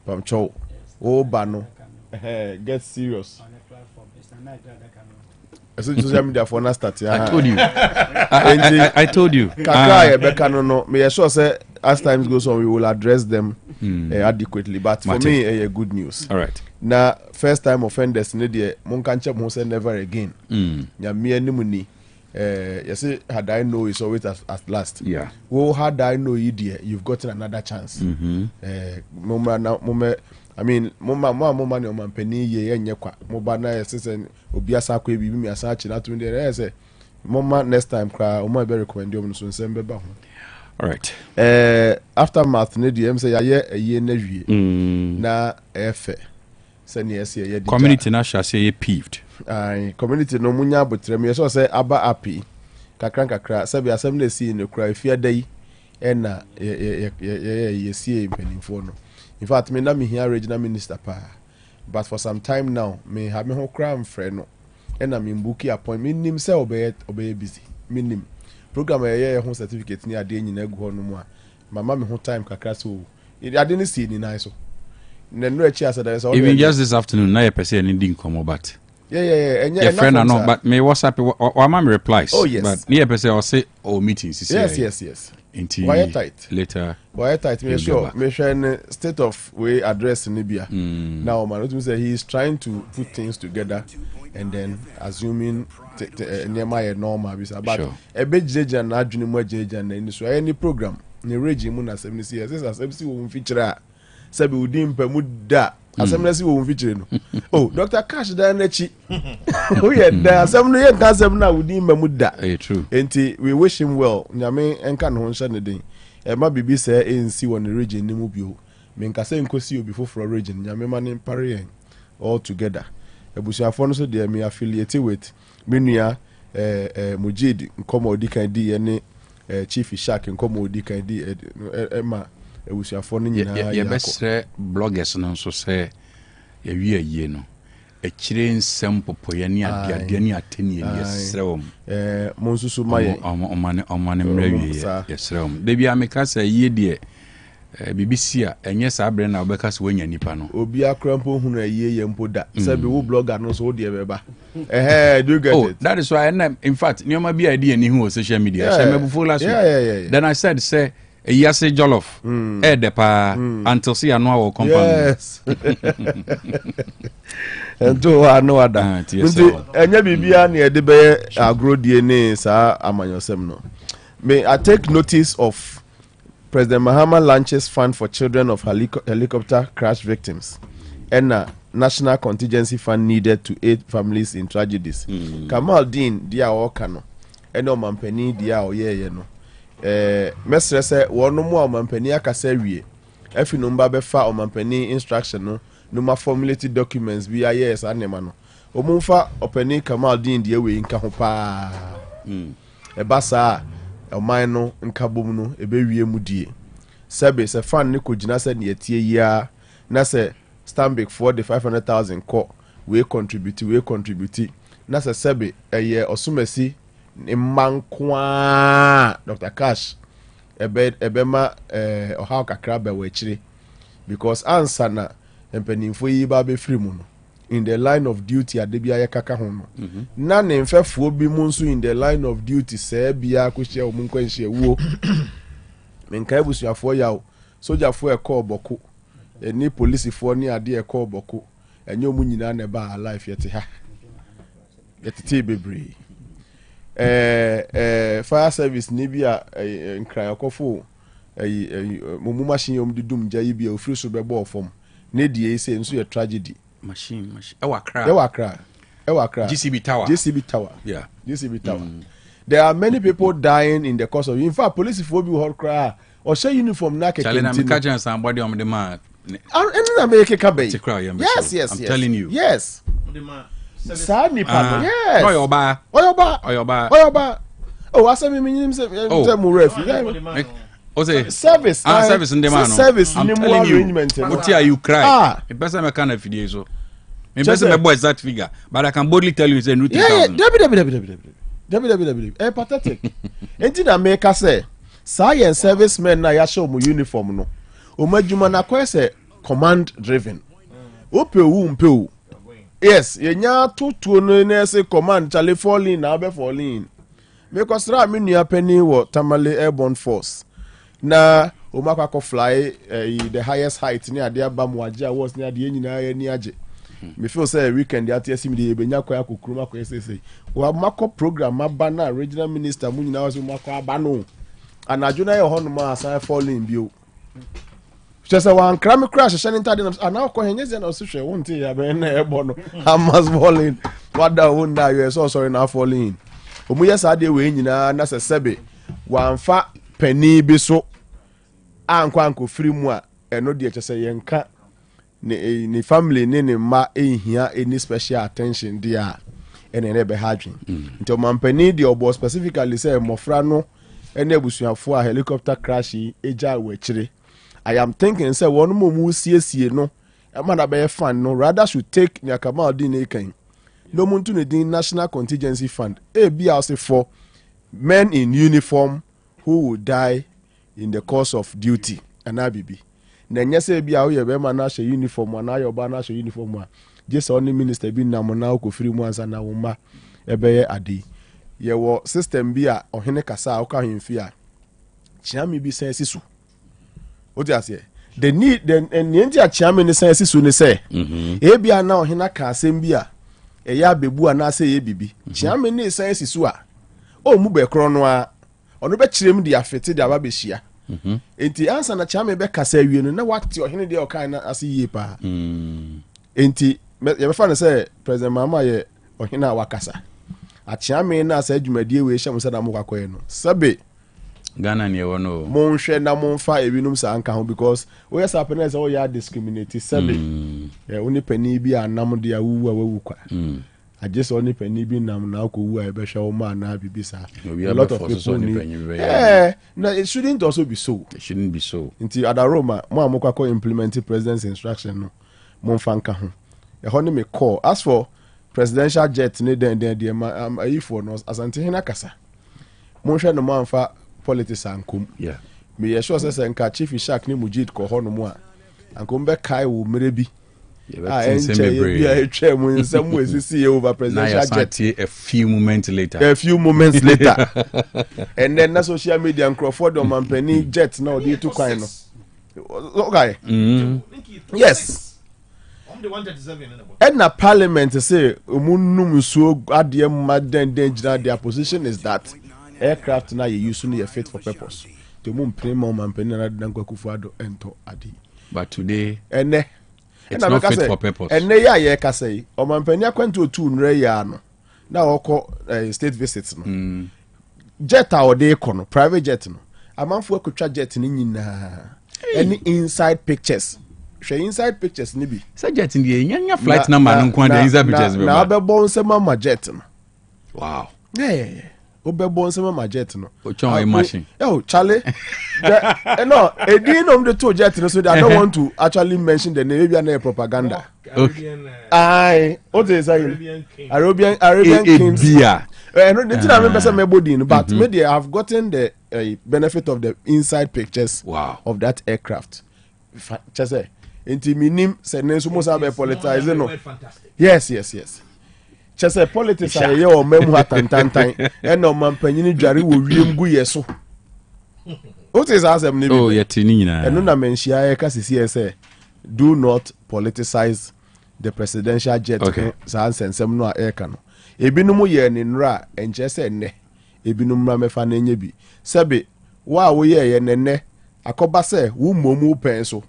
pamcho o ba no get serious social media for na start I told you I told you kaka beka no me sure say as times goes on we will address them adequately but for me good news all right na first time offenders ne de mon kan che mo say never again nya me animu ni yes had I know is always at last yeah wo had I know you dear you've gotten another chance I mean mama ne o mampani ye enye kwa mo ba na yesese obi asa kwa bibi mi asa achi na to dey say mama next time kra o ma be recommend you so nsem be ba ho all right aftermath ne di em say ye na wie na efe say ne ese ye community na sha say ye peeved community no munya botrem ye so say aba happy kakra sabi asem na si ne kra afia dai na ye see penifo no. In fact, me na me here regional minister pa. But for some time now, me have me ho cram friend no. And I'm in bookie appointment. Me nim say obey busy. Me nim. Program ho certificate ni ade nyina gu ho no mu a. Mama me ho time kakra so. I didn't see ni nice so. No echi as there is even just this afternoon na your person ni din komo but. Yeah. Your friend I know but me WhatsApp or mama replies. Oh yes. But near person or say meetings. Yes. Wire tight later me sure me share state of way address in Libya now man what say he is trying to put things together and then assuming near normal but a bit jeja na adwene mu jeja na ni so any program ni regime mu na 70 years SMC wo feature sabi udin pa mu da SMC wo feature no oh Dr. Cash da na chi oh yeah da asem no ye da asem na udin pa mu da true enti we wish him well nyame enka no honsha ne den e ma bibi say ANC won the region ni mu bio me nka say nkosi obi for region nyame ma ne pare en all together ebusuafo no so de me affiliate with menua Mujid nkomo odikan di ne Chief Ishak nkomo odikan di ma ebusuafo no nyina ya besre bloggers no so say ya wie no ekire nsem popoye ni ade ni ateni yesrewom monsusu maye omane mrawie yesrewom de bia meka say ye de BBC a enye sa abre na obeka so wanya nipa no obi akrampo hunu aye ye mpoda sabi wo blogger no so wo de beba do you get it that is why in fact nyoma bi ide ni hu social media share mebufu last week then I said say yase jollof de pa until see no our compound yes ento ano ada nti enya bibia na e de be agro DNA sa amanyosem no may I take notice of President Mahama launches fund for children of helicopter crash victims and a national contingency fund needed to aid families in tragedies. Kamal Dean dia okano eno mampani dia oyeye no mesre se wono mu mampani akasa wie afi no mba be fa mampani instruction no no ma formulated documents bi yes anema no omumfa opani Kamal Dean dia we nka ho pa basa oman no nkabom no ebewie mudie sebe se fan ne kogina se ne etie yia na se Stanbic for the 500,000 ko we contribute na se sebe eye osumasi mmankwa Dr. Cash ebe ma oha kakra be we chire because answer na empanimfo yi ba be free mu no in the line of duty adebia ye kaka ho no na ne mfefuo bi mu nso in the line of duty se bia ko hye o mu nkwanhye wuo menka ebusuafo yawo sojafo e call boko eni policefo ni ade e call boko enye omu nyina na ba life yete ha yete bebre fire service ni bia nkran yakofo mumu machine yom didum gya yi bia ofiri so bebo ofom ne die say nso a tragedy machine ewa kra GCB tower yeah GCB tower there are many people dying in the course of in fact police for be hot cry or share uniform na ke continue I'm catching somebody on the man na make kabe yes I'm telling you yes Sani pa yes oyoba oh Asem me nim say mu ref o say service service in the man service I'm telling you what are you cry the person me can fidie so me person me boy exact figure but I can boldly tell you say no 3000 Dabi pathetic enti na make say science servicemen na ya show mu uniform no o madwuma na kwa say command driven opewu yes yenya tutuo no na say command chale falling na be falling because ra me nua pani wo Tamale Airborne Force na o makwa fly the highest height ni ade abam waje awards ni ade nyina ya ni age me feel say weekend ya tia sim de ebenya kwa akokuru makwa say wa makwa program aba na regional minister mu nyina was makwa aba no anajo na ye hono ma aside falling bio just one cram crash shining tadi na na ko henyeze na osuhwe wonte ya be na ebo no hamas falling wada wonda you so sorry na falling omu yesa de we nyina na sesebe wamfa pani bi so anko firi mu a eno de chese yenka ni family ni ma ehia any special attention dia ene be hadwin nti omampani de obo specifically say mofra no ene busuafo a helicopter crash eja wechire I am thinking say one mu siesie no e na be fan no rather should take nyakama din ekan no muntu ne din national contingency fund bia say for men in uniform who will die in the course of duty anabibi na nyese bia wo ye be ma na hye uniform na ayoba na hye uniform a just only minister bi na mo na okofiri mu ansa na wo ma ebeye ade ye wo system bi a ohene kasa a oka hemfi a chiami bi sense su oti ase the need the nti a chiami ne sense su ne se e bia na ohena ka asem bi a eya bebu ana se ye bibi chiami ne sense su a o mu be kro no a ono be kirem di afete di aba be hia enti ansa na chiami be kasa wie no na wati ohene de okan na ase yie pa enti ye be fa ne se president mama ye ohena wakasa achiame na asa adwumadie we hye mo sada mo kwakoye no sabe Ghana ne wono mo nhwe na mo mfa ewinum sa anka ho because we yes happen say we ya discriminate sabe oni pani bi anam de awu awu kwa I just only penny bi nam na ko wu a be hwe o ma na bibisa a lot of people no it shouldn't also be so nti adaroma mo amokwa implement president's instruction no mo mfa nka ho e ho ne me call as for presidential jet ne den ma ayifo no asante hina kasa mo hwe no mo amfa politics ankum me ye sure say nka chief shark ni mujid ko ho no mo a ankum be kai wo merebi bi a etwa mu nsam wesisi over presidential jet a few moments later and then na social media Crawford o mampani jet na odi to kwan no okay yes and na parliament say omunum so adie maden danger their position is that aircraft na you use no fit for purpose to mum prema mampani na dan kwakufuado ento adi but today it's not fit for purpose and ya ka say o mampani akwanto otu nre ya no na okọ state visits no jet a ode kono private jet no amanfo akotwa jet ni nyina any inside pictures inside pictures ni bi jet ndi nyanya flight number no kwa the inside pictures be na abebo nsema ma jet no wow obebo nsema ma jet no ochon machine Charlie no edinom the two jet no so I don't want to actually mention the name maybe na propaganda what is Arabian Kings no the thing I remember say mebodin but maybe I have gotten the benefit of the inside pictures of that aircraft just say inti minim se nenso mo sabe politize no yes just say politics aye o memu atantantan e no mampanyini dware wo wiem gu yeso what is Asem ni oh yeti ni nyina eno na menhia e ka sisi say do not politicize the presidential jet sa sensem no a e ka no ebinum ye ni nra enche se nne ebinum ra mefa na enye bi sebe wa wo ye nenne akoba se wo momu pen so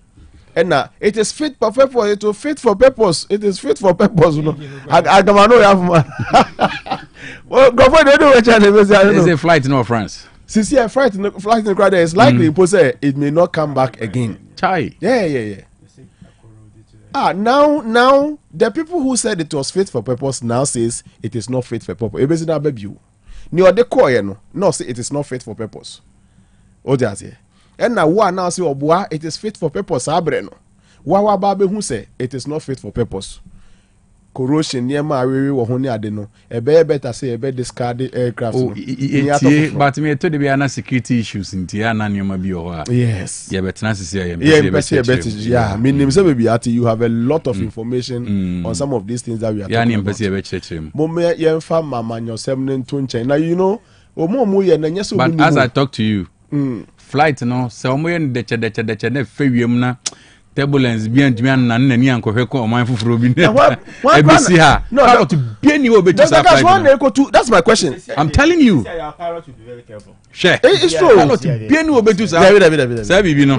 And it is fit for purpose. It will fit for purpose. It is fit for purpose. You know. I don't know. Well, go for the It's a flight in France. Since a flight in the crowd is likely it may not come back again. Chai. Yeah. Now the people who said it was fit for purpose now says it is not fit for purpose. It is not baby. Ni ode koye no say it is not fit for purpose. O dey say. And now one now say oboa it is fit for purpose abre no. Wa ba be hu say it is not fit for purpose. Corrosion near my wo ho ni ade no. E be better say e be discard aircraft. But me to be an security issues in tia na nyoma bi o. Yes. Yeah, but na say yeah, meaning say baby at you have a lot of information on some of these things that we are talking about. Mome yemfa mama nyosem ne ntonchen. Now you know, omo ye na nyeso bi. But as I talk to you, flight no, se omo ye deche na fewiem na turbulence bi antimi an na ni ankohwe ko oman foforo bi na ebisi ha no to be any we betu flight. That's my question. I'm telling you. Pilot to be very careful. Share. It's true. Pilot to be any we betu say bibi no.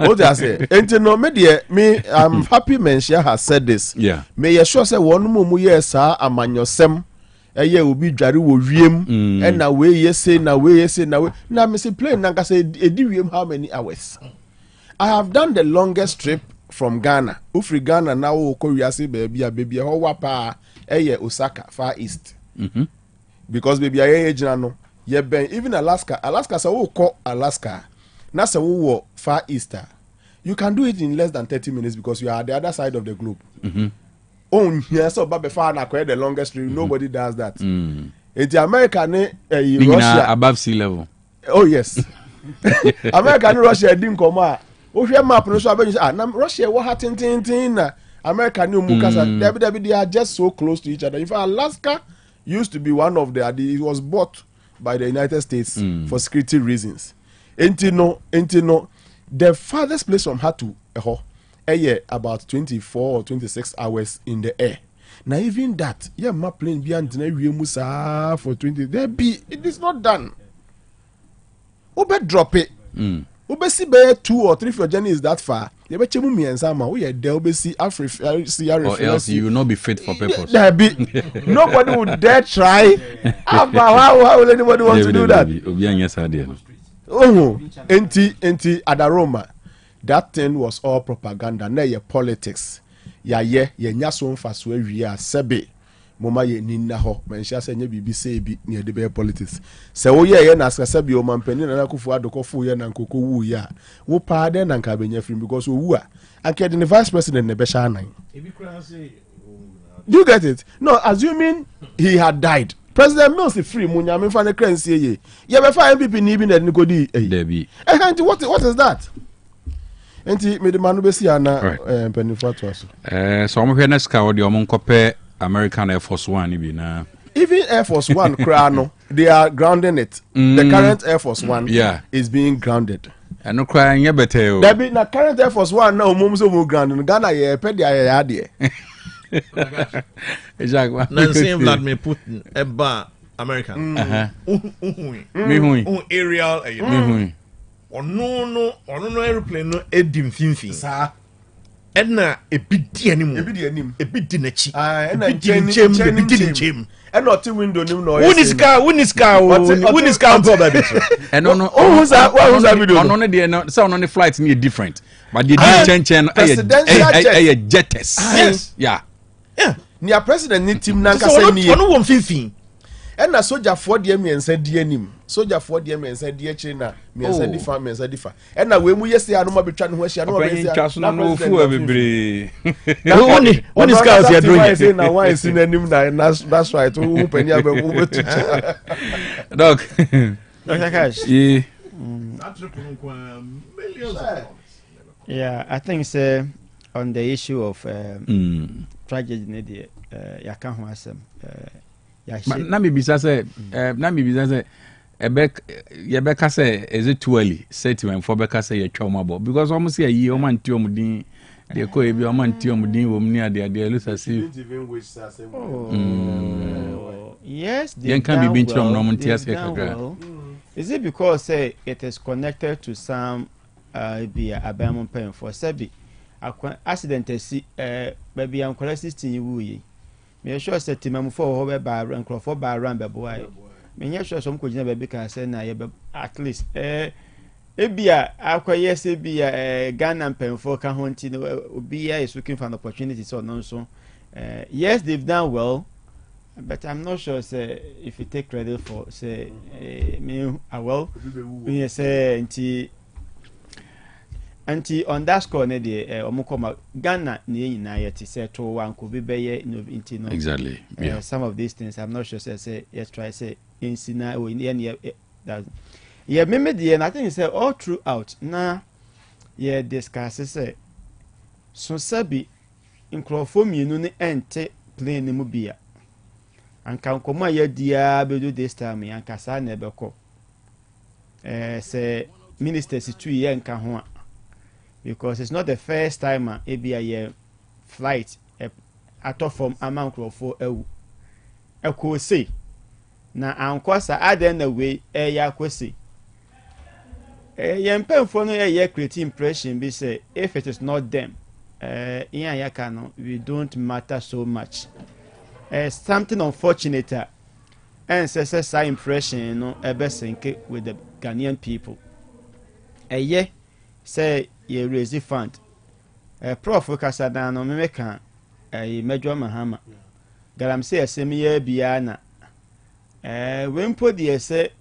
What I say? Enti no me I'm happy Menshia has said this. Yeah. Me ye sure say one mu ye sa amanyosem eye obi dware wo wiem and na we ye say na we na me say plane na ka say edi wiem how many hours. I have done the longest trip from Ghana. Ufri Ghana now Koreasi baby ho wapa eye Osaka Far East. Because baby aye no ye ben even Alaska say wo call Alaska. Na say wo Far East. You can do it in less than 30 minutes because you are at the other side of the globe. Oh yes, so babe far na the longest trip. Nobody does that. It's America Russia above sea level. Oh yes. America and Russia didn't come out. Map no so Russia what tin na America new mukasa they are just so close to each other. In fact, Alaska used to be one of it was bought by the United States for security reasons. Entino the farthest place from her to about 24 or 26 hours in the air. Now even that, my plane be musa for 20. It is not done. Ube drop it. Ube see 2 or 3 if your journey is that far. You be chemu mi ensama. We there ube see Africa. Or else you will not be fit for purpose. Nobody would dare try. How will anybody want to do that? Enti adaroma. That thing was all propaganda. Na ye politics. Ye nyaso mfaso awia sebe. Moma ye ninna ho. Menhia se nye bibi se bi ne de be politics. Se wo ye na aska sebi o mampani na kufu adokofo ye na nkoko wu ya. Wo pa de na nka benya free because wo wu a. Anke the vice president ne be sha nan. Do you get it? No, assuming he had died. President Mills is free. Munya me fa ne kransie ye. Ye be fa MPP ni bi na ne kodi. Dabi. What is that? Enti me de manu be si ana penifo to aso. So omo hwe na ska wo de omo nkope American Air Force One ni bi na. Even Air Force One krano, they are grounding it. The current Air Force One is being grounded. And no cry nye bete o. There be na current Air Force One na omum so mu grounding. Ghana ye pe dia ye ade. Exactly. Nancy Vladimir Putin eba America. Me hui. Aerial me hui. Ono no airplane no edim finfin. Sa. Edna ebidi anim. Ebidi nachi. Ebidi chem. And not window nim no. Uniska on baby. And no. Who's that video? On the no, so on the flight near different. But the chen a jetters. Yes. Yeah. Near president need team nanka say ni. Ono won finfin. And na soldier for the miensa di anim. Soldier for the miensa di eche na miensa difa. And na we mu yesi anu ma betwa ne ho ahia no be say. Na no fu bebre. When is cars you are doing? Say na why is in anim na that's right. Who penny abe mu betu. Dog. Dr. Cash. Yeah. Yeah, I think on the issue of tragedy ya kan ho asem na me bisa say Ebeka say is it too early statement for Beka say chomabo because almost a year man tiomudin de ko ebi o man tiomudin wo mni ade look as if yes they can be been chom no montias kakra. Is it because it is connected to some be a bam pen for Sebi. Accident si baby am correct 16 wu me sure say timam for ho ba ran for ba ran be boy me sure some ko gina baby can say na ye at least ebia akwaye se bia Ghana pen for ka ho nti no obia is looking for an opportunity so no so yes they've done well, but I'm not sure say if you take credit for say me well we say anti on that score ne de omukoma Ghana ne nyina yeti say to wan ko bibeye into no exactly yeah some of these things I'm not sure say yes try say in sina or in any that yeah me de and I think say all throughout na yeah discuss say so sabi nkrofo mienu ne ente plane mu bia anka nkomo ya dia bedo this time anka sa na ebeko say minister situ ye nka ho because it's not the first time a flight out from amankrofo ewu say na ankwasa aden na we ya kwese yempemfo no ye create impression be say if it is not them we don't matter so much. Something unfortunate and says impression no ebesenke with the Ghanaian people. Say ye raise fund. Prof Kasadano Meka Major Mahama. Garam say Asem ye biana. When put the say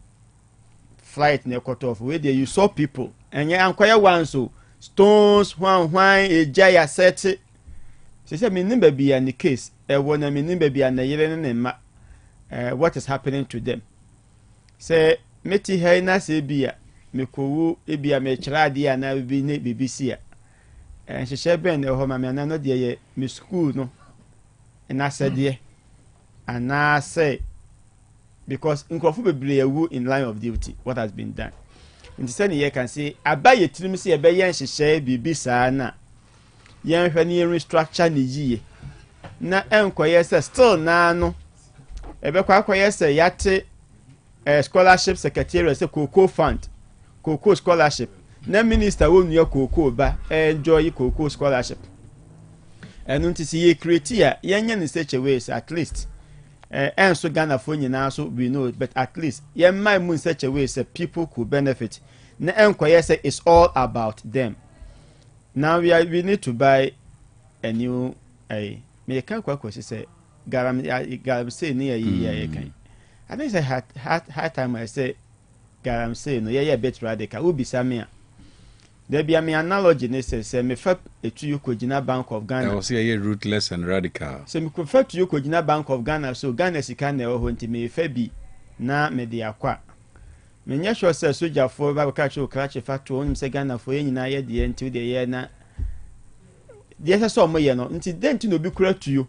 flight near cut off where you saw people and ye inquire one so stones why a jaya set it. She said, me nimba be in the case, one me nimba be an a what is happening to them. Say, Meti Haina say beer, me ko ebia me tradi and I will be ne BBC. And she said, Ben, the home, I mean, no dear, me school, no. And I said, dear, and I say, because in Kofu be woo in line of duty, what has been done. In the same year can say, I buy a trim see a bayan she say be sana. Yan hwani structure ni yie. Na enkoye say still na no. Ebe kwa akoye say yate scholarship secretary say Cocoa fund. Cocoa scholarship. Na minister wonu ye Cocoa ba enjoy Cocoa scholarship. Enu nti si ye create ya yenya ni such a ways at least. And so Ghana for nyina so we know, but at least my moon such a way so people could benefit. Na enquire say it's all about them. Now we need to buy a new me can kwakwa say garam say near ye kan. I think say hard time I say garam say no ye bit radical will be samia. There be me analogy ne say me fa etu you kogina Bank of Ghana. I was say ruthless and radical. So me prefer to you kogina Bank of Ghana so Ghana sika na ho nti me fa bi na me de akwa. Me nya sure say soldier for ba ka cho crash factory on say Ghana for nyina ye de nti de ye na. De say so mo ye no nti den ti no bi kura to you.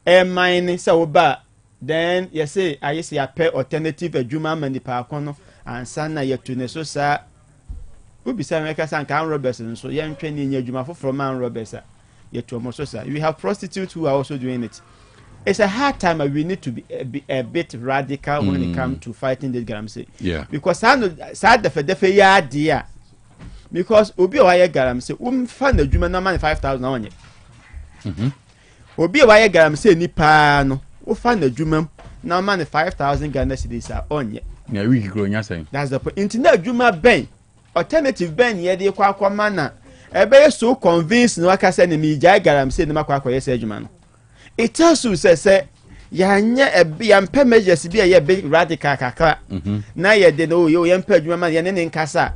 Mine say wo ba then you say I say a pay alternative adwuma mani pa akono ansa na ye to ne so sa we say can robbers and so young training your from man robbers yet to we have prostitutes who are also doing it. It's a hard time we need to be a bit radical when it comes to fighting this galamsey. Yeah. Because I know sad the ya dear. Because Obi Waya galamsey find the Juma no money 5,000 on it. Obi Waya galamsey ni pa no find the Juma now money 5,000 Ghana cedis are on yet. Yeah, we growing saying. That's the point. Internet Juma Ben. Alternative Ben ye de kwa mana ebe so convinced no aka say me jai garam say no makwa akoye say adwuma no it tells you say ya nya ya mpa measures bi ye big radical kakra na ye de no yo ye mpa adwuma ma ye ne nkasa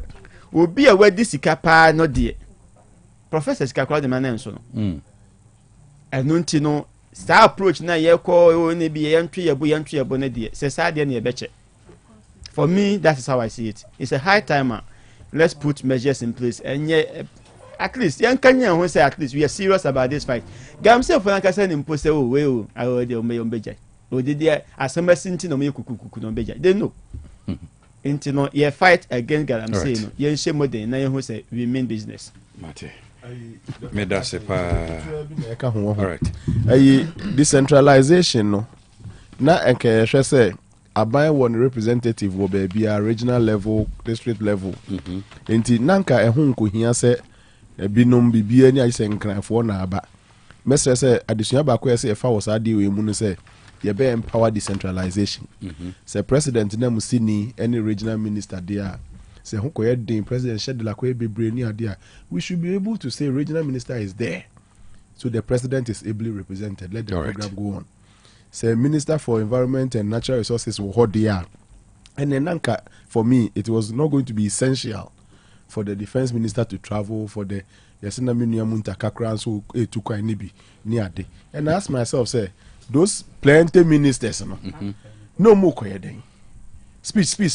obi a wadi sika pa no de professor sika kwa de manen so no enu nti no star approach na ye ko ne bi ye ntwe ye bo ne de say sa de na ye beche. For me that is how I see it. It's a high timer. Let's put measures in place and at least young Kenya who say at least we are serious about this fight. Gamse for Lanka send impose oh we I already ombeja. O did there Asem sinti no me kuku no beja. They know. Inti no ye fight against Galamse no. Ye nche modern na ye who say we mean business. Mate. Me da se pa. All right. Decentralization no. Na enke hwe say aban one representative wo baby a regional level, district level. Enti nanka ehun ko hia se binom bibia ni ayise nkranfo na aba. Mesre se adesua ba ko se efa wo sa de we mu no se ye be empower decentralization. Se president na musini any regional minister there. Se hu ko ye den president shed la ko e bebre ni ade a we should be able to say regional minister is there. So the president is ably represented. Let the program go on. Say Minister for Environment and Natural Resources will hold the. And then Nanka, for me, it was not going to be essential for the defense minister to travel for the Yasina Miniamunta Kakran so to Kwainibi near day. And I asked myself, say, those plenty ministers, no more quiet. Speech. And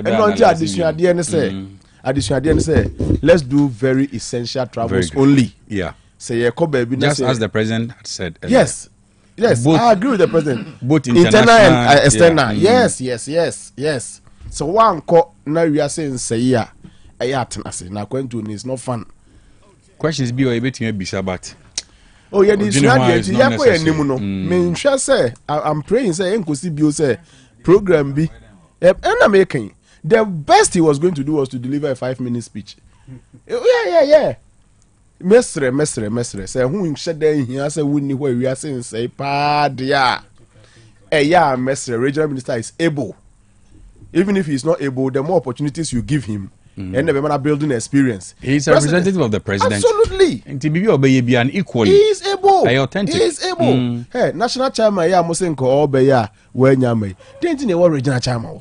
not additional say, let's do very essential travels only. Yeah. Say just as the president had said. Yes. Both, I agree with the president. Both internal and external. Yes. So one call now we are saying say yeah. Now going to it's not fun. Questions be or bit Bisabat. Oh yeah, this say I'm praying say Nkosi say program be and I'm making the best he was going to do was to deliver a 5-minute speech. Yeah. Mesre. Say who shed there here say we where we are saying say pa dia. Mesre regional minister is able. Even if he's not able, the more opportunities you give him, and the man building experience. He's a representative of the president. Absolutely. And TBB obey and equally. He is able. Authentic. He is able. Hey, national chairman Musenko Obeya where nyame. Didn't you want regional chairman?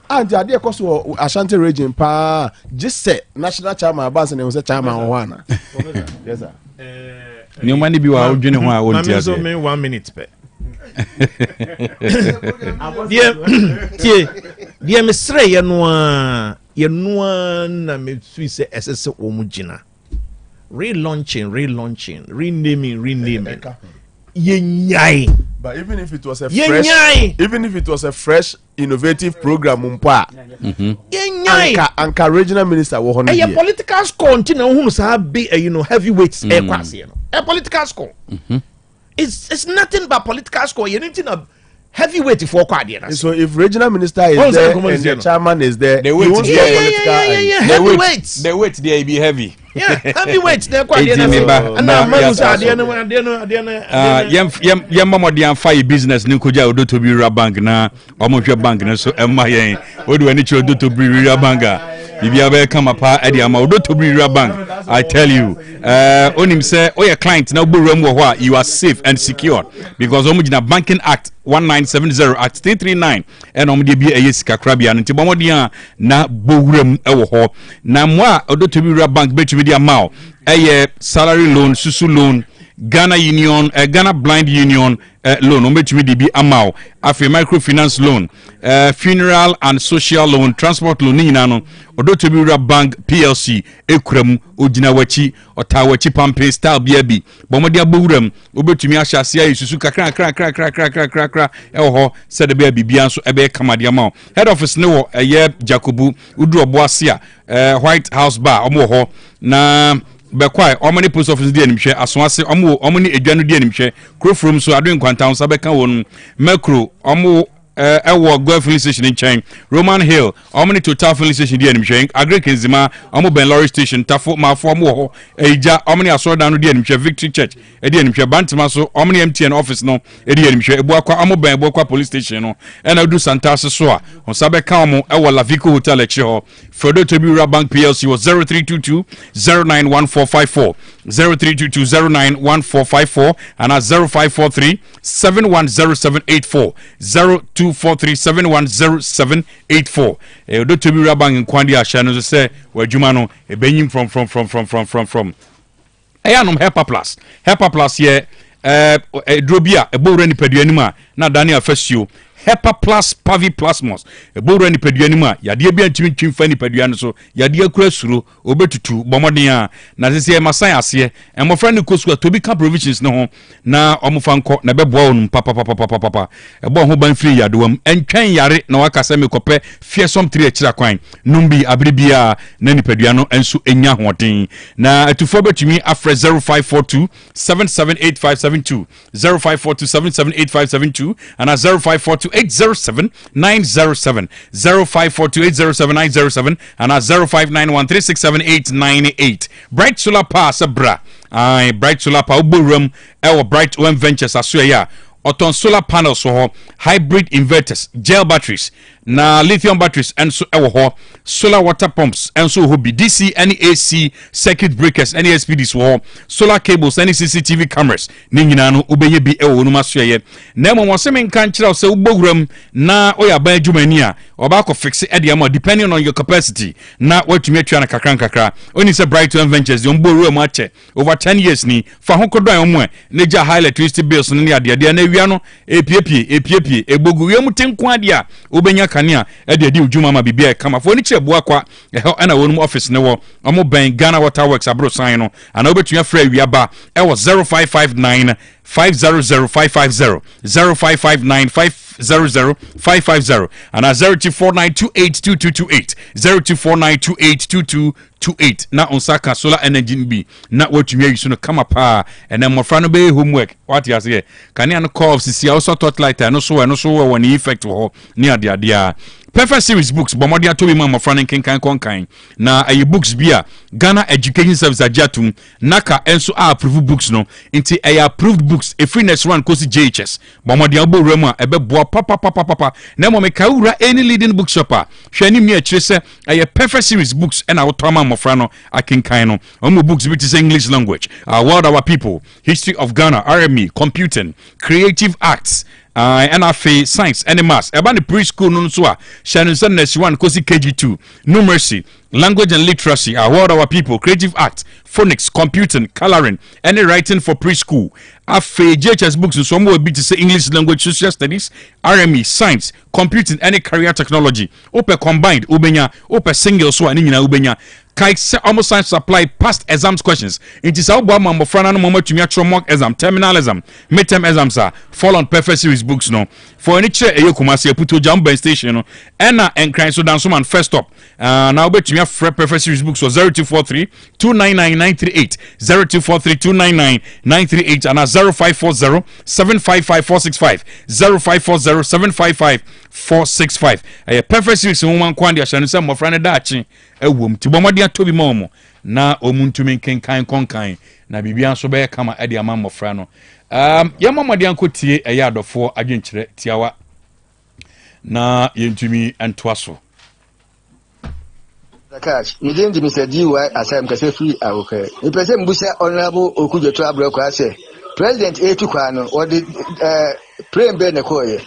And the idea cost Asante region pa just say national chairman Abbas and was a chairman one. Yes sir. No money be wa odwene ho a wontia. So me 1 minute pe. Dear Miss Ray ye no na me fi say SS omugina. Relaunching, renaming. Yenyai. But even if it was a fresh innovative program anka regional minister wo hono a political score until who say be heavyweights a political score. It's nothing but political score. You need to heavyweight for quad. So if regional minister is there and the chairman is there, they wait. Heavyweights. The weight they be heavy. Yeah, heavyweights. They're quite business Nikoja Odo to be bank na almost your bank na so Emma yen. What do I need to do to be banker? If you ever come up at the amount to be bank, I tell you, on him say, oh, your client now you are safe and secure because Omujina Banking Act 1970 Act 339 and Omdi a Yesika Krabian and Tibomodia na Bourem Ewo na moi Odo to be bank bet media mao a salary loan, susu loan. Ghana Union, Ghana Blind Union loan, OMHMDB amount, after microfinance loan, funeral and social loan, transport loan, Ninano, Odotobira Bank PLC, Ekrem, Ujinawachi, Otawachi Pampe, Style BB, Bomodia Burem, Ubetumia Shasia, Susuka, crack, said the baby Bianso, Ebe Kamadiamao, head office no, a year Jacobu, Udro Boasia, White House Bar, Omoho, na. Bekwai omani post office di animhwe asonase omani edwanu di animhwe crofrom so adwen kwantan so beka won macro ewo go filling station in chain Roman Hill omani total filling station di animhwe Agric Nzima Ben Lorry station tafo mafo ho eja omani asodan di animhwe Victory Church di animhwe Bantima so omani MTN office no di animhwe ebuakwa Ben ebuakwa police station no ena du Santase so a on sabeka ewo Lavico Hotel echi ho Further to be Bank PLC was 0322-091454, 0322-091454, and at 0543-710784, 0243-710784. Odo to be Bank in Kwandi Ashano say where Jumano a benim from. Ayanum Hepa Plus here. Drobia a boreni peduanima na Daniel Fesio Hepa Plus Pavi Plasmos ebowura nipadua nimu a yade bia ntimi ntwimfa nipadua no so yade akura suro obetutu bomoden na sese masan ase emofra ne kosu atobi ka provisions ne ho na omofa nko na beboa onum papa ebo ho ban free yadewam entwen yare na wakasa mekope fiesom 3 akira kwan numbi abribia na nipadua no enso enya hoden na atufo betumi afre 0542 778572 0542778572 and 0542807907 0542807907 and 0591367898 Bright Solar Power sabra Bright Solar Power oborum ewo Bright OM Ventures asoya Oton solar panels ho hybrid inverters gel batteries na lithium batteries and so ewo solar water pumps and so ho DC any AC circuit breakers any SPDs ho solar cables any CCTV cameras ni nyina no obeye bi ewo no masoye na mo wonsem kan kira se uboguram na oya ban adwumani a oba ko fix e de am depending on your capacity na watumi atwa na kakra oni se Bright Ventures the omboru ache over 10 years ni fa ho kodan omo e na ja high electricity bills no ne ade na wia no epiepie egbogu wiam tenko ade a obenya kania e de udwuma ma bibia kama fo ni chebua kwa na wonum office ne wo omo ban Ghana Water Works abro sign no ana obetumi afra wia ba e wo 0559 500550 0559 500-550 and 0249282228 0249282228 na onsaka solar energy bi na watumi ayiso no kama pa and then mofra no be homework what you say can you call CC also thought like no so one effect ho ni ade Perfect series books bomodia to be mama friend kenkan konkan na ayi books bia Ghana Education Service ajatum naka enso approve books no inti ayi approved books e free next one kosi JHS bomodia oborem a ebe boa papa na mo meka wura any leading bookshopper hwani mi akire se ayi perfect series books and our toma mofra no akenkan no omo books which is English language world our people history of Ghana RME computing creative arts NFA science and maths about the preschool no so a Shannon next one kosi KG2 numeracy language and literacy world our people creative arts phonics computing coloring any writing for preschool afa JHS books so mo be to say English language social studies RME science computing any career technology open combined ubenya open single so ani nyina ubenya kai se almost science supply past exams questions it is how mama frana no mama tumi atro mock exam terminal exam midterm exams are fall on perfect series books no for any chair eyokumasi aputo jamba station no ena enkran so dan so man first up now betumi afre perfect series books so 0243 299938 0243 299938 and 0540 755 465 0540 755 465 perfect series woman kwandi ashanu se mofrana dachi ewom tibomodia tobi momo na omuntumi kenkan konkan na bibia so be kama ade ama mofra no yamamodia nkotie adofo adwenkyere tiawa na yentumi entwaso Cash, you didn't miss a DWABREM Asem Kase free okay. The president Busa Honorable Okujo DWABREM say President Etukwano or the Prem Benekoye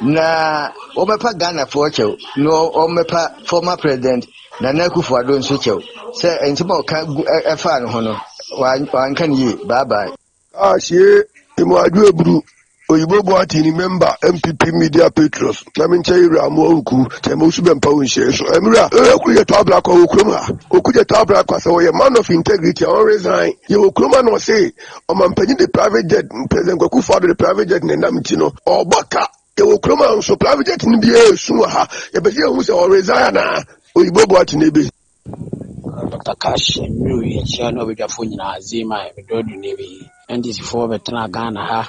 na Omepa Ghana for Chow, no Omepa former president Nana Kufuor switch out. Say and tomorrow can fan honor. One can ye bye bye. She Imuadubru Oyibo Boatini member MPP Media Petros. Naminche Ramoku, Temusubem Power Shares. Emira, Okuja Tabla Okroma, Okuja Tabla so a man of integrity or resign. You Okroma no say, I'm paying the private jet, President Kufuor the private jet Namitino or Baka. You Okroma so private jet in the air Suha, a person who's or resign. Oyibo Boatini. Dr. Cash, you channel with your phone in Azima, Dodu Navy, and this for Betana Ghana.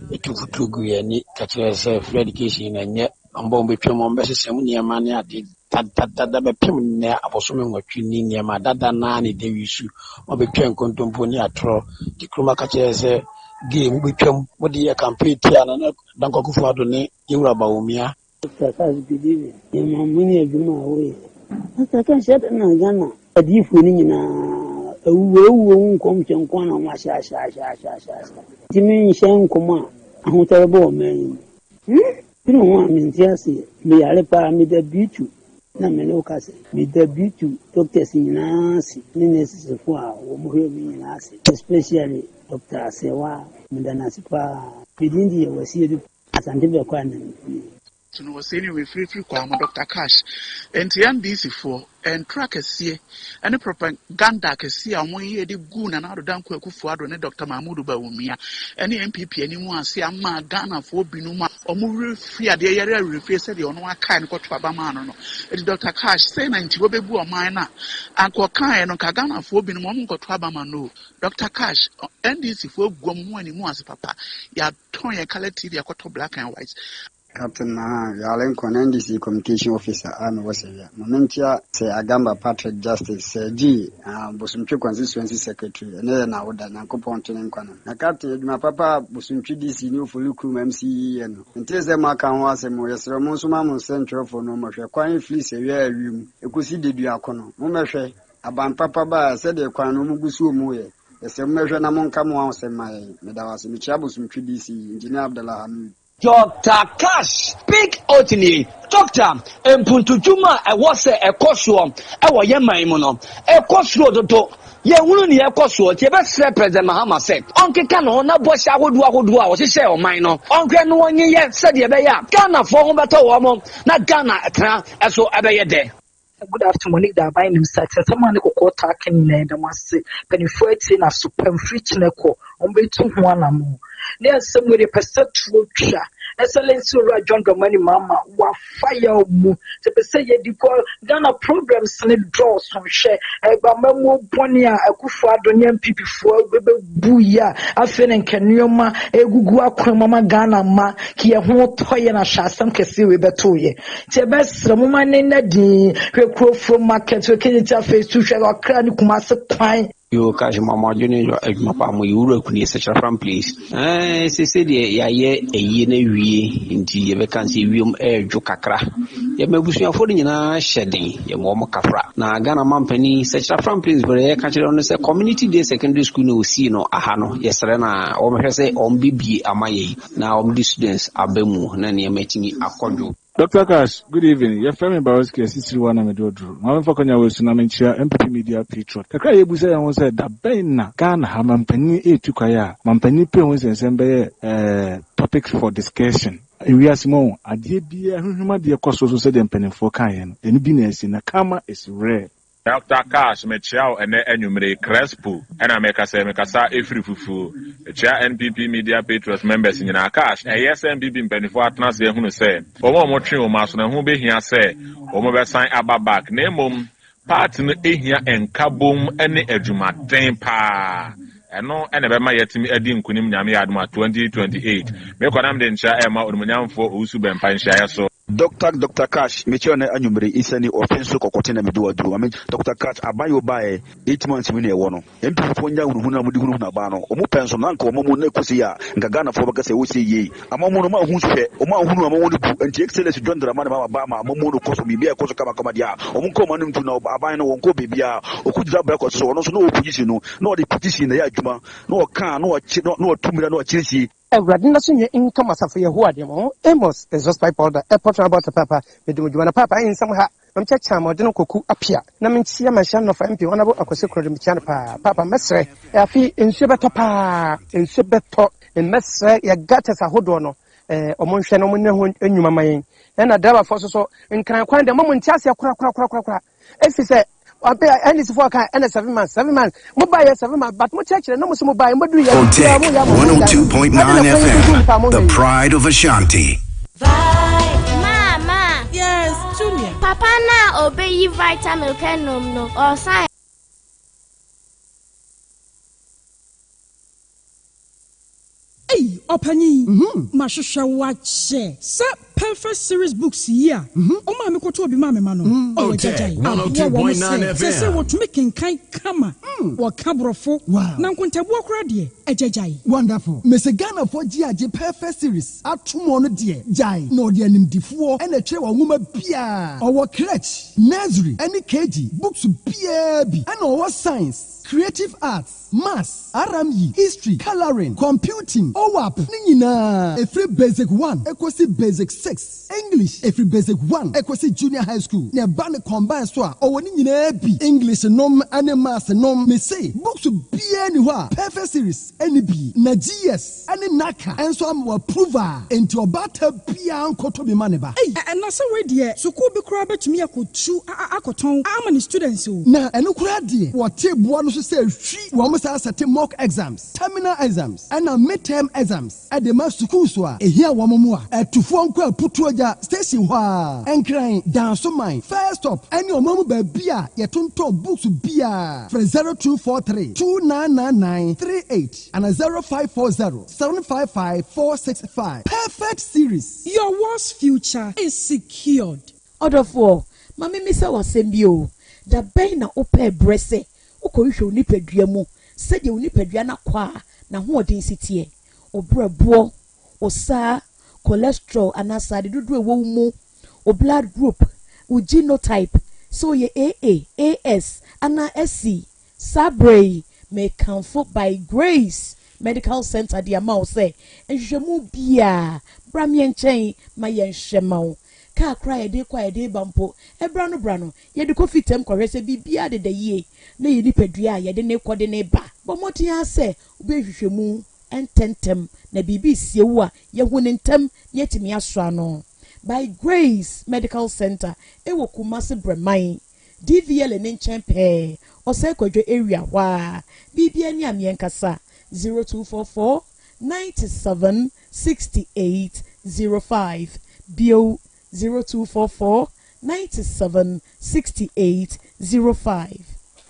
It took 2 green, catch yourself, education, and yet on bomb between Mombasa, Samunia Mania did that pim near Aposum or Trini near my dada nanny, Davis, or between Contemponia Tro, the Chroma catches a game between what the campaign, and Danko Fadone, Yurabaumia. Dr. Cash, believe it, in my money, do my way. Dr. Cash, I don't know. A deep winning a woo come to Kwana Masha. Timmy Shan Kuma, a terrible man. You don't want me to say, me Alepa, me the beauty. Namelocas, me the beauty, doctors in Nancy, ministers of war, especially Dr. Sewa, Medanasipa, within the was here Asante. to know what's anyway free kwama Dr. Cash and TNDC for and track a see and a propaganda can see a one year the goon and out of Danko Kufuado and Dr. Mahmoud Bawumia and the MPP anyone see a man Ghana for Binuma or more free at the area reface the on one kind of Babamano. It's Dr. Cash saying and Tiwabu or minor and Kwakai and Kagana for Binum got Babamano. Dr. Cash NDC for Gomu anymore as papa. Ya Tonya Kaleti, the Koto black and white. Captain Yalen NDC Communication Officer and was here. Momentia say Agamba Patrick Justice G Bosumchi Constituency Secretary and then I would na coupon to Nkwana. Na Captain my papa Bosumchi DC new for Lukum MCE and until the Makan was a more Monsumam Central for no more quite fleece a year room. You could see the Diacono. Mumershe Aban Papa Ba said the Kwano Mugusu Muye. The same measure among Kamuans and my Medawas Michabusumchi DC Engineer Abdallah Hamid. Dr. Cash, speak openly. Doctor, Mpuntujuma, I was a costume. I was a maimono. A costume to ye wouldn't hear costume. The best President Mahama said, Uncle Cano, not boss, I would do, I was a share of mine. Uncle no one yet said, Yabaya, Ghana for better woman, not Ghana, as so Abaya day. Good afternoon, that by him set someone who caught talking in the mass penetrating a super free chineko on way to one. There's some way a perceptual chair. Excellency John Domani Mama, wa fire mu. To say you call Ghana programs and it draws from share. Memo Bonia, a Kufa Donian people for Buya, a feeling Kenyoma, a Gugua Kremama Ghana ma, Kia Ho Toy and a Shasam Cassi with Betoye. Tebes, the woman in the D, who crow from market to Kenita face to share or cranny Kumasa Pine. You catch Mamma Junior, Mapam, you work with such a from please. I say, ya ye a year into your vacancy room air jokakra. Ye may be affording in a shedding, your mama cafra. Now, Ghana Mampany, such a from please, but I catch it on the community day secondary school, no see no ahano, yes, Rena, or say on BB Amaye. Now, the students are Bemu, Nani, making it a cordial. Dr. Cash, good evening. Your family Baroski, Sister One Medodru. My Fakonya was Sunamencia, MPP Media Patriot. The cry was said that Bena, Ghana, Mampani, Tukaya, Mampani Pons and Sembe topics for discussion. We are small, a dear beer, who dear cost also said and penny for Kayan. The newbiness in a karma is rare. Dr. Cash, Mechiao, and enumerate Crespo, and I make a say, every fufu. The chair NPP Media Patriots members in our cash, and yes, NPP Pennyfort Nancy, who say, or more trio master, and who be here say, or more sign about back, name partner here and kaboom, any ejuma, temper. And no, and never my yet me Edim Kunim Yami Adma 2028. Make one am den share Emma or Munyam for Usubem Pine Shire so. Dr. Cash, Michone Anumri is any offensive cocotina Medua do. I mean, Dr. Cash, I buy you by 8 months in a one. MP for young Huna Bano, or Mupens on Uncle Momo Necosia, and Gagana for Bacas, we say ye. A Mamma who's fair, or Mahunu, and the excellence John Dramana Bama, Momo Cosmia, Cosacama Comadia, or Muncomanum to know Abano, or Cobia, or could that back or so, no opposition, no the petition, the Ajuma, no car, no 2 million, no Chelsea. Radina Sunya income as for your word, Amos is just by powder, a portrait about the papa, with the papa in some hat. I'm chacham or didn't cook up here. Namin see a machine of MP, one about a consecrated Michana Papa Mestre, a fee in Shibata, in Shibato, in Mestre, ya gatas a hodono, or Monshano in your mind, and a dava for so, and can I find a moment Chassia crack. As he said, I pay any for and 7 months, 7 months. Mobile 7 months, but much actually no more mobile. OTEC 102.9 FM, the pride of Ashanti. Mama. Yes, Junior. Papa na obey vitamin canum no or science. Hey, Opani. Mashusha watch. Perfect series books here. Oh, mammy, go to be mammy, man. Oh, Jay, 102.9 FM. Say what making kind kama. What cabrofo. Wow. Now, when I walk ready, a Jay. Wonderful. Miss Ghana for GIJ Perfect series. At 2 months, dear. Jai, no, dear, name D4 and a chair woman Pia. Our crutch, nursery, any KG, books BAB, and our science, creative arts, maths, RME, history, coloring, computing, OWAP, Nina. A free basic 1, equals basic 6. mathematics, English, every basic 1, equasi junior high school, ne ban combine so o woni nyina bi English nom and maths nom me say books be anywhere perfect series any bi na GS any naka enso am approval into obata bia nkoto bi maneba na so we de school bi kura betumi akotu akoton amani students o na eno kura de wo teboa no so say hwi wo mo say set mock exams, terminal exams and midterm exams at the mass school so ehia wo mo a atufo nko aputuoja station ho a enkran dan so mine first stop any omomu ba bia yetonto books bia from 0243 299938 and 0540 755 465 perfect series. Your world's future is secured. Order for Mami Misa was sembio da bena ope brese ukoisho nipeduamu said you nipeduana kwa na ho density obrabo osa cholesterol anasa de dodo ewo mu o blood group o genotype so ye AA AS ana SC sabre may comfort by grace medical center the amount say enhwemu bia bramien chen ma yenhwemao ka cry de kwa de bampo brano ye de coffee tem kwese bibia de ye na ye nipadua ye de ne kode ne ba bomoti ya se obehwehwemu ententem na bibi siewu a ye hunentem yetimi asra no by grace medical center ewo kumase bremai DVL ne nchen pe ose kwadwo area wa bibia ni amienkasa 0244 97 68 05 bio 0244 97 68 05.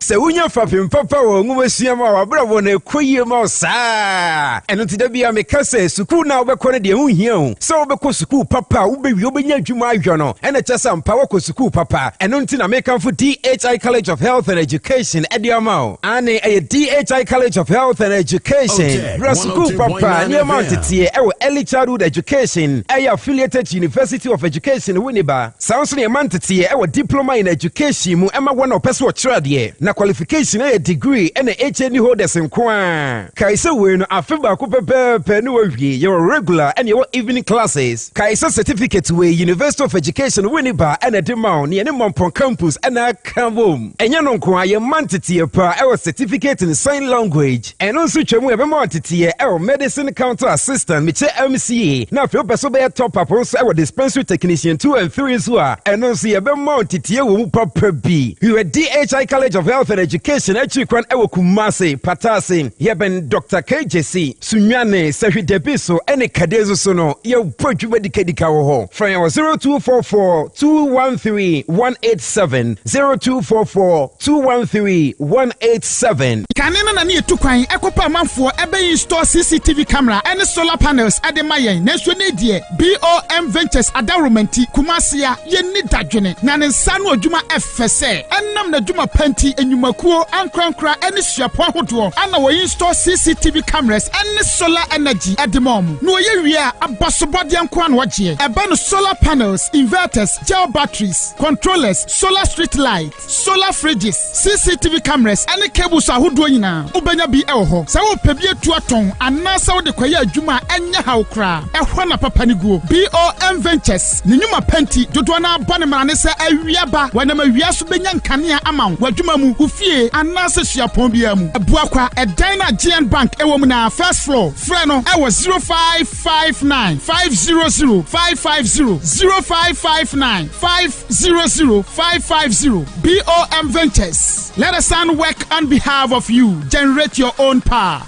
Se unya fapim papa wo ngumasuam a wabrabo na ekoyie ma osa eno ti da bia me kase sukuu na obekọ ne de hu hia hu se obekọ sukuu papa ubewi obenya adwuma ahwo no ena kyesa mpa wo sukuu papa eno nti na me kanfo DHI College of Health and Education ediamao ane DHI College of Health and Education bra sukuu papa ne amountete ewo early childhood education affiliated University of Education Winneba sounds ne amountete ewo diploma in education mu ema wona opeso okyerade na qualification a degree and HND holders in Kwan. Kaisa win a fiba pepe no your regular and your evening classes. Kaisa certificate way University of Education Winneba and a demand near Mompon campus and a cavum. And you know your mantity our certificate in sign language and also chemu mantity our medicine counter assistant which MCA. Now if you better top up on our dispensary technician 2 and 3 as well and also your mantity will proper be. You are DHI College of Health and Education Echikwan ewo Kumasi Patasi yeben Dr. KJC Sunyane Sehi Debiso ene kadezo sono ye prodwuma dikadika wo ho from 0244 213 187 0244 213 187 kanena na ne etukwan ekopa amanfo ebe install CCTV camera and solar panels ade mayen na so ne die BOM Ventures Adarumenti Kumasia ye ni dadwene na ne nsa no adwuma efese enam na adwuma panti enyumakuo ankrankra ene suapo ahodo ana wo install CCTV cameras and solar energy edemom no ye wia abasobode anko an wagye eba no solar panels inverters gel batteries controllers solar street lights solar fridges CCTV cameras and cables ahodo nyina ubenya bi ewo se wo pebie tuaton anasa wo de kwaye adwuma enya hawkra ehwa na papa ni guo BOM Ventures ni nyuma panti dodo na bane mane se awiaba wana mawia so benya nkanea ama wadwuma mu ufie anasa suapon bia mu abuakwa edina GN Bank ewo mu na first floor freno ewo 0559 500 550 0559 500 550 BOM Ventures. Let us work on behalf of you. Generate your own power.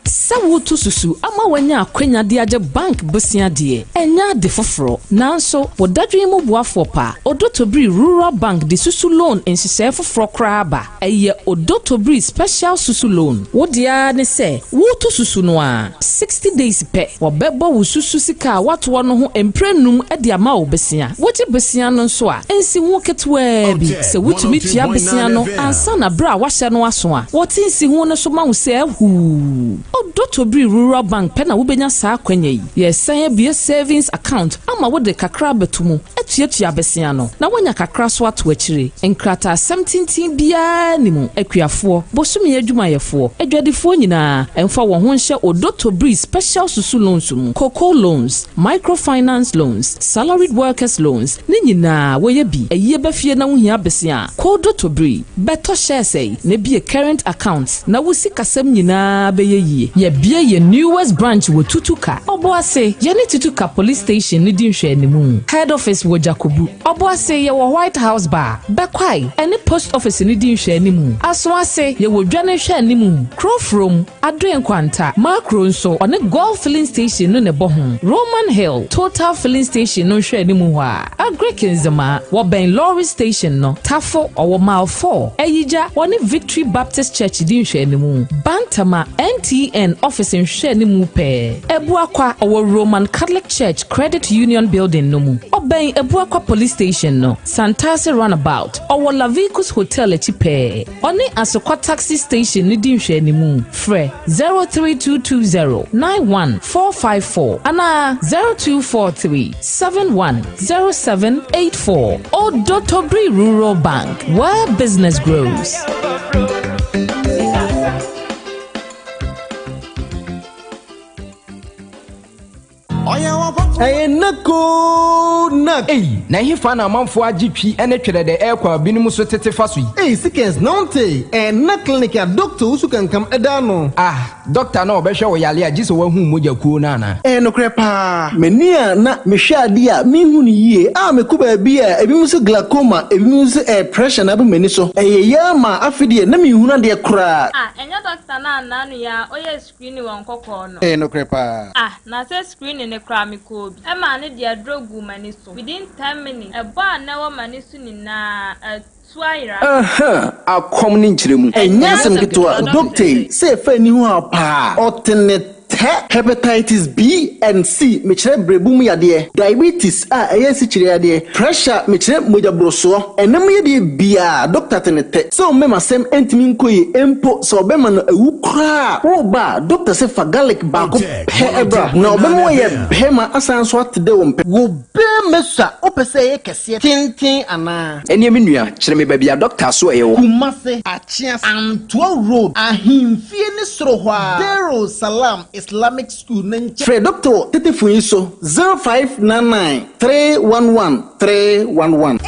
Sawutu susu ama wanya akwenya de age bank bosia de enya de foforo nanso wodadwe mu boafo pa Odotobri Rural Bank de susu loan ensise foforo kraba eye Odotobri special susu loan wodia ne se wutu susu no a 60 days pe wobebo wo susu sika wato no ho emprenum de ama wo besia wogi besia no nso a ensi hu ketwa bi se wutumi tua besia no ansa na bra wahye no aso a wotinsi hu no so ma wo se hu Odotobri Rural Bank pena wubenya saa kwenya yi. Yes, bia savings account ama wode kakra betumu. tuatua besia no na wonya kakra so ato akire enkrata 17 bia nimu akuafo bosumi adwumayefo adwadefo nyina emfa wo ho nhye odoto breeze special susu loans mu cocoa loans microfinance loans salaried workers loans ni nyina woye bi eye bafie na wo hia besia kodoto breeze beto share say na bi current accounts na wo sikasem nyina beye yie ye bia ye newest branch wo tutuka oboase ye ni tutuka police station ni di nhwe animu head office wo jakobu oboase ye wo white house bar bekwai any post office ni di nhwe animu aswase ye wo dwane hwe animu crowfrom adwen kwanta macro nso one golf filling station no ne bohun Roman Hill total filling station no hwe animu wa agrikinzema wo ben lorry station no tafo owo mile 4 eyija one Victory Baptist Church di nhwe animu Bantama NTN office nhwe animu pe ebuakwa owo Roman Catholic Church Credit Union building no mu oben ebuakwa police station no Santase runabout owo Lavicus Hotel echipe oni asokwa taxi station ni di nhwe animu fre 032209144 ana 0243710784 or Dotobri Rural Bank where business grows. Hey, nako nak. Hey, na hifa na manfo agitwi ene twere de ekwa binim so tete faso yi. Hey, sickens nonte. Na clinic ya doctor usu kankam eda no. Doctor na obehwe wo yale agi so wahu moja kuo na na. No krepa. Menia na mehwe ade a mehu ni yie. Mekuba bi a ebi so glaucoma, ebi so pressure na be mani so. Ya ma afide na mehu na de kra. Enya doctor na nanu ya oye screen won kokko no. No krepa. Na say screen ne kra me ko bi. Ema ne dia drogu mani so. Within 10 minutes, eba na wo mani so ni na akom ni nchiremu enya sem ketwa doctor say fa ni ho apa otene hepatitis B and C mechire brebum yade diabetes si chire yade pressure mechire moja broso enam yade bia doctor tenete so mema sem entimi nkoyi empo so obema no ewu kra wo ba doctor say fa garlic ba ko ebra na obema ye bema asanso atde wo mpe wo be mesa opese ye kese tintin ana eni emi nua chire me ba bia doctor so ewo kumase achias Antoa road ahimfie ni soro hwa Dero Salam Islamic School Nenche. Fred Doctor Tete Fuiso 0599 311 311.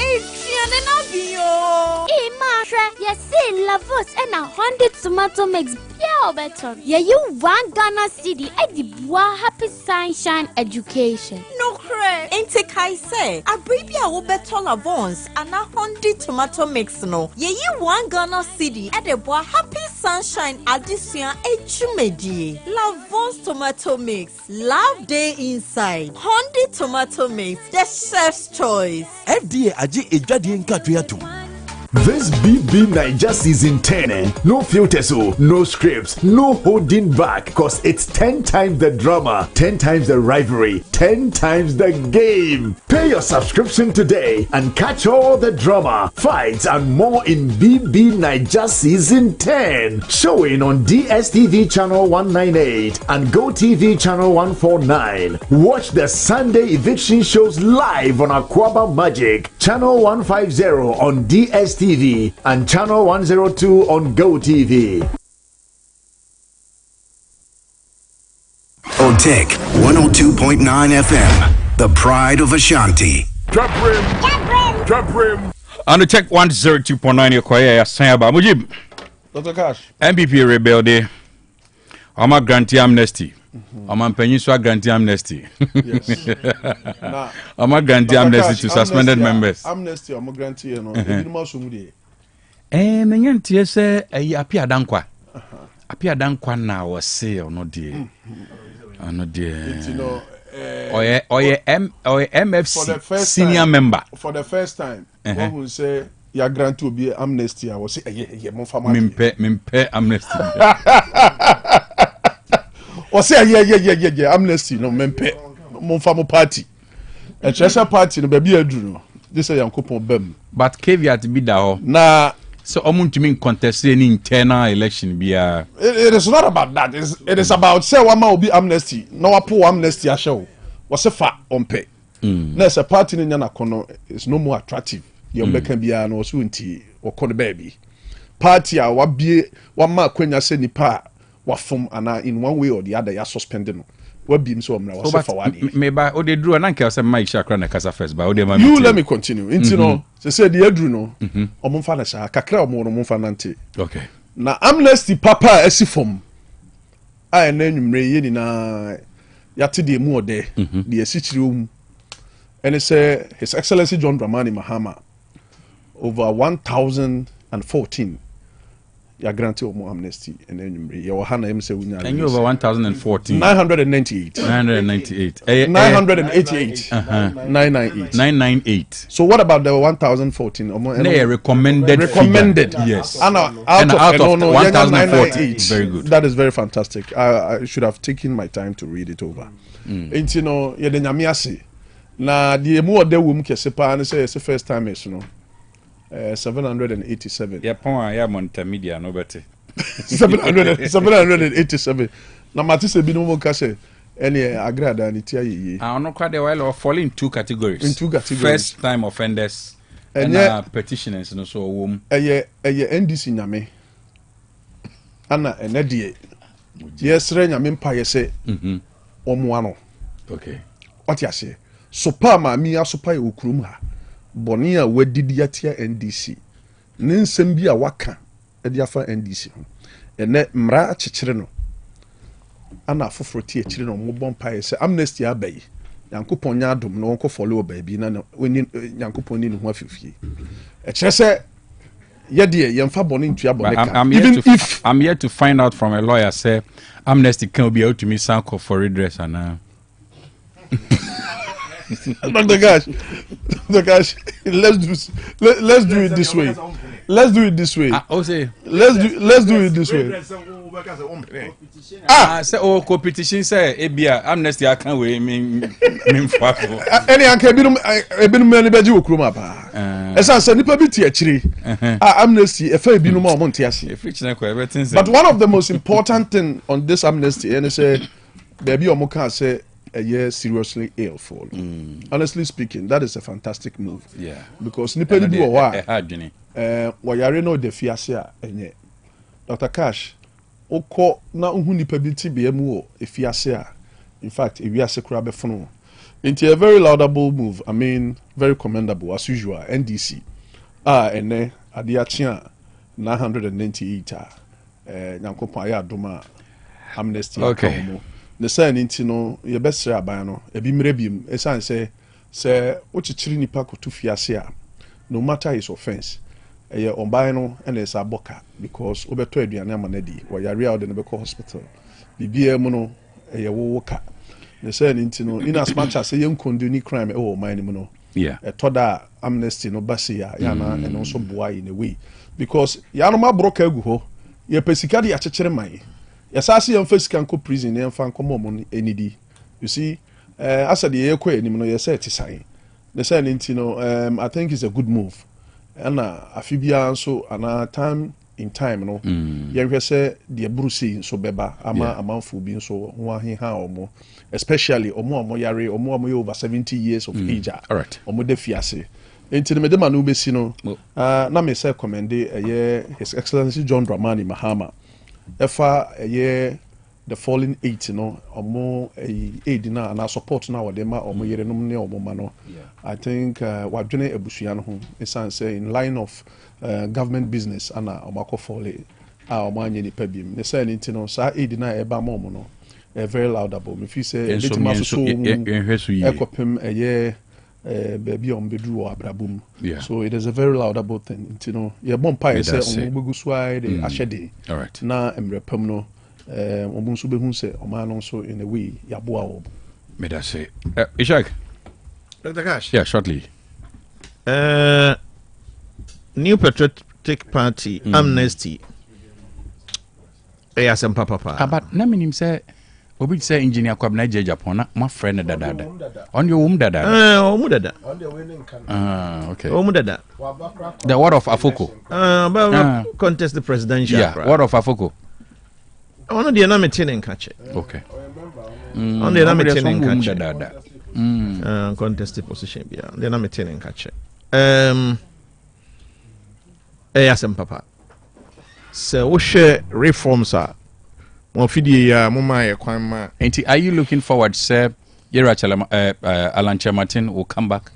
Yes, Lavos and a 100 tomato mix pure better. Yeah, you want Ghana City at the Bois Happy Sunshine Education. No cray. Ain't it I say? A baby I will better Lavons and a 100 tomato mix no. Yeah, you want Ghana City at the Bois Happy Sunshine Addition Echumedi. Lavons tomato mix. Love day inside. 100 tomato mix. The chef's choice. FDA aji ejadi nkatuyatu. This BB Niger season 10, no filters, no scripts, no holding back, cause it's 10 times the drama, 10 times the rivalry, 10 times the game. Pay your subscription today and catch all the drama, fights, and more in BB Niger season 10. Showing on DSTV channel 198 and GoTV channel 149. Watch the Sunday eviction shows live on Aquaba Magic, channel 150 on DSTV and channel 102 on GoTV. OTEC 102.9 FM, the pride of Ashanti. DWABREM. On the check 102.9 Yokoya Sayaba Mujib. Dr. Cash. MPP rebelde. Ama grantee amnesty. Ama Peninsula grantee amnesty. Yes. Ama grantee amnesty to suspended members. Amnesty ama grantee no. Edinuma somudi. Menyantie se apia dankwa. Apia dankwa na wose ono die. Ono die. Oye MFC senior member. For the first time, one who say ya grant to be amnesty, I was say ye mon fama. Mimpe amnesty. O say ye amnesty no mimpe mon fama party. A treasure party no baby aduru. This say yankopon bem. But caveat be da na so to mean contest any internal election be it is not about that. It is about say one man will be amnesty. No one amnesty a show. What's a fat on pay. na se party no nya na kono is no more attractive ye mbeka bia no so nti okono baby party a wabie wama kwanya se nipa wafom ana in one way or the other ya suspend no wabi mso omra wase forward me ba o de dru na nka say Mike Shakra na kasa first ba o de ma you let me continue into no say the edru no omfa na sha kakra omo no omfa nante okay na amnesty papa asifom a na nwumre ye ni na yate de mu ode de asichire omu and say His Excellency John Dramani Mahama over 1014 ya grant omo amnesty and nwumre ye wo ha na em say wunya and you over 1014 998 998 so what about the 1014 they recommended yes and out of 1014 very good that is very fantastic I should have taken my time to read it over you know ye de nyame ase na the emu ode wom kese pa na say first time is no 787 ya pon ya multimedia no better 787 na matise bi no mo ka say any agrada ni tia yi no kwa de while fall in two categories first time offenders and petitioners no so wom eye NDC nyame ana enedie yesre nyame mpa yese omo ano okay what you say so pa ma mi asopa e okurum ha boni a wadidi atia NDC ne nsem bi a waka e dia fa NDC ho ene mra akyekere no ana afoforo tie akire no mo bompa ye se amnesty abai yankopon nya adom no wonko follow baabi na yankopon ni ho afifie e kire se yede yemfa boni ntua boni ka even if I'm here to find out from a lawyer say amnesty can be out to me sanko for redress and Dr. Cash, let's do it this way. Let's do it this way. Let's do it this way. Say competition say ebia amnesty akan we me mfafo. Any anka ebinu mani beji okroma pa. Esa say nipa bi ti akire. Amnesty e fa ebinu ma omo ntiase. But one of the most important thing on this amnesty and say baby omo kan say a year seriously ill for honestly speaking that is a fantastic move because nipa ni bi wo wa wayare no de fiase a enye Dr. Cash okọ na uhu nipa bi ti bia mu o efiase a in fact ewiase kura be fono into a very laudable move I mean very commendable as usual NDC ene ade achia 998 nyankopon aya adoma amnesty okay the sign into no your best abano e bi mrebim e san say ochikiri nipa kotu fiase a no matter his offense e ye omban no and is aboka because obeto aduane amanadi wo yare out in the hospital bibia mu no e ye wowoka the sign into no in as much as ye condone crime e wo man mu no e toda amnesty no basi ya na and also boy in a way because ya no ma broka agu ho ye pesika de akekere man yes, I see on first can go prison and fan come on any you see, I said the echo anymore, you said it's sign. The saying, you know, I think it's a good move. And a few so and time in time, no, you say the Brucey so Beba, ama a month for being so one or more, especially or more yare or more over 70 years of age, all right, or more defiace. Into the Medema Nubesino, na me say commend a year His Excellency John Dramani Mahama. Efa the fallen 8 no omo aid na and support na wodema omo yerenom ne omo ma no I think wadwene abusua no ho esan say in line of government business ana omako fole omo anye ni pabiem ne say nti no sa aid na eba ma omo no very laudable me feel say letima so ekopem baby on bedru abrabum so it is a very laudable thing you know ye bompa say on gbegu swai de ashede na emrepam no omo so behun say o ma no so in a way yaboa wo me da say Ishak Dr. Cash shortly New Patriotic Party amnesty Asem papa but na minim say obi say engineer kwabna je Japan na my friend dada on your dada on the winning okay dada the word of Afoko contest the presidential word of Afoko on the na meeting in catch okay on the na meeting in catch dada contested position bia then I'm telling catch Asem papa so we share reforms are mo fidie ya mo ma ye kwan ma are you looking forward sir Yera Alan Martin will come back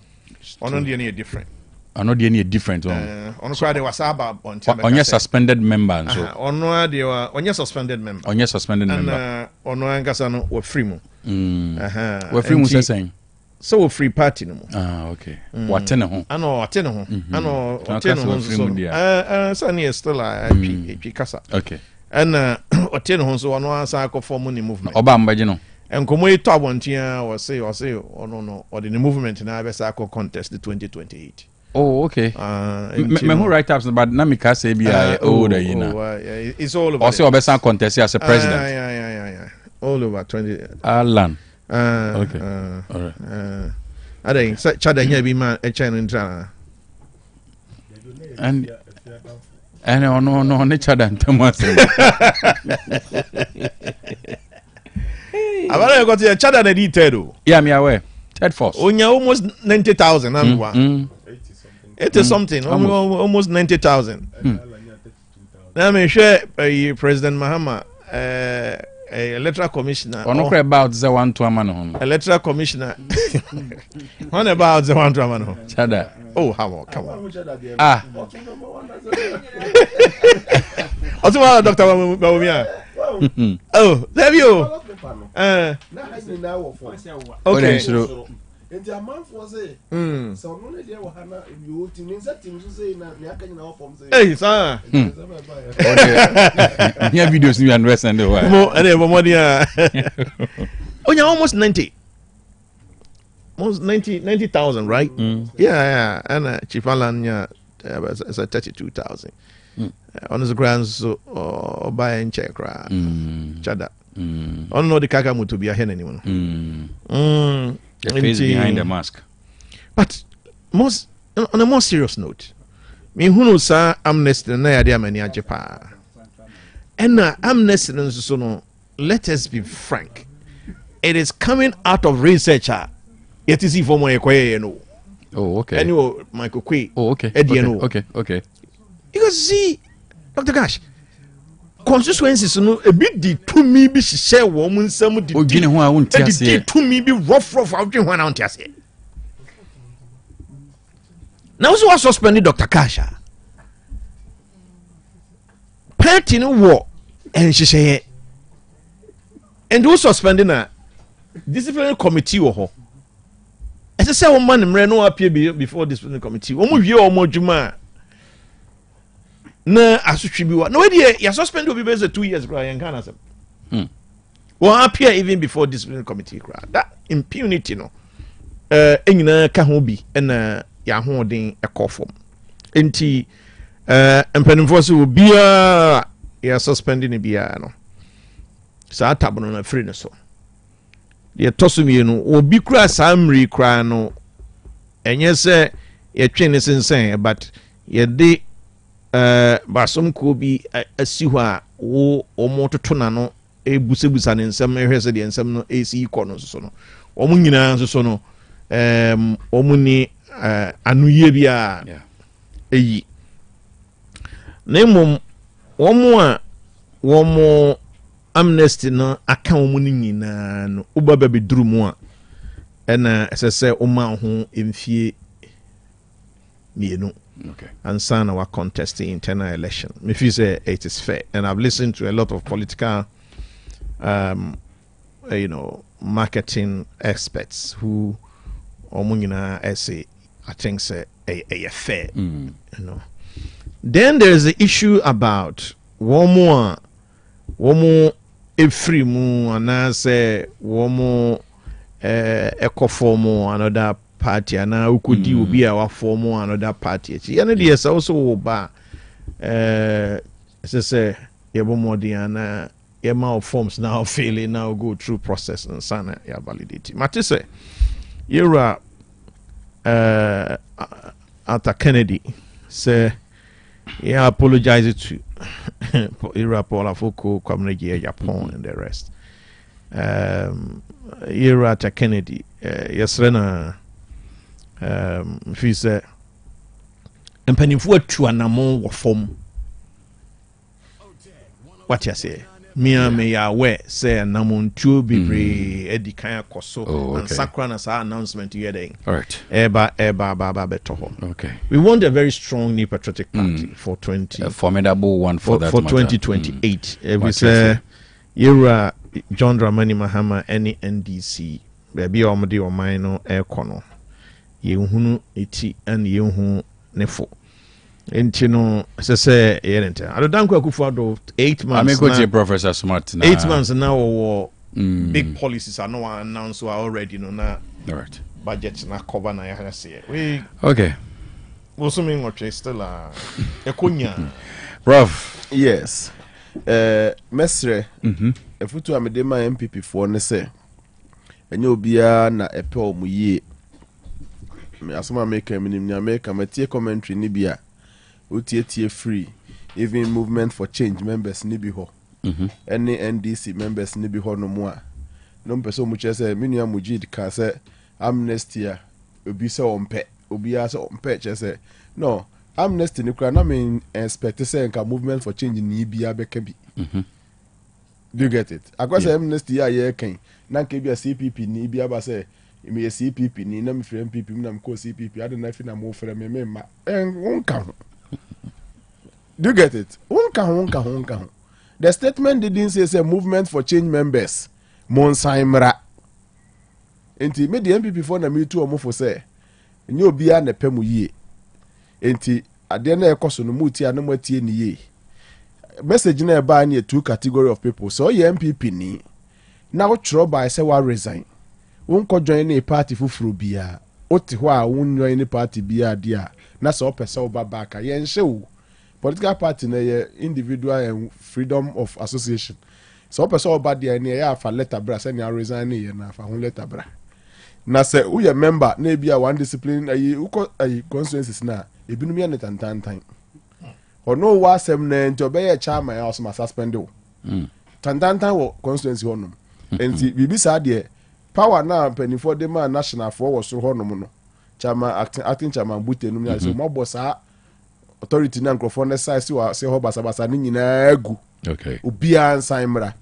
on the any different ano de any different on so there was about on suspended member so on there on suspended member member on ankasa no we free mu we free mu saying so we free party no okay watene ho ano watene ho so sani still a kasa okay and watene ho so ono ansa ko form ni movement oba mbaje no enkomo yi to abontia we say no or the movement na be sa contest the 2028. Oh, okay. Me who write ups about Namika say be it's all over. Also, Obesan contest as a president. Yeah. All over 20. Alan. Okay. All right. I think Chada here be man a China intra. And no, Chada and Thomas. I got to Chada the detail. Yeah, me aware. Third force. Onya almost 90,000 and one. 80 something, almost 90,000. Now me share President Mahama, electoral commissioner. On no about the one to a man. Electoral commissioner. What about the one to a man? Chada. Oh, come on. What's about Dr. Bawumia? Oh, there you. Okay. And the amount was a so only there were Hannah in you to mean that things to say na from hey sir here videos you and rest and the why almost 90,000 right yeah and Chief Alan as a 32,000 on the grounds so buy and check chada on no the kakamu to be a hen anyone the face behind the mask. But on a more serious note, me who knows amnesty na idea many ajepa. And amnesty so no, let us be frank. It is coming out of researcher. It is for my no. Oh, okay. Anyway, Michael Kwe. Oh, okay. Okay. Because see, Dr. Cash, constituencies no a bit di to me be share woman some di ogine ho a wonti ase to me be rough outwe ho na wonti ase now so was suspended Dr. Kasha party no war and she say and who suspending na disciplinary committee wo ho e say woman mre no appear before disciplinary committee wo mo wie o mo djuma na asutwi bi wa no we ya suspend obi be 2 years cry and can asem will appear even before disciplinary committee cry that impunity no enyina ka ho bi na ya ho den ekofom enti empanimfo so bia ya suspending bia no sa tabono na free no so ye tosumie no obi kura samri kura no enye se ye twene sensen but ye de basom ko bi asi ho a wo omototo na no ebusebusa ne nsem ehwese de nsem no esi iko no so no omu nyina so no omu ni anuye bia eyi na mum womo amnesty no aka omu ni nyina no ubaba beduru mu a ena esese oma ho emfie mienu. Okay. And son our contesting internal election. Me feel say it is fair, and I've listened to a lot of political, marketing experts who, say, I think say a fair, Then there is the issue about one more free mu and I say one more eco formo another party and now could you be our form another party and yes also ba say yebomodiana yema of forms now failing now go through process and sana ya validity matise yera after Kennedy say yeah apologize to Yera Paula Foucault community Japan and the rest yera after Kennedy yɛsrɛ na fii sɛ mpanimfoɔ atu anammɔn wɔ fam wate aseɛ mea meyɛ aware sɛ namontuo bebree adi kan akɔ so ansa kora na saa announcement yɛ dɛn ɛba bɛtɔ hɔ. We want a very strong new patriotic party for a formidable one for 2028 ɛbi sɛ yɛwura John Dramani Mahama ɛne NDC baabi a ɔmde ɔman no ɛkɔ no yɛnhunu ɛti ɛne yɛnhu ne fo nti no sɛ yɛne nti adodanko akufo 8 months na Professor Smart na 8 months na wɔwɔ big policies are no announced already no na budget na cover na yɛhɛ sɛ okay also mean what still ekonya Prof yes mesre efutu amede ma MPP for ne sɛ enye obia na epe omuyie me asoma make minim nya make amatie commentary ni bia otie free even movement for change members ni bi ho any NDC members ni bi ho no mu a no mpese omu che say menua mujid ka say amnesty a obi say ompe obi a say ompe che say no amnesty ni kra na me expect say nka movement for change ni bia beka bi do you get it akwasa amnesty a ye kan na nka bia CPP ni bia ba say me CPP ni na me free MPP me na me ko CPP ade na fi na mo free me ma wonka ho. Do you get it? Wonka. The statement didn't say movement for change members. Monsaimra. Enti me the MPP for na me too omo for say. Nyo bia na pemu yie. Enti ade na ekoso no muti na matie ni yie. Message na e ba na two category of people. So ye MPP ni na wo tro by say wa resign. Wonko join a party fufuru bia. Oti ho a won join ni party bia dia. Na so opese wo ba back ye nhye wo. Political party na ye individual and freedom of association. So person oba there na ya fa letter bra say na resign na ye na fa ho letter bra. Na say who ye member na bia one discipline ayi uko ayi constituencies na ebinum ye netantantan. Ono wa asem na nti obeye chairman ya osma suspend wo. Tantantan wo constituency honum. Enti bibi sa de power na penifo de ma national for wo so honum no. Chairman acting chairman butenum ya so mo bossa authority na microphone na size se ho basabasa ni nyina agu obia nsan mra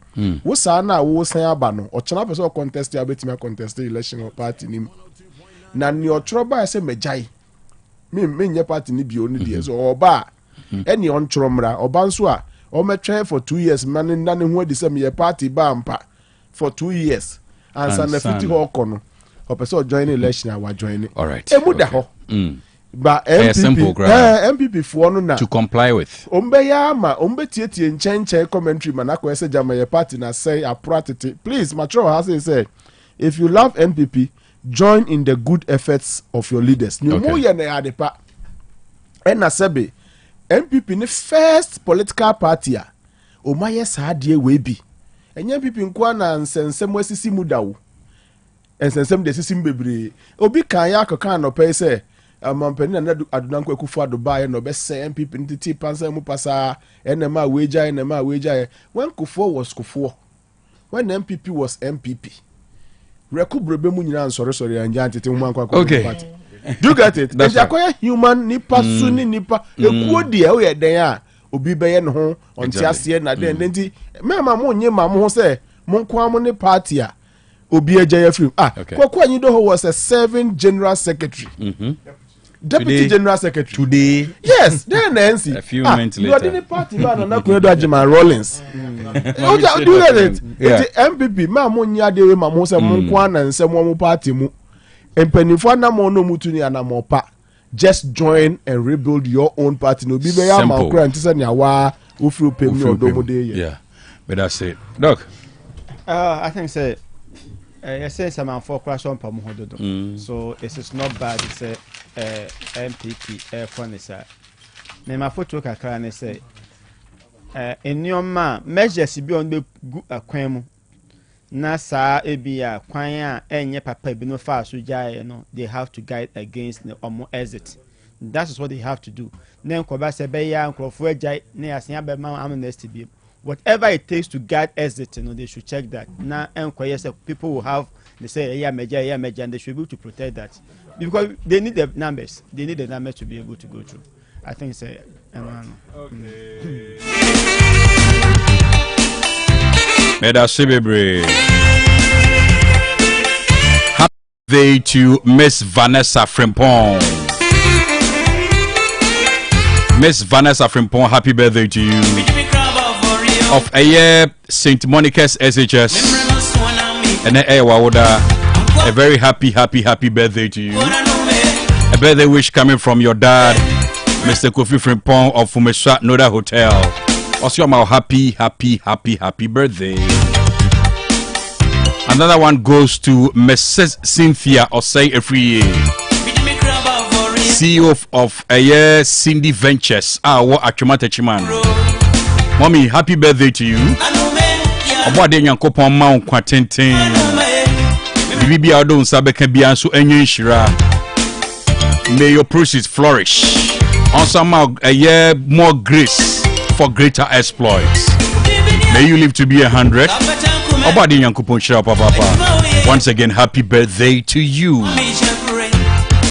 wo sa na wo san aba no o chena person contest ya betima contest election of party nim na ni o tro ba se mejai me nye party ni bio ni de so oba eni on tro mra oba nso a o metwe for 2 years man na ne ho adi se me party ba mpa for 2 years and san na fiti ho kono o person join election a wa join all right e mu da ho but MPP for no na to comply with ya ma tietie nchenche commentary manako ese jama ye party na say apratity please mature has say if you love MPP join in the good efforts of your leaders ni mo ye na ya de pa na sebe MPP ni first political party a o ma ye sa de we bi enye MPP nko na nsensem asisi mu dawo nsensem de sisi bebre obi kan ya akaka no pay say mampani na adunanko akufo adobaye no be say MPP ntiti pansa mu pasa enema weja when Kufo was Kufo when MPP was MPP rekubrebe mu nyina nsore anja ntiti mu anko party do you get it there's a human nipa suni nipa ekuo de e ye den a obi beye no ho onti ase na den nti mema mo nye ma mo ho say mo nko am ne party a obi agya ya free Kwaku Anyido was a serving general secretary Deputy General Secretary today. Yes, then NC. A few minutes later. You are in the party man na Kuedo Ajima Rollins. Do you get it? It's MPP. Ma mo nya de we ma mo se mo kwa na nse mo party mu. Empanifo na mo no mutu ni ana mo pa. Just join and rebuild your own party. No be be ya ma kura ntise ni awa ofru pem ni odomo de ye. Yeah. But that's it. Doc. I think say say some for crash on pam hododo. So it is not bad it's a MPP fund is me ma photo kakra ne say enioma measures bi on be akwan mu na sa ebia kwan a enye papa bi no fa so jae no they have to guide against the exit. That is what they have to do. Then ko ba se be ya nkrofo ajai na yasen be ma amnesty bi. Whatever it takes to guide exit, they should check that. Now, people will have They say, yeah, major, and they should be able to protect that. Because they need the numbers. They need the numbers to be able to go through. I think it's Happy birthday to Miss Vanessa Frimpong. Miss Vanessa Frimpong, happy birthday to you. Of a year, St. Monica's SHS. And a very happy birthday to you. A birthday wish coming from your dad, Mr. Kofi Frimpong of Fumesha Noda Hotel. Also, my happy birthday. Another one goes to Mrs. Cynthia Osei Efriye, CEO of a year Cindy Ventures. What Achumata Chiman. Mommy, happy birthday to you. About the Yankopon Mount Quatentin. Bibi Adon Sabeka Biansu Enyo Shira. May your process flourish. On somehow a year more grace for greater exploits. May you live to be 100. About the Yankopon Shira Papa. Once again, happy birthday to you.